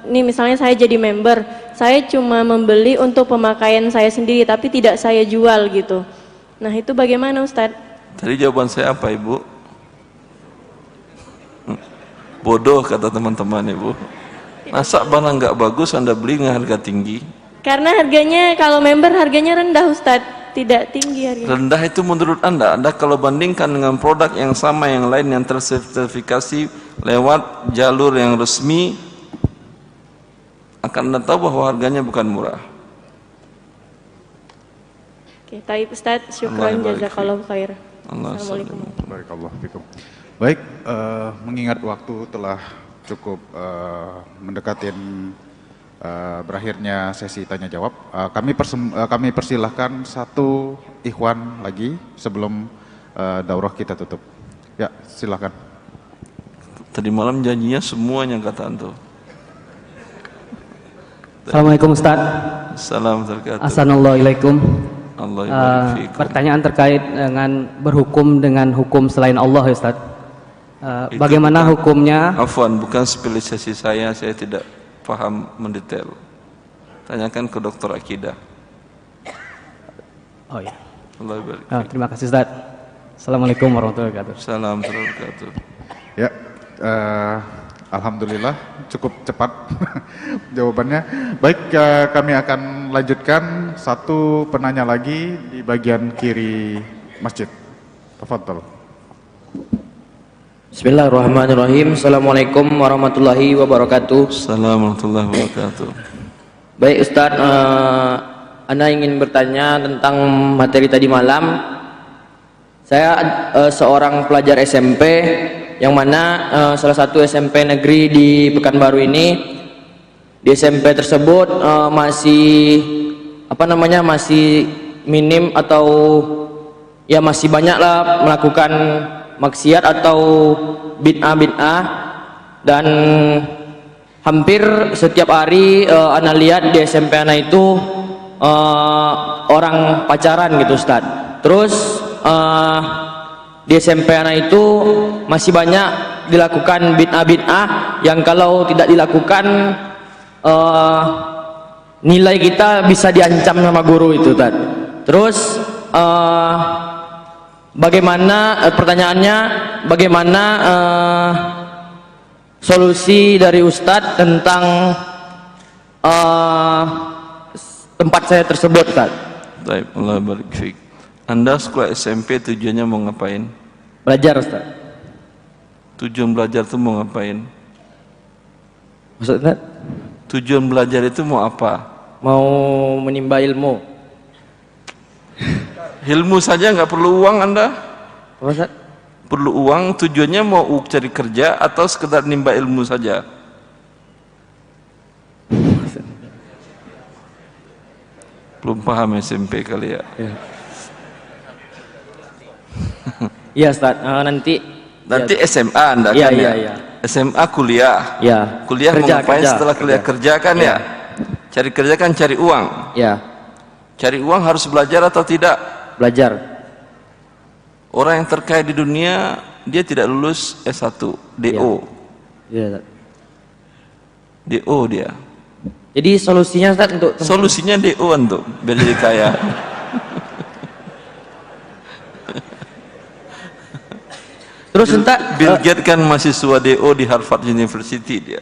Ini misalnya saya jadi member, saya cuma membeli untuk pemakaian saya sendiri tapi tidak saya jual gitu. Nah, itu bagaimana Ustadz? Tadi jawaban saya apa Ibu? Bodoh kata teman-teman Ibu. Masa barang nggak bagus Anda beli dengan harga tinggi? Karena harganya kalau member harganya rendah Ustadz, tidak tinggi harganya. Rendah itu menurut Anda kalau bandingkan dengan produk yang sama yang lain yang tersertifikasi lewat jalur yang resmi, akan Anda tahu bahwa harganya bukan murah. Oke, taib Ustaz, syukran jazakallahu khair. Assalamualaikum. Barakallahu fikum. Baik, mengingat waktu telah cukup mendekatin berakhirnya sesi tanya jawab, kami persilahkan satu ikhwan lagi sebelum daurah kita tutup. Ya, silakan. Tadi malam janjinya semuanya kata antum. Assalamualaikum Ustaz. Assalamualaikum. Assalamualaikum. Pertanyaan terkait dengan berhukum dengan hukum selain Allah ya Ustaz. Bagaimana hukumnya? Afwan, bukan spesialisasi saya tidak paham mendetail. Tanyakan ke dokter akidah. Oh ya. Allah barik. Terima kasih Ustaz. Assalamualaikum warahmatullahi wabarakatuh. Assalamualaikum warahmatullahi wabarakatuh. Ya, alhamdulillah cukup cepat jawabannya. Baik, kami akan lanjutkan satu penanya lagi di bagian kiri masjid. Tafadhol. Bismillahirrahmanirrahim. Assalamualaikum warahmatullahi wabarakatuh. Assalamualaikum warahmatullahi wabarakatuh. Baik Ustaz, Anda ingin bertanya tentang materi tadi malam. Saya seorang pelajar SMP yang mana salah satu SMP negeri di Pekanbaru ini, di SMP tersebut masih masih minim atau ya masih banyaklah melakukan maksiat atau bid'ah dan hampir setiap hari ana lihat di SMP ana itu orang pacaran gitu Ustaz. Terus di SMP ana itu masih banyak dilakukan bid'ah-bid'ah yang kalau tidak dilakukan nilai kita bisa diancam sama guru itu Ustaz. Terus bagaimana pertanyaannya, bagaimana solusi dari Ustadz tentang tempat saya tersebut Ustaz? Baik, Allah barik fiik. Anda sekolah SMP tujuannya mau ngapain? Belajar Ustaz. Tujuan belajar itu mau ngapain? Maksudnya? Tujuan belajar itu mau apa? Mau menimba ilmu. Ilmu saja nggak perlu uang Anda? Ustaz? Perlu uang, tujuannya mau cari kerja atau sekedar nimba ilmu saja? Belum paham SMP kali ya? Iya Ustaz, nanti ya. SMA Anda ya, kan ya? Iya. SMA kuliah. Ya. Kuliah mau ngapain setelah kuliah? Kerja kan ya? Cari kerja kan cari uang. Ya. Cari uang harus belajar atau tidak? Belajar. Orang yang terkaya di dunia dia tidak lulus S1, DO. Iya. DO dia. Jadi solusinya Ustaz untuk solusinya DO untuk biar jadi kaya. Terus entah Bill Gates kan mahasiswa DO di Harvard University dia.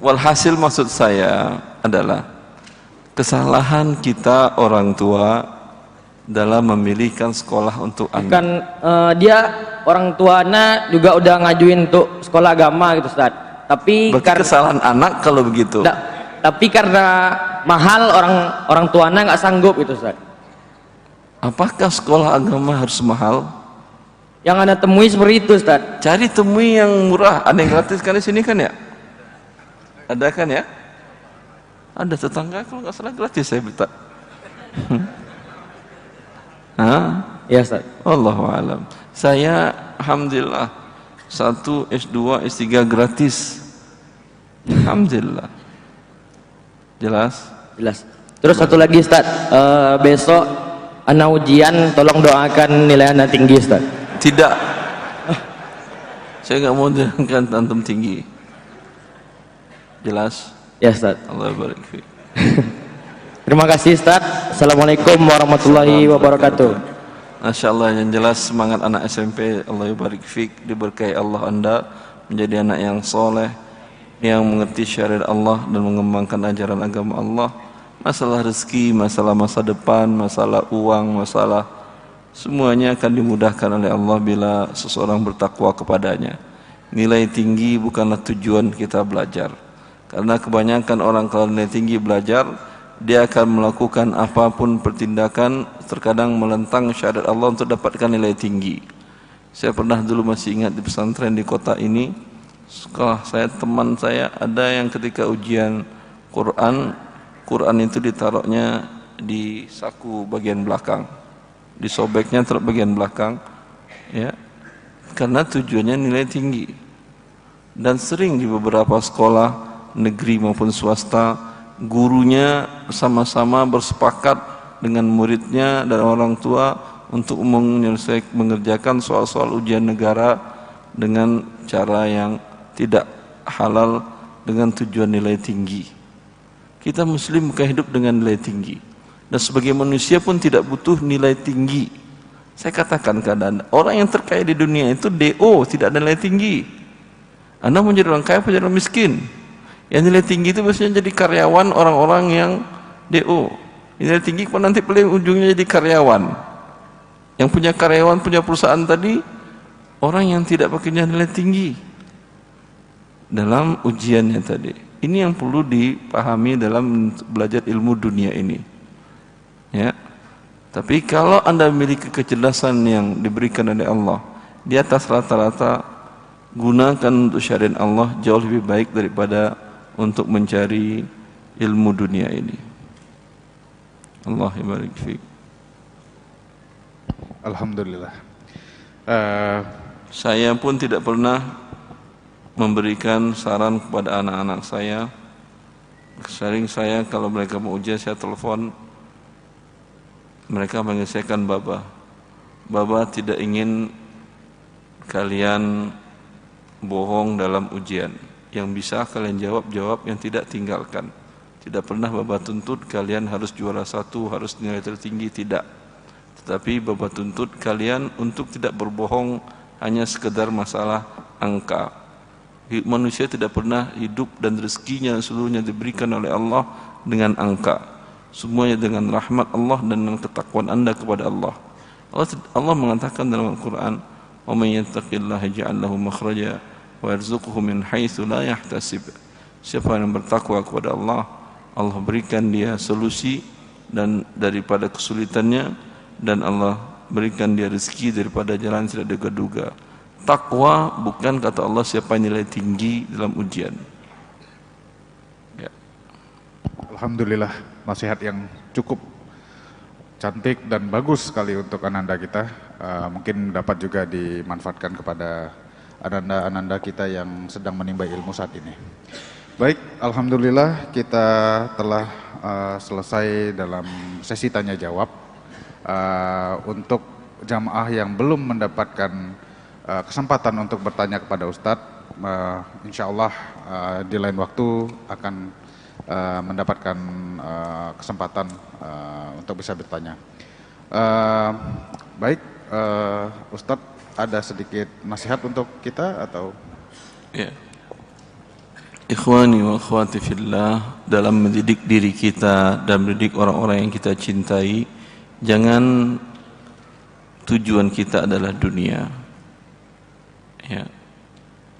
Walhasil maksud saya adalah kesalahan kita orang tua dalam memilihkan sekolah untuk anak. Kan dia orang tuanya juga udah ngajuin untuk sekolah agama gitu Ustaz. Tapi kesalahan anak kalau begitu. Tapi karena mahal orang tuanya nggak sanggup gitu Ustaz. Apakah sekolah agama harus mahal? Yang Anda temui seperti itu Ustaz. Cari temui yang murah. Ada yang gratis kan di sini kan ya? Ada kan ya? Ada tetangga kalau nggak salah gratis saya minta. Ya Ustaz. Allahu alam. Saya alhamdulillah 1 S2 S3 gratis. Alhamdulillah. Jelas? Jelas. Terus satu lagi Ustaz, besok ana ujian, tolong doakan nilai Anda tinggi Ustaz. Tidak. Saya nggak mau dengarkan antum tinggi. Jelas? Ya Ustaz. Allah barik fiik. Terima kasih Ustaz. Assalamualaikum warahmatullahi wabarakatuh. Masya Allah, yang jelas semangat anak SMP, Allah barik fiik, diberkahi Allah Anda menjadi anak yang soleh, yang mengerti syariat Allah dan mengembangkan ajaran agama Allah. Masalah rezeki, masalah masa depan, masalah uang, masalah semuanya akan dimudahkan oleh Allah bila seseorang bertakwa kepadanya. Nilai tinggi bukanlah tujuan kita belajar, karena kebanyakan orang kalau nilai tinggi belajar, dia akan melakukan apapun pertindakan terkadang melentang syariat Allah untuk dapatkan nilai tinggi. Saya pernah dulu masih ingat di pesantren di kota ini, sekolah saya, teman saya ada yang ketika ujian Quran itu ditaruhnya di saku bagian belakang, disobeknya terus bagian belakang, ya, karena tujuannya nilai tinggi. Dan sering di beberapa sekolah negeri maupun swasta, gurunya sama-sama bersepakat dengan muridnya dan orang tua untuk mengerjakan soal-soal ujian negara dengan cara yang tidak halal dengan tujuan nilai tinggi. Kita muslim bukan hidup dengan nilai tinggi, dan sebagai manusia pun tidak butuh nilai tinggi. Saya katakan keadaan orang yang terkaya di dunia itu DO, tidak ada nilai tinggi. Anda mau jadi orang kaya apa jadi orang miskin? Yang nilai tinggi itu biasanya jadi karyawan orang-orang yang DO. Nilai tinggi pun nanti paling ujungnya jadi karyawan. Yang punya karyawan, punya perusahaan tadi, orang yang tidak pakai nilai tinggi dalam ujiannya tadi. Ini yang perlu dipahami dalam belajar ilmu dunia ini. Ya. Tapi kalau Anda memiliki kecerdasan yang diberikan oleh Allah di atas rata-rata, gunakan untuk syariat Allah jauh lebih baik daripada untuk mencari ilmu dunia ini. Allah barik fiik. Alhamdulillah. Saya pun tidak pernah memberikan saran kepada anak-anak saya. Sering saya kalau mereka mau ujian saya telepon, mereka menyelesaikan Baba. Baba tidak ingin kalian bohong dalam ujian. Yang bisa kalian jawab, yang tidak tinggalkan. Tidak pernah Baba tuntut kalian harus juara 1, harus nilai tertinggi, tidak. Tetapi Baba tuntut kalian untuk tidak berbohong hanya sekedar masalah angka. Manusia tidak pernah hidup dan rezekinya seluruhnya diberikan oleh Allah dengan angka. Semuanya dengan rahmat Allah dan dengan ketakwaan Anda kepada Allah. Allah mengatakan dalam Al-Quran, "Wa may yattaqillaha yaj'al lahu makhraja wa yarzuqhu min haitsu la yahtasib." Siapa yang bertakwa kepada Allah, Allah berikan dia solusi dan daripada kesulitannya, dan Allah berikan dia rezeki daripada jalan tidak diduga-duga. Takwa bukan kata Allah siapa yang nilai tinggi dalam ujian. Ya. Alhamdulillah, nasihat yang cukup cantik dan bagus sekali untuk ananda kita. Mungkin dapat juga dimanfaatkan kepada ananda-ananda kita yang sedang menimba ilmu saat ini. Baik, alhamdulillah kita telah selesai dalam sesi tanya jawab. Untuk jamaah yang belum mendapatkan kesempatan untuk bertanya kepada Ustadz, insya Allah di lain waktu akan mendapatkan kesempatan untuk bisa bertanya. Baik, Ustadz ada sedikit nasihat untuk kita atau? Ya. Ikhwani wa akhwati fillah, dalam mendidik diri kita dan mendidik orang-orang yang kita cintai, jangan tujuan kita adalah dunia. Ya.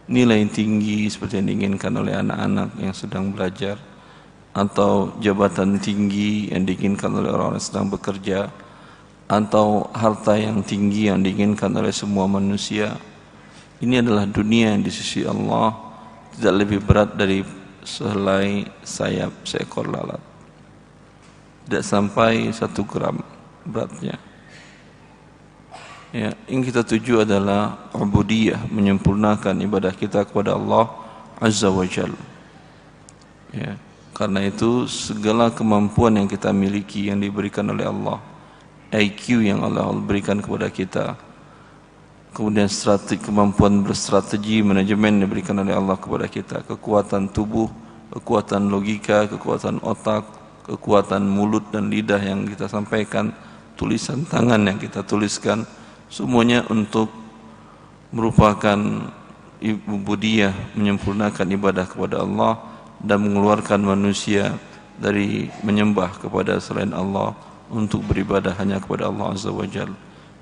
Nilai tinggi seperti yang diinginkan oleh anak-anak yang sedang belajar, atau jabatan tinggi yang diinginkan oleh orang-orang yang sedang bekerja, atau harta yang tinggi yang diinginkan oleh semua manusia. Ini adalah dunia yang di sisi Allah tidak lebih berat dari sehelai sayap seekor lalat. Tidak sampai 1 gram beratnya. Ya, yang kita tuju adalah ubudiyah, menyempurnakan ibadah kita kepada Allah Azza wa Jalla. Ya, karena itu segala kemampuan yang kita miliki yang diberikan oleh Allah, IQ yang Allah berikan kepada kita, kemudian kemampuan berstrategi manajemen yang diberikan oleh Allah kepada kita, kekuatan tubuh, kekuatan logika, kekuatan otak, kekuatan mulut dan lidah yang kita sampaikan, tulisan tangan yang kita tuliskan, semuanya untuk merupakan ubudiyah, menyempurnakan ibadah kepada Allah dan mengeluarkan manusia dari menyembah kepada selain Allah untuk beribadah hanya kepada Allah Azza wa Jalla.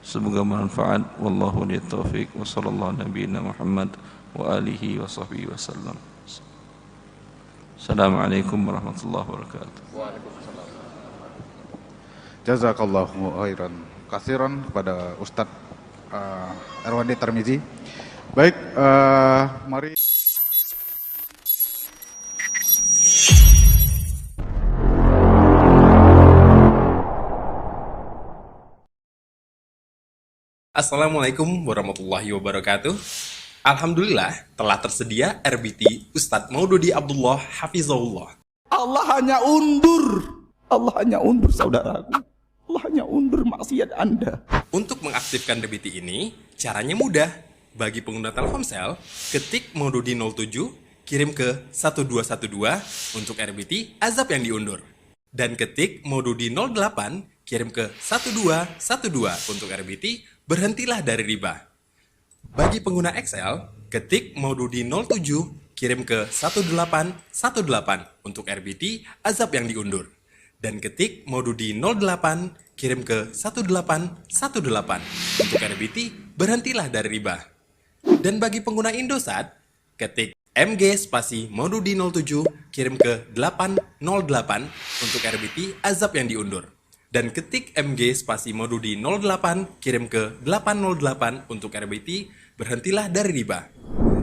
Semoga manfaat. Wallahu a'lam bishawab. Wa sallallahu nabiyina Muhammad wa alihi wa sahbihi wasallam. Assalamualaikum warahmatullahi wabarakatuh. Waalaikumsalam. Jazakallahu khairan katsiran kepada Ustadz Erwandi Tarmizi. Baik, mari. Assalamualaikum warahmatullahi wabarakatuh. Alhamdulillah telah tersedia RBT Ustadz Maududi Abdullah Hafizahullah. Allah hanya undur saudaraku. Allah hanya undur maksiat Anda. Untuk mengaktifkan RBT ini, caranya mudah. Bagi pengguna Telkomsel, ketik Maududi 07, kirim ke 1212 untuk RBT azab yang diundur. Dan ketik Maududi 08, kirim ke 1212 untuk RBT berhentilah dari riba. Bagi pengguna Excel, ketik Maududi 07, kirim ke 1818 untuk RBT azab yang diundur. Dan ketik Maududi 08, kirim ke 1818 untuk RBT berhentilah dari riba. Dan bagi pengguna Indosat, ketik MG spasi Maududi 07, kirim ke 808 untuk RBT azab yang diundur. Dan ketik MG spasi Maududi 08, kirim ke 808 untuk RBT berhentilah dari riba.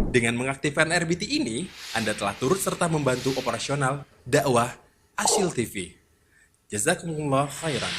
Dengan mengaktifkan RBT ini, Anda telah turut serta membantu operasional dakwah Asyil TV. Jazakumullah khairan.